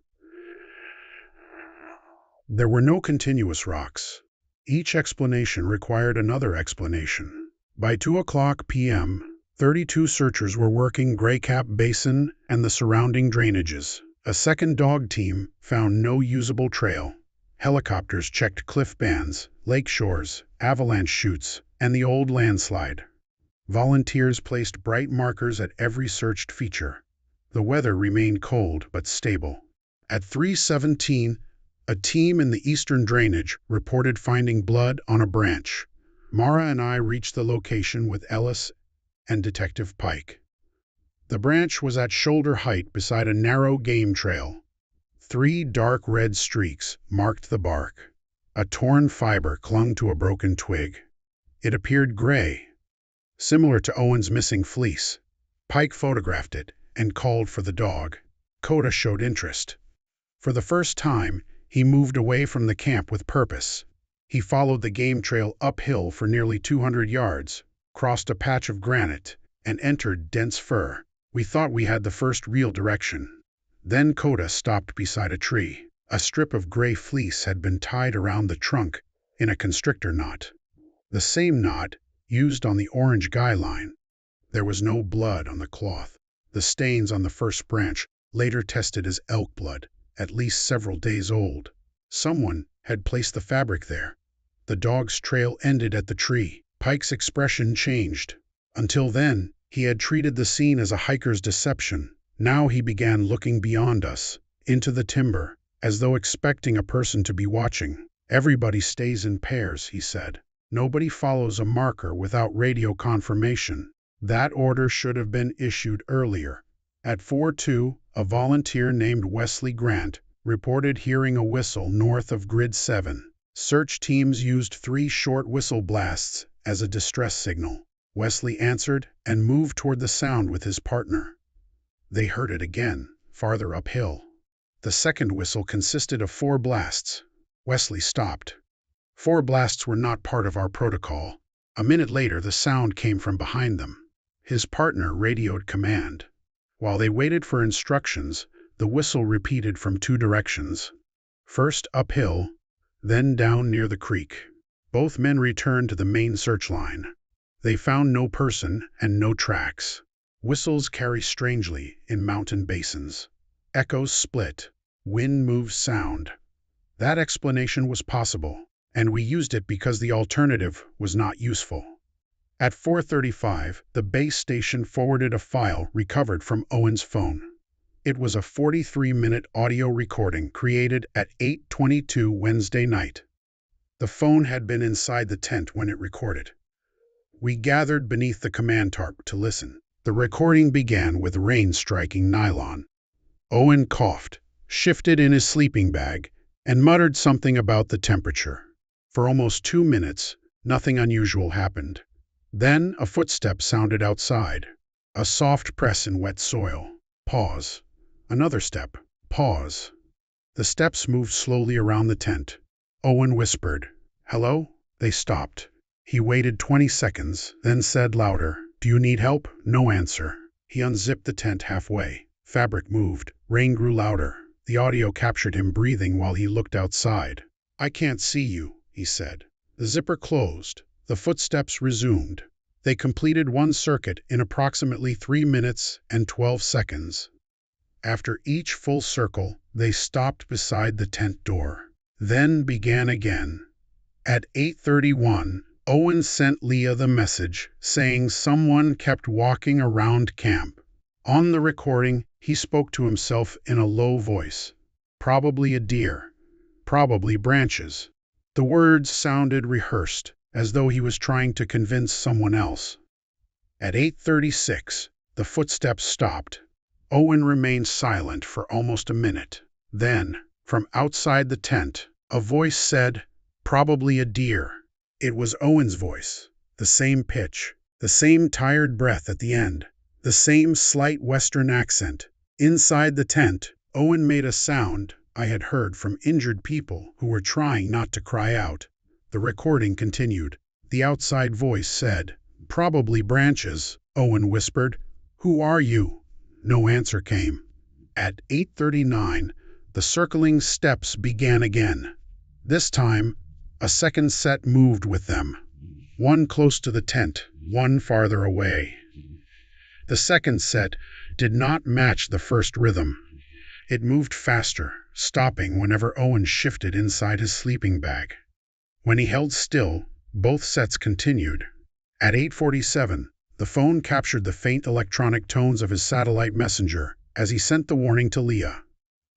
There were no continuous rocks. Each explanation required another explanation. By 2:00 p.m., 32 searchers were working Greycap Basin and the surrounding drainages. A second dog team found no usable trail. Helicopters checked cliff bands, lake shores, avalanche chutes, and the old landslide. Volunteers placed bright markers at every searched feature. The weather remained cold but stable. At 3:17, a team in the eastern drainage reported finding blood on a branch. Mara and I reached the location with Ellis and Detective Pike. The branch was at shoulder height beside a narrow game trail. 3 dark red streaks marked the bark. A torn fiber clung to a broken twig. It appeared gray, similar to Owen's missing fleece. Pike photographed it and called for the dog. Coda showed interest. For the first time, he moved away from the camp with purpose. He followed the game trail uphill for nearly 200 yards, crossed a patch of granite, and entered dense fir. We thought we had the first real direction. Then Coda stopped beside a tree. A strip of gray fleece had been tied around the trunk in a constrictor knot. The same knot used on the orange guy line. There was no blood on the cloth. The stains on the first branch later tested as elk blood, at least several days old. Someone had placed the fabric there. The dog's trail ended at the tree. Pike's expression changed. Until then, he had treated the scene as a hiker's deception. Now he began looking beyond us, into the timber, as though expecting a person to be watching. Everybody stays in pairs, he said. Nobody follows a marker without radio confirmation. That order should have been issued earlier. At 4:02, a volunteer named Wesley Grant reported hearing a whistle north of Grid 7. Search teams used 3 short whistle blasts as a distress signal. Wesley answered and moved toward the sound with his partner. They heard it again, farther uphill. The second whistle consisted of 4 blasts. Wesley stopped. 4 blasts were not part of our protocol. A minute later, the sound came from behind them. His partner radioed command. While they waited for instructions, the whistle repeated from 2 directions. First uphill, then down near the creek. Both men returned to the main search line. They found no person and no tracks. Whistles carry strangely in mountain basins. Echoes split. Wind moves sound. That explanation was possible, and we used it because the alternative was not useful. At 4:35, the base station forwarded a file recovered from Owen's phone. It was a 43-minute audio recording created at 8:22 Wednesday night. The phone had been inside the tent when it recorded. We gathered beneath the command tarp to listen. The recording began with rain striking nylon. Owen coughed, shifted in his sleeping bag, and muttered something about the temperature. For almost 2 minutes, nothing unusual happened. Then a footstep sounded outside. A soft press in wet soil. Pause. Another step. Pause. The steps moved slowly around the tent. Owen whispered, "Hello?" They stopped. He waited 20 seconds, then said louder, "Do you need help?" No answer. He unzipped the tent halfway. Fabric moved. Rain grew louder. The audio captured him breathing while he looked outside. "I can't see you," he said. The zipper closed. The footsteps resumed. They completed 1 circuit in approximately 3 minutes and 12 seconds. After each full circle, they stopped beside the tent door. Then began again. At 8:31, Owen sent Leah the message, saying someone kept walking around camp. On the recording, he spoke to himself in a low voice. Probably a deer. Probably branches. The words sounded rehearsed, as though he was trying to convince someone else. At 8:36, the footsteps stopped. Owen remained silent for almost a minute. Then, from outside the tent, a voice said, "Probably a deer." It was Owen's voice. The same pitch, the same tired breath at the end, the same slight Western accent. Inside the tent, Owen made a sound I had heard from injured people who were trying not to cry out. The recording continued. The outside voice said, "Probably branches," Owen whispered. "Who are you?" No answer came. At 8:39, the circling steps began again. This time, a second set moved with them. One close to the tent, one farther away. The second set did not match the first rhythm. It moved faster, stopping whenever Owen shifted inside his sleeping bag. When he held still, both sets continued. At 8:47, the phone captured the faint electronic tones of his satellite messenger as he sent the warning to Leah.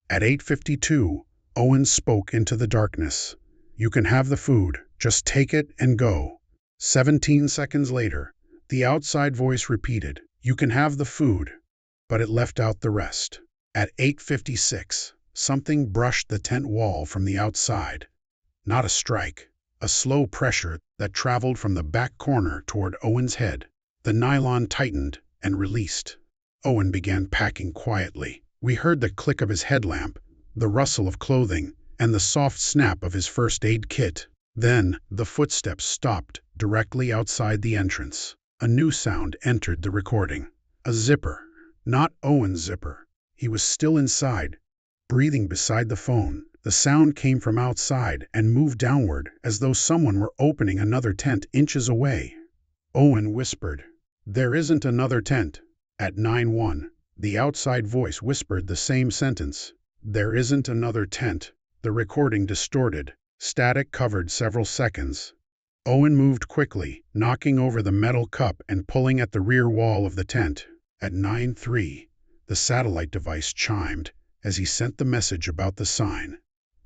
At 8:52, Owen spoke into the darkness. "You can have the food, just take it and go." 17 seconds later, the outside voice repeated, "You can have the food," but it left out the rest. At 8:56, something brushed the tent wall from the outside. Not a strike, a slow pressure that traveled from the back corner toward Owen's head. The nylon tightened and released. Owen began packing quietly. We heard the click of his headlamp, the rustle of clothing, and the soft snap of his first aid kit. Then the footsteps stopped directly outside the entrance. A new sound entered the recording. A zipper. Not Owen's zipper. He was still inside, breathing beside the phone. The sound came from outside and moved downward as though someone were opening another tent inches away. Owen whispered, "There isn't another tent." At 9:01, the outside voice whispered the same sentence. "There isn't another tent." The recording distorted. Static covered several seconds. Owen moved quickly, knocking over the metal cup and pulling at the rear wall of the tent. At 9:03, the satellite device chimed as he sent the message about the sign.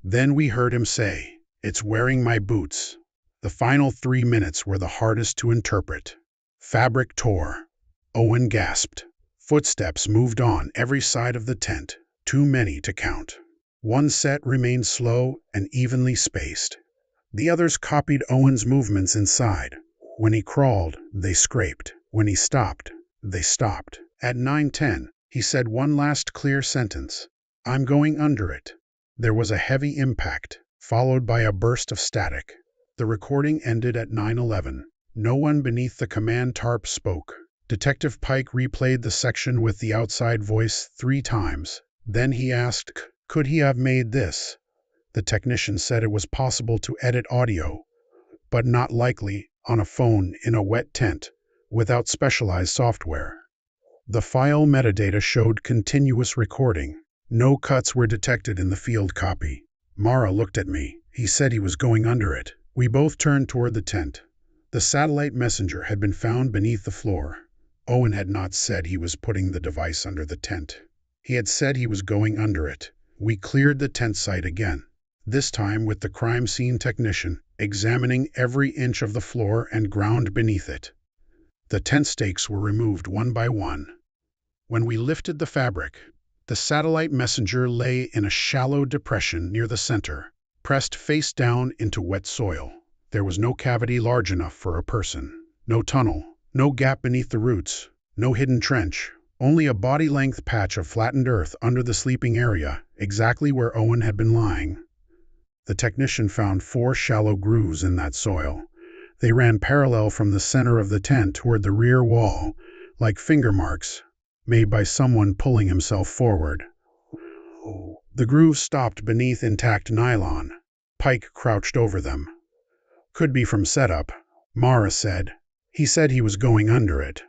Then we heard him say, "It's wearing my boots." The final 3 minutes were the hardest to interpret. Fabric tore. Owen gasped. Footsteps moved on every side of the tent, too many to count. One set remained slow and evenly spaced. The others copied Owen's movements inside. When he crawled, they scraped. When he stopped, they stopped. At 9:10, he said one last clear sentence. "I'm going under it." There was a heavy impact, followed by a burst of static. The recording ended at 9:11. No one beneath the command tarp spoke. Detective Pike replayed the section with the outside voice 3 times. Then he asked, "Could he have made this?" The technician said it was possible to edit audio, but not likely on a phone in a wet tent without specialized software. The file metadata showed continuous recording. No cuts were detected in the field copy. Mara looked at me. He said he was going under it. We both turned toward the tent. The satellite messenger had been found beneath the floor. Owen had not said he was putting the device under the tent. He had said he was going under it. We cleared the tent site again, this time with the crime scene technician examining every inch of the floor and ground beneath it. The tent stakes were removed one by one. When we lifted the fabric, the satellite messenger lay in a shallow depression near the center, pressed face down into wet soil. There was no cavity large enough for a person, no tunnel, no gap beneath the roots, no hidden trench, only a body-length patch of flattened earth under the sleeping area, exactly where Owen had been lying. The technician found 4 shallow grooves in that soil. They ran parallel from the center of the tent toward the rear wall, like finger marks made by someone pulling himself forward. The grooves stopped beneath intact nylon. Pike crouched over them. "Could be from setup," Mara said. "He said he was going under it."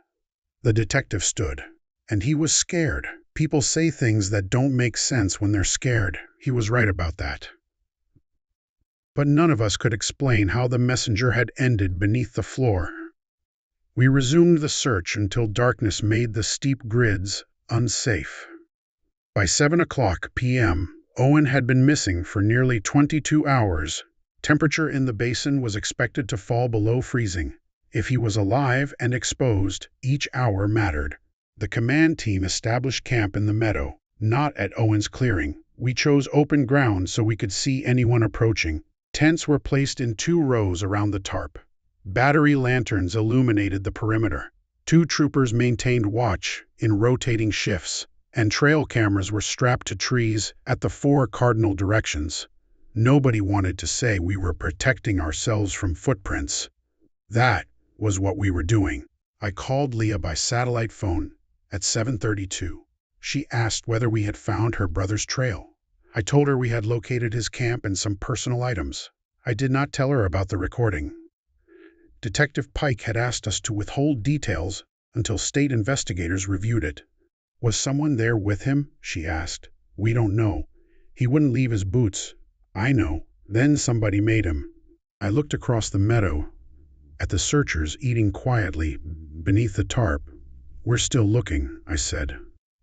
The detective stood. And he was scared. People say things that don't make sense when they're scared. He was right about that. But none of us could explain how the messenger had ended beneath the floor. We resumed the search until darkness made the steep grids unsafe. By 7:00 p.m., Owen had been missing for nearly 22 hours. Temperature in the basin was expected to fall below freezing. If he was alive and exposed, each hour mattered. The command team established camp in the meadow, not at Owen's clearing. We chose open ground so we could see anyone approaching. Tents were placed in 2 rows around the tarp. Battery lanterns illuminated the perimeter. 2 troopers maintained watch in rotating shifts. and trail cameras were strapped to trees at the 4 cardinal directions. Nobody wanted to say we were protecting ourselves from footprints. That was what we were doing. I called Leah by satellite phone at 7:32. She asked whether we had found her brother's trail. I told her we had located his camp and some personal items. I did not tell her about the recording. Detective Pike had asked us to withhold details until state investigators reviewed it. Was someone there with him? She asked. We don't know. He wouldn't leave his boots. I know. Then somebody made him. I looked across the meadow at the searchers eating quietly beneath the tarp. We're still looking, I said.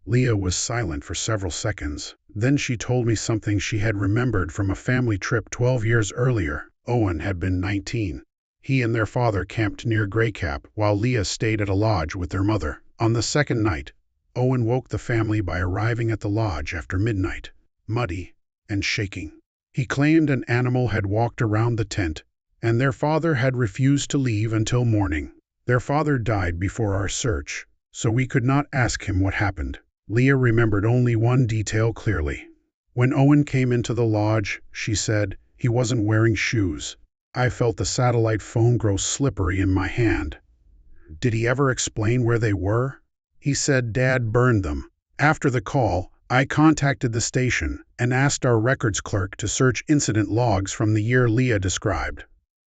Leah was silent for several seconds. Then she told me something she had remembered from a family trip 12 years earlier. Owen had been 19. He and their father camped near Greycap while Leah stayed at a lodge with their mother. On the second night, Owen woke the family by arriving at the lodge after midnight, muddy and shaking. He claimed an animal had walked around the tent, and their father had refused to leave until morning. Their father died before our search, so we could not ask him what happened. Leah remembered only one detail clearly. When Owen came into the lodge, she said, he wasn't wearing shoes. I felt the satellite phone grow slippery in my hand. Did he ever explain where they were? He said Dad burned them. After the call, I contacted the station and asked our records clerk to search incident logs from the year Leah described.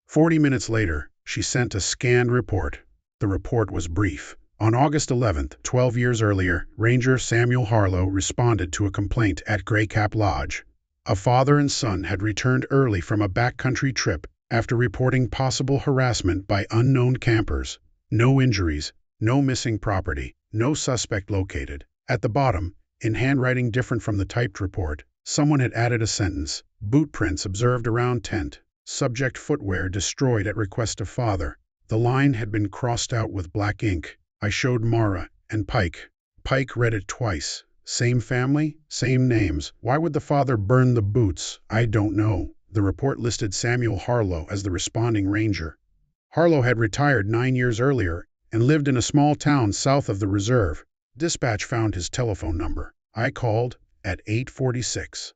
40 minutes later, she sent a scanned report. The report was brief. On August 11th, 12 years earlier, Ranger Samuel Harlow responded to a complaint at Greycap Lodge. A father and son had returned early from a backcountry trip after reporting possible harassment by unknown campers. No injuries, no missing property, no suspect located. At the bottom, in handwriting different from the typed report, someone had added a sentence. Boot prints observed around tent. Subject footwear destroyed at request of father. The line had been crossed out with black ink. I showed Mara and Pike. Pike read it twice. Same family, same names. Why would the father burn the boots? I don't know. The report listed Samuel Harlow as the responding ranger. Harlow had retired 9 years earlier and lived in a small town south of the reserve. Dispatch found his telephone number. I called at 8:46.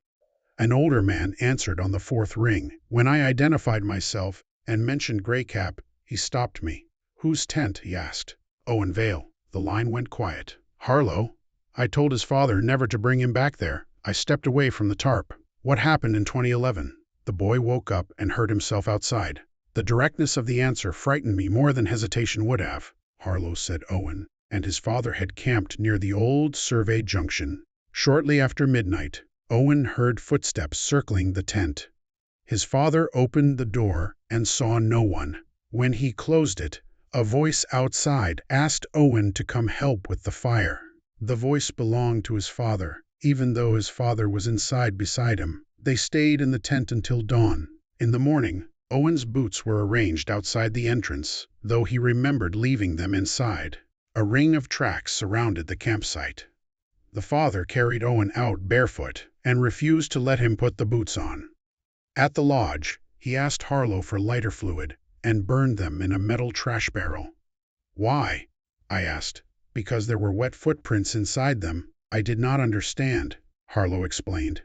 An older man answered on the 4th ring. When I identified myself and mentioned Greycap, he stopped me. Whose tent? He asked. Owen Vale. The line went quiet. Harlow? I told his father never to bring him back there. I stepped away from the tarp. What happened in 2011? The boy woke up and heard himself outside. The directness of the answer frightened me more than hesitation would have. Harlow said Owen, and his father had camped near the old survey junction. Shortly after midnight, Owen heard footsteps circling the tent. His father opened the door and saw no one. When he closed it, a voice outside asked Owen to come help with the fire. The voice belonged to his father, even though his father was inside beside him. They stayed in the tent until dawn. In the morning, Owen's boots were arranged outside the entrance, though he remembered leaving them inside. A ring of tracks surrounded the campsite. The father carried Owen out barefoot and refused to let him put the boots on. At the lodge, he asked Harlow for lighter fluid and burned them in a metal trash barrel. Why? I asked. Because there were wet footprints inside them. I did not understand, Harlow explained.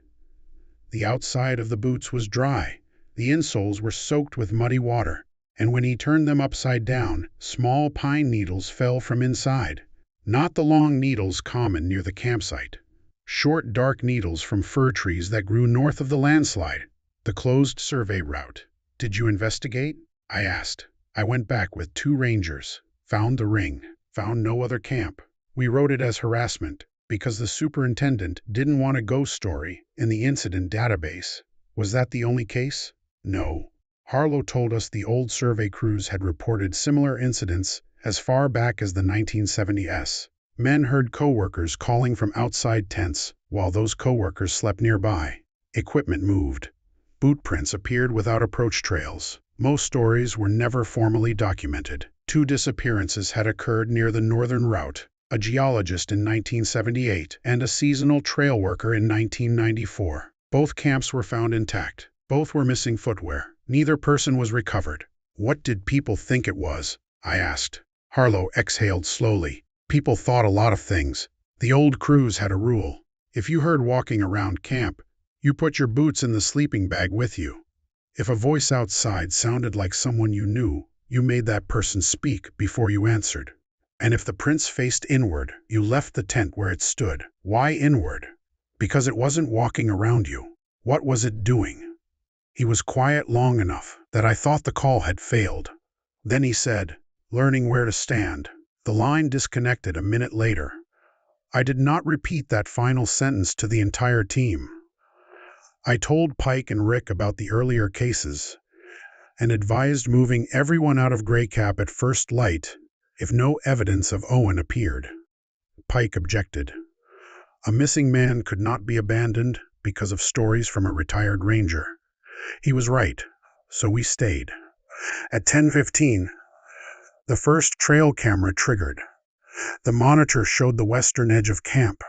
The outside of the boots was dry. The insoles were soaked with muddy water, and when he turned them upside down, small pine needles fell from inside. Not the long needles common near the campsite. Short, dark needles from fir trees that grew north of the landslide. The closed survey route. Did you investigate? I asked. I went back with 2 rangers. Found the ring. Found no other camp. We wrote it as harassment because the superintendent didn't want a ghost story in the incident database. Was that the only case? No. Harlow told us the old survey crews had reported similar incidents as far back as the 1970s. Men heard coworkers calling from outside tents while those coworkers slept nearby. Equipment moved. Boot prints appeared without approach trails. Most stories were never formally documented. 2 disappearances had occurred near the northern route, a geologist in 1978 and a seasonal trail worker in 1994. Both camps were found intact. Both were missing footwear. Neither person was recovered. What did people think it was? I asked. Harlow exhaled slowly. People thought a lot of things. The old crews had a rule. If you heard walking around camp, you put your boots in the sleeping bag with you. If a voice outside sounded like someone you knew, you made that person speak before you answered. And if the prince faced inward, you left the tent where it stood. Why inward? Because it wasn't walking around you. What was it doing? He was quiet long enough that I thought the call had failed. Then he said, learning where to stand. The line disconnected a minute later. I did not repeat that final sentence to the entire team. I told Pike and Rick about the earlier cases and advised moving everyone out of Greycap at first light if no evidence of Owen appeared. Pike objected. A missing man could not be abandoned because of stories from a retired ranger. He was right, so we stayed. At 10:15, the first trail camera triggered. The monitor showed the western edge of camp.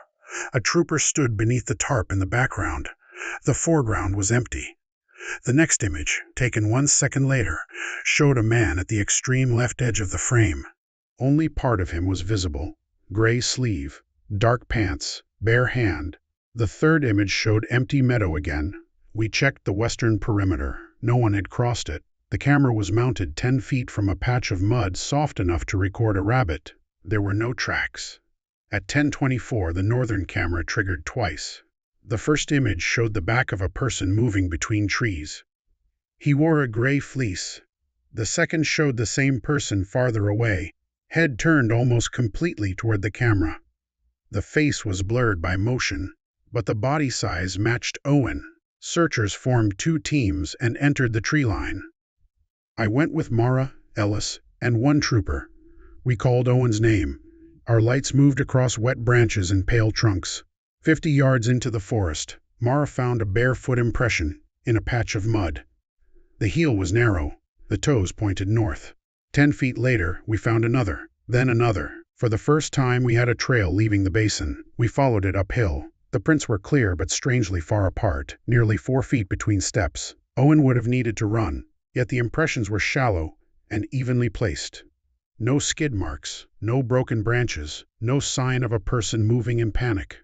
A trooper stood beneath the tarp in the background. The foreground was empty. The next image, taken 1 second later, showed a man at the extreme left edge of the frame. Only part of him was visible. Gray sleeve, dark pants, bare hand. The third image showed empty meadow again. We checked the western perimeter. No one had crossed it. The camera was mounted 10 feet from a patch of mud soft enough to record a rabbit. There were no tracks. At 10:24, the northern camera triggered twice. The first image showed the back of a person moving between trees. He wore a gray fleece. The second showed the same person farther away, head turned almost completely toward the camera. The face was blurred by motion, but the body size matched Owen. Searchers formed 2 teams and entered the tree line. I went with Mara, Ellis, and 1 trooper. We called Owen's name. Our lights moved across wet branches and pale trunks. 50 yards into the forest, Mara found a bare foot impression in a patch of mud. The heel was narrow. The toes pointed north. 10 feet later, we found another, then another. For the first time, we had a trail leaving the basin. We followed it uphill. The prints were clear but strangely far apart, nearly 4 feet between steps. Owen would have needed to run, yet the impressions were shallow and evenly placed. No skid marks, no broken branches, no sign of a person moving in panic.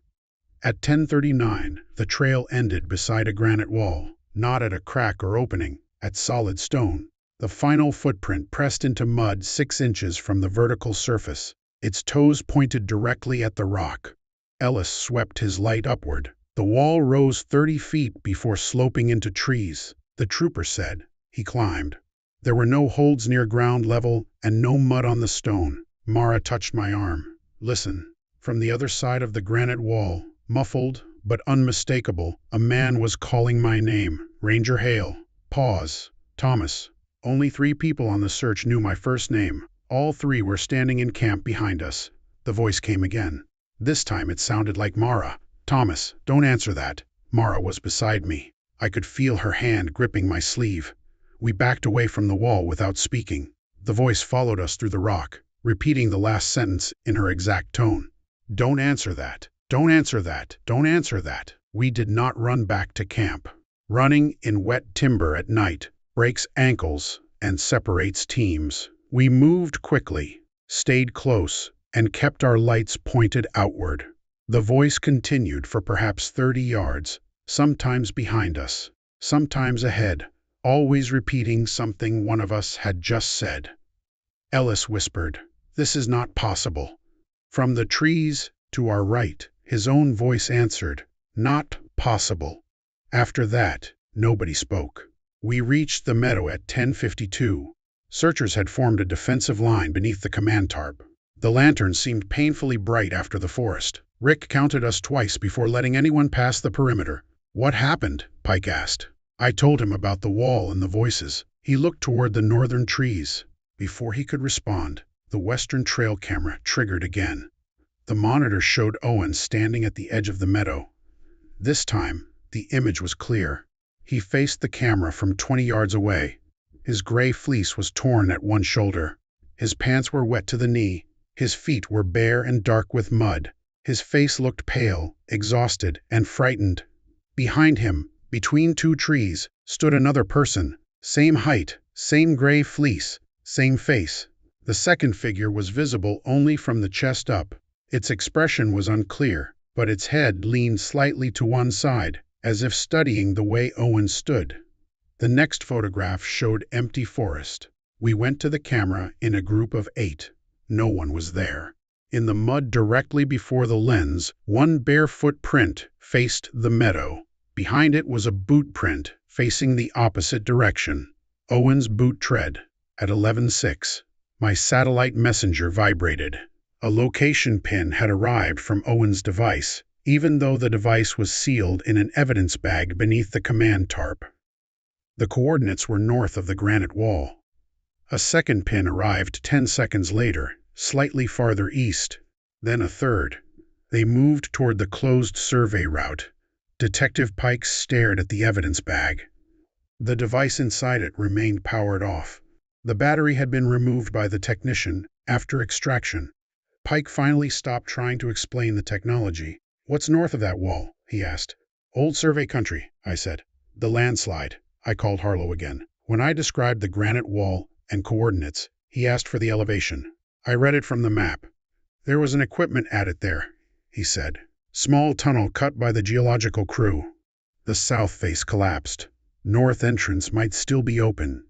At 10:39, the trail ended beside a granite wall, not at a crack or opening, at solid stone. The final footprint pressed into mud 6 inches from the vertical surface. Its toes pointed directly at the rock. Ellis swept his light upward. The wall rose 30 feet before sloping into trees. The trooper said. He climbed. There were no holds near ground level and no mud on the stone. Mara touched my arm. Listen. From the other side of the granite wall, muffled but unmistakable, a man was calling my name. Ranger Hale. Pause. Thomas. Only 3 people on the search knew my first name. All 3 were standing in camp behind us. The voice came again. This time it sounded like Mara. Thomas, don't answer that. Mara was beside me. I could feel her hand gripping my sleeve. We backed away from the wall without speaking. The voice followed us through the rock, repeating the last sentence in her exact tone. Don't answer that. Don't answer that. Don't answer that. We did not run back to camp. Running in wet timber at night breaks ankles and separates teams. We moved quickly, stayed close, and kept our lights pointed outward. The voice continued for perhaps 30 yards, sometimes behind us, sometimes ahead, always repeating something one of us had just said. Ellis whispered, "This is not possible." From the trees to our right, his own voice answered, "Not possible." After that, nobody spoke. We reached the meadow at 10:52. Searchers had formed a defensive line beneath the command tarp. The lantern seemed painfully bright after the forest. Rick counted us twice before letting anyone pass the perimeter. What happened? Pike asked. I told him about the wall and the voices. He looked toward the northern trees. Before he could respond, the western trail camera triggered again. The monitor showed Owen standing at the edge of the meadow. This time, the image was clear. He faced the camera from 20 yards away. His gray fleece was torn at one shoulder. His pants were wet to the knee. His feet were bare and dark with mud. His face looked pale, exhausted, and frightened. Behind him, between 2 trees, stood another person. Same height, same gray fleece, same face. The second figure was visible only from the chest up. Its expression was unclear, but its head leaned slightly to one side, as if studying the way Owen stood. The next photograph showed empty forest. We went to the camera in a group of 8. No one was there. In the mud directly before the lens, one barefoot print faced the meadow. Behind it was a boot print facing the opposite direction. Owen's boot tread. At 11:06, my satellite messenger vibrated. A location pin had arrived from Owen's device, even though the device was sealed in an evidence bag beneath the command tarp. The coordinates were north of the granite wall. A second pin arrived 10 seconds later, slightly farther east. Then a third. They moved toward the closed survey route. Detective Pike stared at the evidence bag. The device inside it remained powered off. The battery had been removed by the technician after extraction. Pike finally stopped trying to explain the technology. "What's north of that wall?" he asked. "Old survey country," I said. "The landslide." I called Harlow again. When I described the granite wall and coordinates, he asked for the elevation. I read it from the map. "There was an equipment adit there," he said. "Small tunnel cut by the geological crew." The south face collapsed. North entrance might still be open.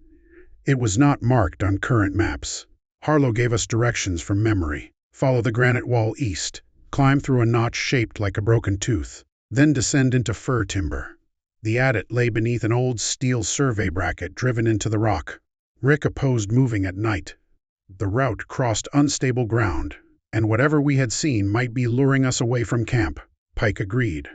It was not marked on current maps. Harlow gave us directions from memory. Follow the granite wall east, climb through a notch shaped like a broken tooth, then descend into fir timber. The adit lay beneath an old steel survey bracket driven into the rock. Rick opposed moving at night. The route crossed unstable ground, and whatever we had seen might be luring us away from camp. Pike agreed.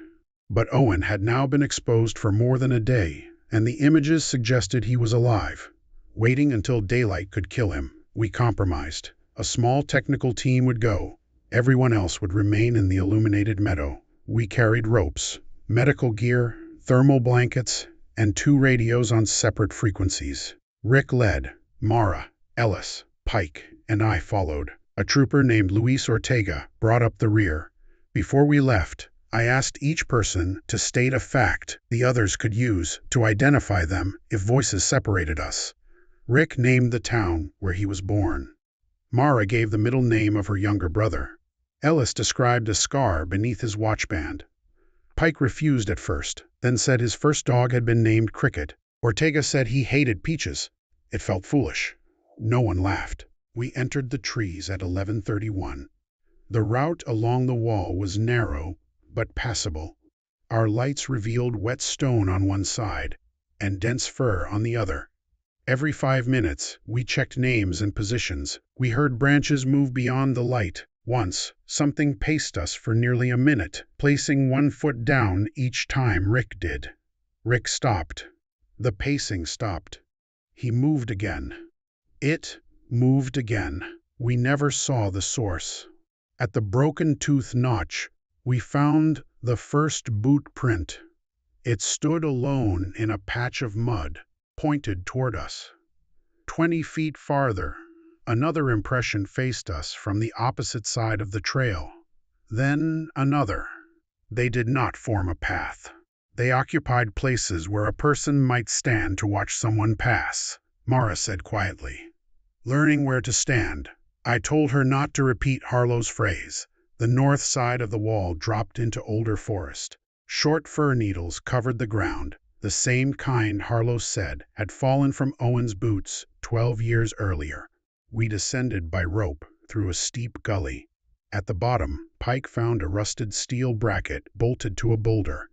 But Owen had now been exposed for more than a day, and the images suggested he was alive. Waiting until daylight could kill him, we compromised. A small technical team would go. Everyone else would remain in the illuminated meadow. We carried ropes, medical gear, thermal blankets, and 2 radios on separate frequencies. Rick led. Mara, Ellis, Pike, and I followed. A trooper named Luis Ortega brought up the rear. Before we left, I asked each person to state a fact the others could use to identify them if voices separated us. Rick named the town where he was born. Mara gave the middle name of her younger brother. Ellis described a scar beneath his watchband. Pike refused at first, then said his first dog had been named Cricket. Ortega said he hated peaches. It felt foolish. No one laughed. We entered the trees at 11:31. The route along the wall was narrow, but passable. Our lights revealed wet stone on one side, and dense fir on the other. Every 5 minutes, we checked names and positions. We heard branches move beyond the light. Once, something paced us for nearly a minute, placing 1 foot down each time Rick did. Rick stopped. The pacing stopped. He moved again. It moved again. We never saw the source. At the broken tooth notch, we found the first boot print. It stood alone in a patch of mud, pointed toward us. 20 feet farther, another impression faced us from the opposite side of the trail. Then another. They did not form a path. They occupied places where a person might stand to watch someone pass, Mara said quietly. Learning where to stand, I told her not to repeat Harlow's phrase. The north side of the wall dropped into older forest. Short fir needles covered the ground, the same kind Harlow said had fallen from Owen's boots 12 years earlier. We descended by rope through a steep gully. At the bottom, Pike found a rusted steel bracket bolted to a boulder.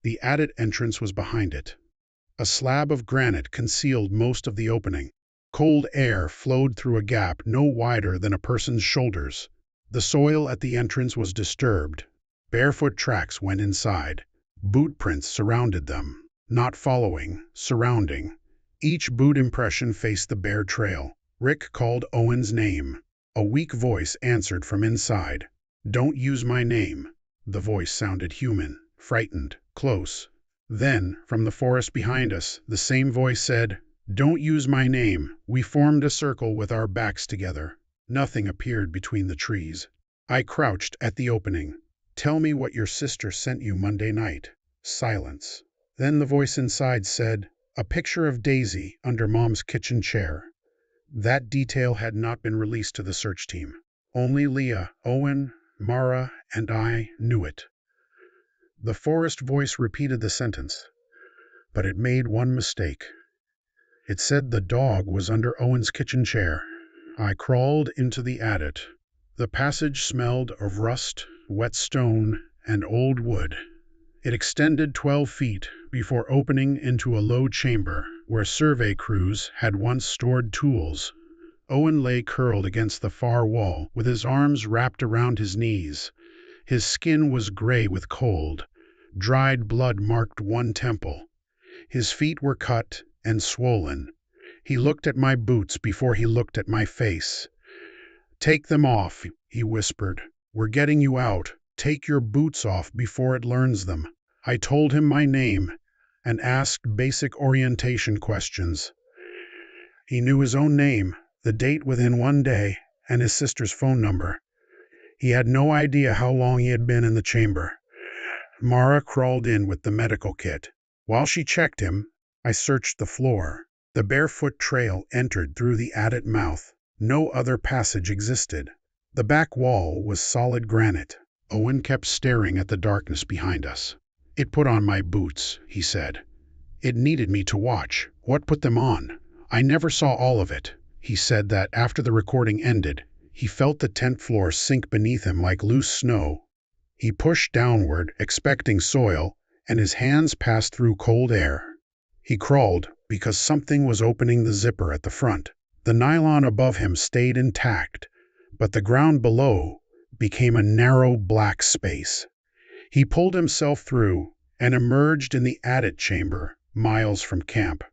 The adit entrance was behind it. A slab of granite concealed most of the opening. Cold air flowed through a gap no wider than a person's shoulders. The soil at the entrance was disturbed. Barefoot tracks went inside. Boot prints surrounded them, not following, surrounding. Each boot impression faced the bare trail. Rick called Owen's name. A weak voice answered from inside. "Don't use my name." The voice sounded human, frightened, close. Then, from the forest behind us, the same voice said, "Don't use my name." We formed a circle with our backs together. Nothing appeared between the trees. I crouched at the opening. "Tell me what your sister sent you Monday night." Silence. Then the voice inside said, "A picture of Daisy under Mom's kitchen chair." That detail had not been released to the search team. Only Leah, Owen, Mara and I knew it. The forest voice repeated the sentence, but it made one mistake. It said the dog was under Owen's kitchen chair. I crawled into the attic. The passage smelled of rust, wet stone, and old wood. It extended 12 feet before opening into a low chamber where survey crews had once stored tools. Owen lay curled against the far wall with his arms wrapped around his knees. His skin was gray with cold. Dried blood marked one temple. His feet were cut and swollen. He looked at my boots before he looked at my face. "Take them off," he whispered. "We're getting you out. Take your boots off before it learns them." I told him my name and asked basic orientation questions. He knew his own name, the date within 1 day, and his sister's phone number. He had no idea how long he had been in the chamber. Mara crawled in with the medical kit. While she checked him, I searched the floor. The barefoot trail entered through the attic mouth. No other passage existed. The back wall was solid granite. Owen kept staring at the darkness behind us. "It put on my boots," he said. "It needed me to watch. What put them on? I never saw all of it." He said that after the recording ended, he felt the tent floor sink beneath him like loose snow. He pushed downward, expecting soil, and his hands passed through cold air. He crawled because something was opening the zipper at the front. The nylon above him stayed intact, but the ground below became a narrow black space. He pulled himself through and emerged in the attic chamber, miles from camp.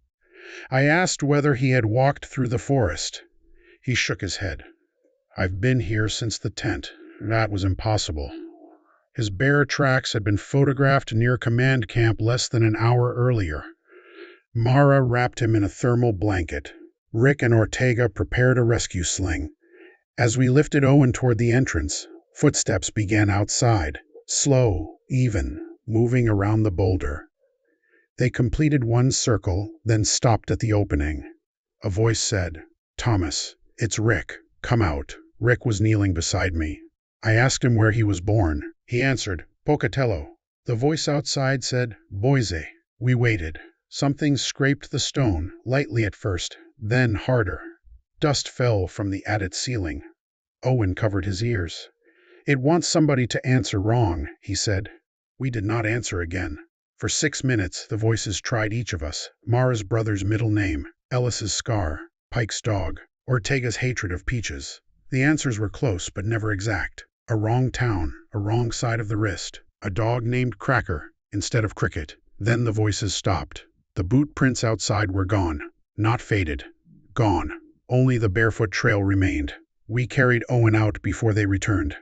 I asked whether he had walked through the forest. He shook his head. "I've been here since the tent. That was impossible." His bear tracks had been photographed near command camp less than an hour earlier. Mara wrapped him in a thermal blanket. Rick and Ortega prepared a rescue sling. As we lifted Owen toward the entrance, footsteps began outside, slow, even, moving around the boulder. They completed one circle, then stopped at the opening. A voice said, "Thomas, it's Rick. Come out." Rick was kneeling beside me. I asked him where he was born. He answered, "Pocatello." The voice outside said, "Boise." We waited. Something scraped the stone, lightly at first, then harder. Dust fell from the attic ceiling. Owen covered his ears. "It wants somebody to answer wrong," he said. We did not answer again. For 6 minutes, the voices tried each of us: Mara's brother's middle name, Ellis's scar, Pike's dog, Ortega's hatred of peaches. The answers were close, but never exact. A wrong town, a wrong side of the wrist, a dog named Cracker instead of Cricket. Then the voices stopped. The boot prints outside were gone. Not faded. Gone. Only the barefoot trail remained. We carried Owen out before they returned.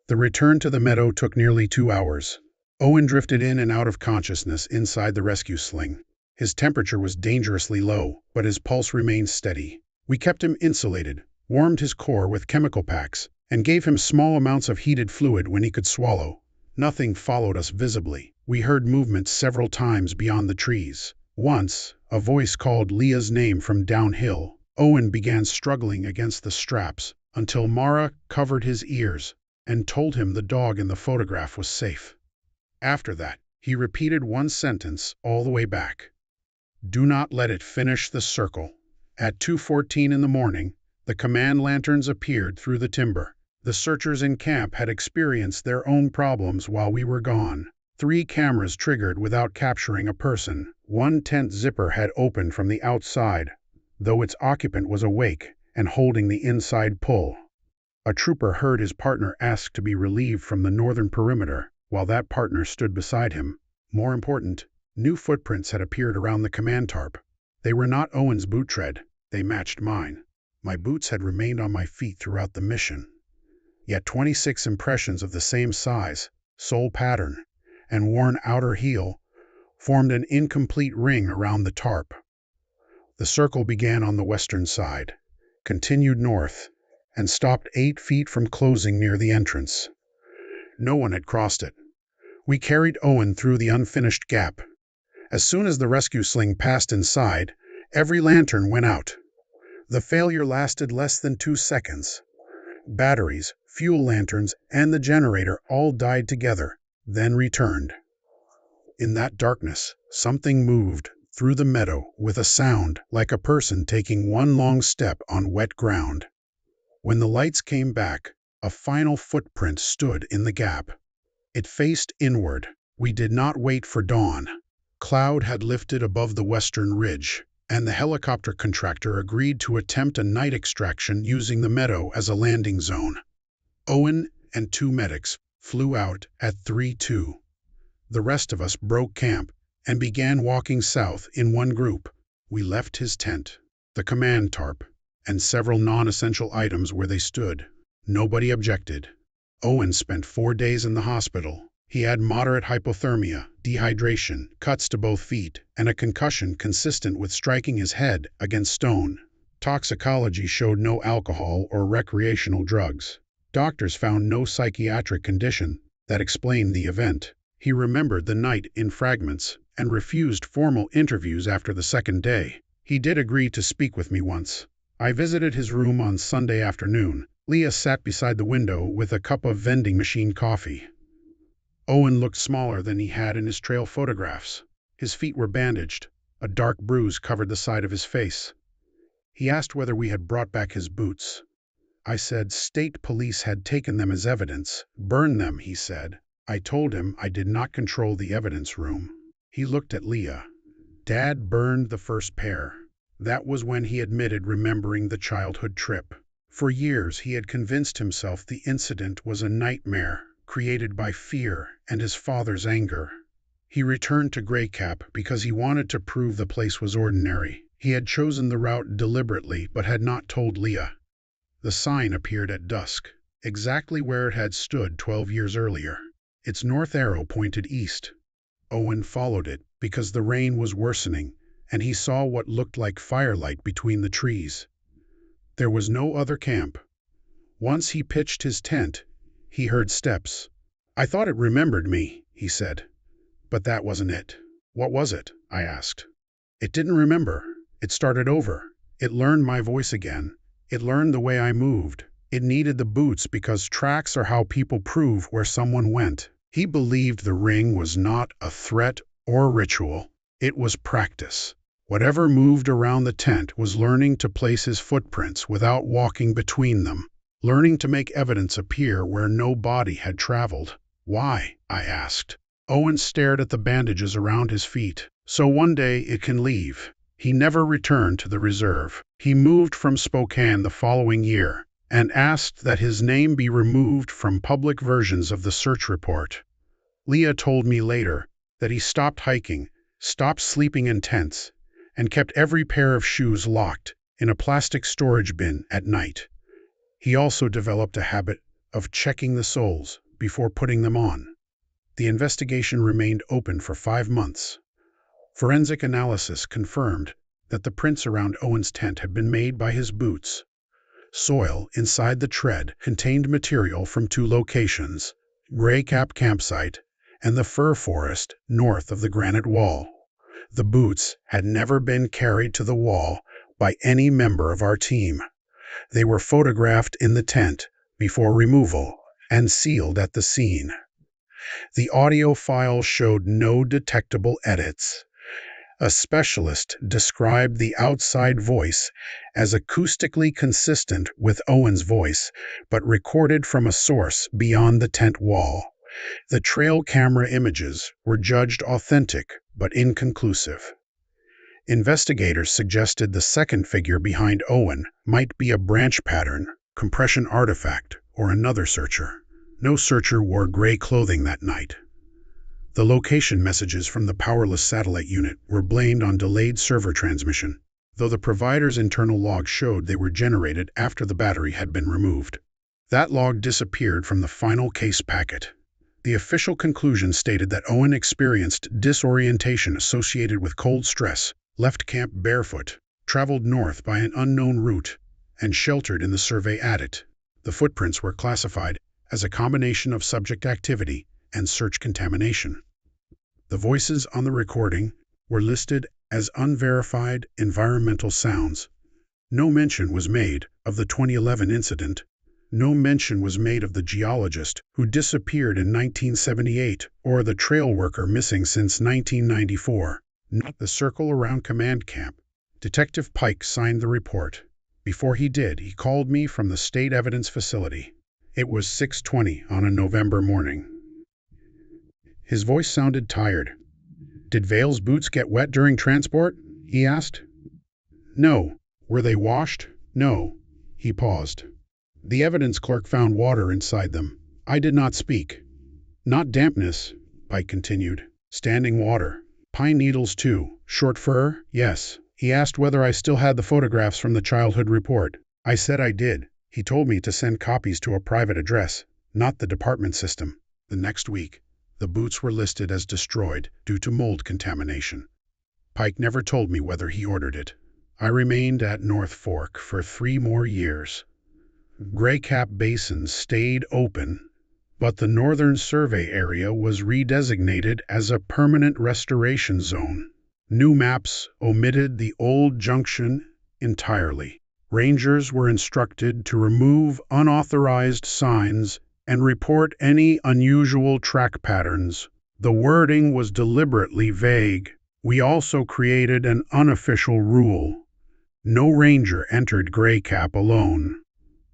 The return to the meadow took nearly 2 hours. Owen drifted in and out of consciousness inside the rescue sling. His temperature was dangerously low, but his pulse remained steady. We kept him insulated, warmed his core with chemical packs, and gave him small amounts of heated fluid when he could swallow. Nothing followed us visibly. We heard movement several times beyond the trees. Once, a voice called Leah's name from downhill. Owen began struggling against the straps until Mara covered his ears and told him the dog in the photograph was safe. After that, he repeated one sentence all the way back. "Do not let it finish the circle." At 2:14 in the morning, the command lanterns appeared through the timber. The searchers in camp had experienced their own problems while we were gone. 3 cameras triggered without capturing a person. 1 tent zipper had opened from the outside, though its occupant was awake and holding the inside pull. A trooper heard his partner ask to be relieved from the northern perimeter, while that partner stood beside him. More important, new footprints had appeared around the command tarp. They were not Owen's boot tread. They matched mine. My boots had remained on my feet throughout the mission. Yet 26 impressions of the same size, sole pattern, and worn outer heel formed an incomplete ring around the tarp. The circle began on the western side, continued north, and stopped 8 feet from closing near the entrance. No one had crossed it. We carried Owen through the unfinished gap. As soon as the rescue sling passed inside, every lantern went out. The failure lasted less than 2 seconds. Batteries, fuel lanterns, and the generator all died together, then returned. In that darkness, something moved through the meadow with a sound like a person taking one long step on wet ground. When the lights came back, a final footprint stood in the gap. It faced inward. We did not wait for dawn. Cloud had lifted above the western ridge, and the helicopter contractor agreed to attempt a night extraction using the meadow as a landing zone. Owen and 2 medics flew out at 3:02. The rest of us broke camp and began walking south in one group. We left his tent, the command tarp, and several non-essential items where they stood. Nobody objected. Owen spent 4 days in the hospital. He had moderate hypothermia, dehydration, cuts to both feet, and a concussion consistent with striking his head against stone. Toxicology showed no alcohol or recreational drugs. Doctors found no psychiatric condition that explained the event. He remembered the night in fragments and refused formal interviews after the second day. He did agree to speak with me once. I visited his room on Sunday afternoon. Leah sat beside the window with a cup of vending machine coffee. Owen looked smaller than he had in his trail photographs. His feet were bandaged. A dark bruise covered the side of his face. He asked whether we had brought back his boots. I said state police had taken them as evidence. Burn them, he said. I told him I did not control the evidence room. He looked at Leah. Dad burned the first pair. That was when he admitted remembering the childhood trip. For years he had convinced himself the incident was a nightmare created by fear and his father's anger. He returned to Grey Cap because he wanted to prove the place was ordinary. He had chosen the route deliberately but had not told Leah. The sign appeared at dusk, exactly where it had stood 12 years earlier. Its north arrow pointed east. Owen followed it because the rain was worsening, and he saw what looked like firelight between the trees. There was no other camp. Once he pitched his tent, he heard steps. I thought it remembered me, he said. But that wasn't it. What was it? I asked. It didn't remember. It started over. It learned my voice again. It learned the way I moved. It needed the boots because tracks are how people prove where someone went. He believed the ring was not a threat or ritual. It was practice. Whatever moved around the tent was learning to place his footprints without walking between them, learning to make evidence appear where no body had traveled. Why? I asked. Owen stared at the bandages around his feet. So one day it can leave. He never returned to the reserve. He moved from Spokane the following year and asked that his name be removed from public versions of the search report. Leah told me later that he stopped hiking, stopped sleeping in tents, and kept every pair of shoes locked in a plastic storage bin at night. He also developed a habit of checking the soles before putting them on. The investigation remained open for 5 months. Forensic analysis confirmed that the prints around Owen's tent had been made by his boots. Soil inside the tread contained material from 2 locations, Grey Cap campsite and the fir forest north of the granite wall. The boots had never been carried to the wall by any member of our team. They were photographed in the tent before removal and sealed at the scene. The audio file showed no detectable edits. A specialist described the outside voice as acoustically consistent with Owen's voice, but recorded from a source beyond the tent wall. The trail camera images were judged authentic but inconclusive. Investigators suggested the second figure behind Owen might be a branch pattern, compression artifact, or another searcher. No searcher wore gray clothing that night. The location messages from the powerless satellite unit were blamed on delayed server transmission, though the provider's internal log showed they were generated after the battery had been removed. That log disappeared from the final case packet. The official conclusion stated that Owen experienced disorientation associated with cold stress, left camp barefoot, traveled north by an unknown route, and sheltered in the survey adit. The footprints were classified as a combination of subject activity and search contamination. The voices on the recording were listed as unverified environmental sounds. No mention was made of the 2011 incident, No mention was made of the geologist who disappeared in 1978 or the trail worker missing since 1994. Not the circle around command camp. Detective Pike signed the report. Before he did, he called me from the State Evidence Facility. It was 6:20 on a November morning. His voice sounded tired. "Did Vale's boots get wet during transport?" he asked. "No." "Were they washed?" "No." He paused. "The evidence clerk found water inside them." I did not speak. "Not dampness," Pike continued. "Standing water. Pine needles, too. Short fur?" "Yes." He asked whether I still had the photographs from the childhood report. I said I did. He told me to send copies to a private address, not the department system. The next week, the boots were listed as destroyed due to mold contamination. Pike never told me whether he ordered it. I remained at North Fork for 3 more years. Gray Cap Basin stayed open, but the Northern Survey area was redesignated as a permanent restoration zone. New maps omitted the old junction entirely. Rangers were instructed to remove unauthorized signs and report any unusual track patterns. The wording was deliberately vague. We also created an unofficial rule. No ranger entered Gray Cap alone.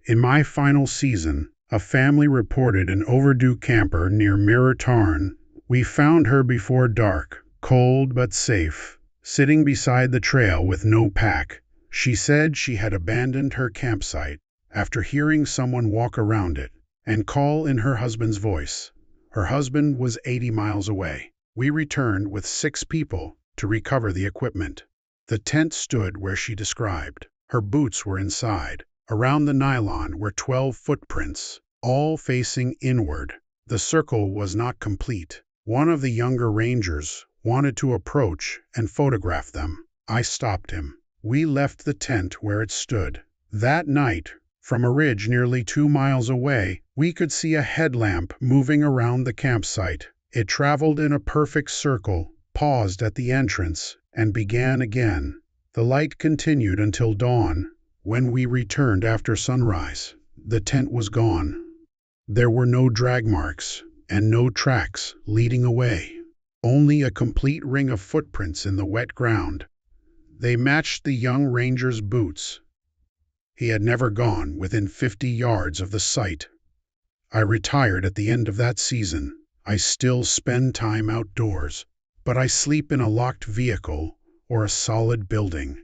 In my final season, a family reported an overdue camper near Mirror Tarn. We found her before dark, cold but safe, sitting beside the trail with no pack. She said she had abandoned her campsite after hearing someone walk around it and call in her husband's voice. Her husband was 80 miles away. We returned with 6 people to recover the equipment. The tent stood where she described. Her boots were inside. Around the nylon were 12 footprints, all facing inward. The circle was not complete. One of the younger rangers wanted to approach and photograph them. I stopped him. We left the tent where it stood. That night, from a ridge nearly 2 miles away, we could see a headlamp moving around the campsite. It traveled in a perfect circle, paused at the entrance, and began again. The light continued until dawn. When we returned after sunrise, the tent was gone. There were no drag marks and no tracks leading away. Only a complete ring of footprints in the wet ground. They matched the young ranger's boots. He had never gone within 50 yards of the site. I retired at the end of that season. I still spend time outdoors, but I sleep in a locked vehicle or a solid building.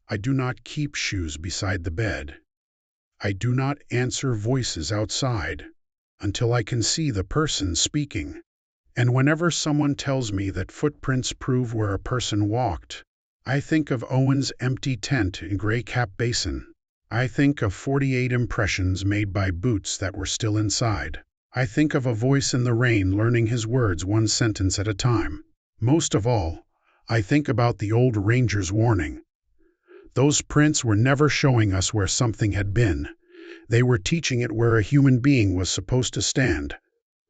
I do not keep shoes beside the bed. I do not answer voices outside until I can see the person speaking. And whenever someone tells me that footprints prove where a person walked, I think of Owen's empty tent in Gray Cap Basin. I think of 48 impressions made by boots that were still inside. I think of a voice in the rain learning his words 1 sentence at a time. Most of all, I think about the old ranger's warning. Those prints were never showing us where something had been. They were teaching it where a human being was supposed to stand.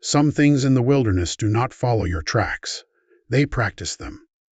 Some things in the wilderness do not follow your tracks. They practice them.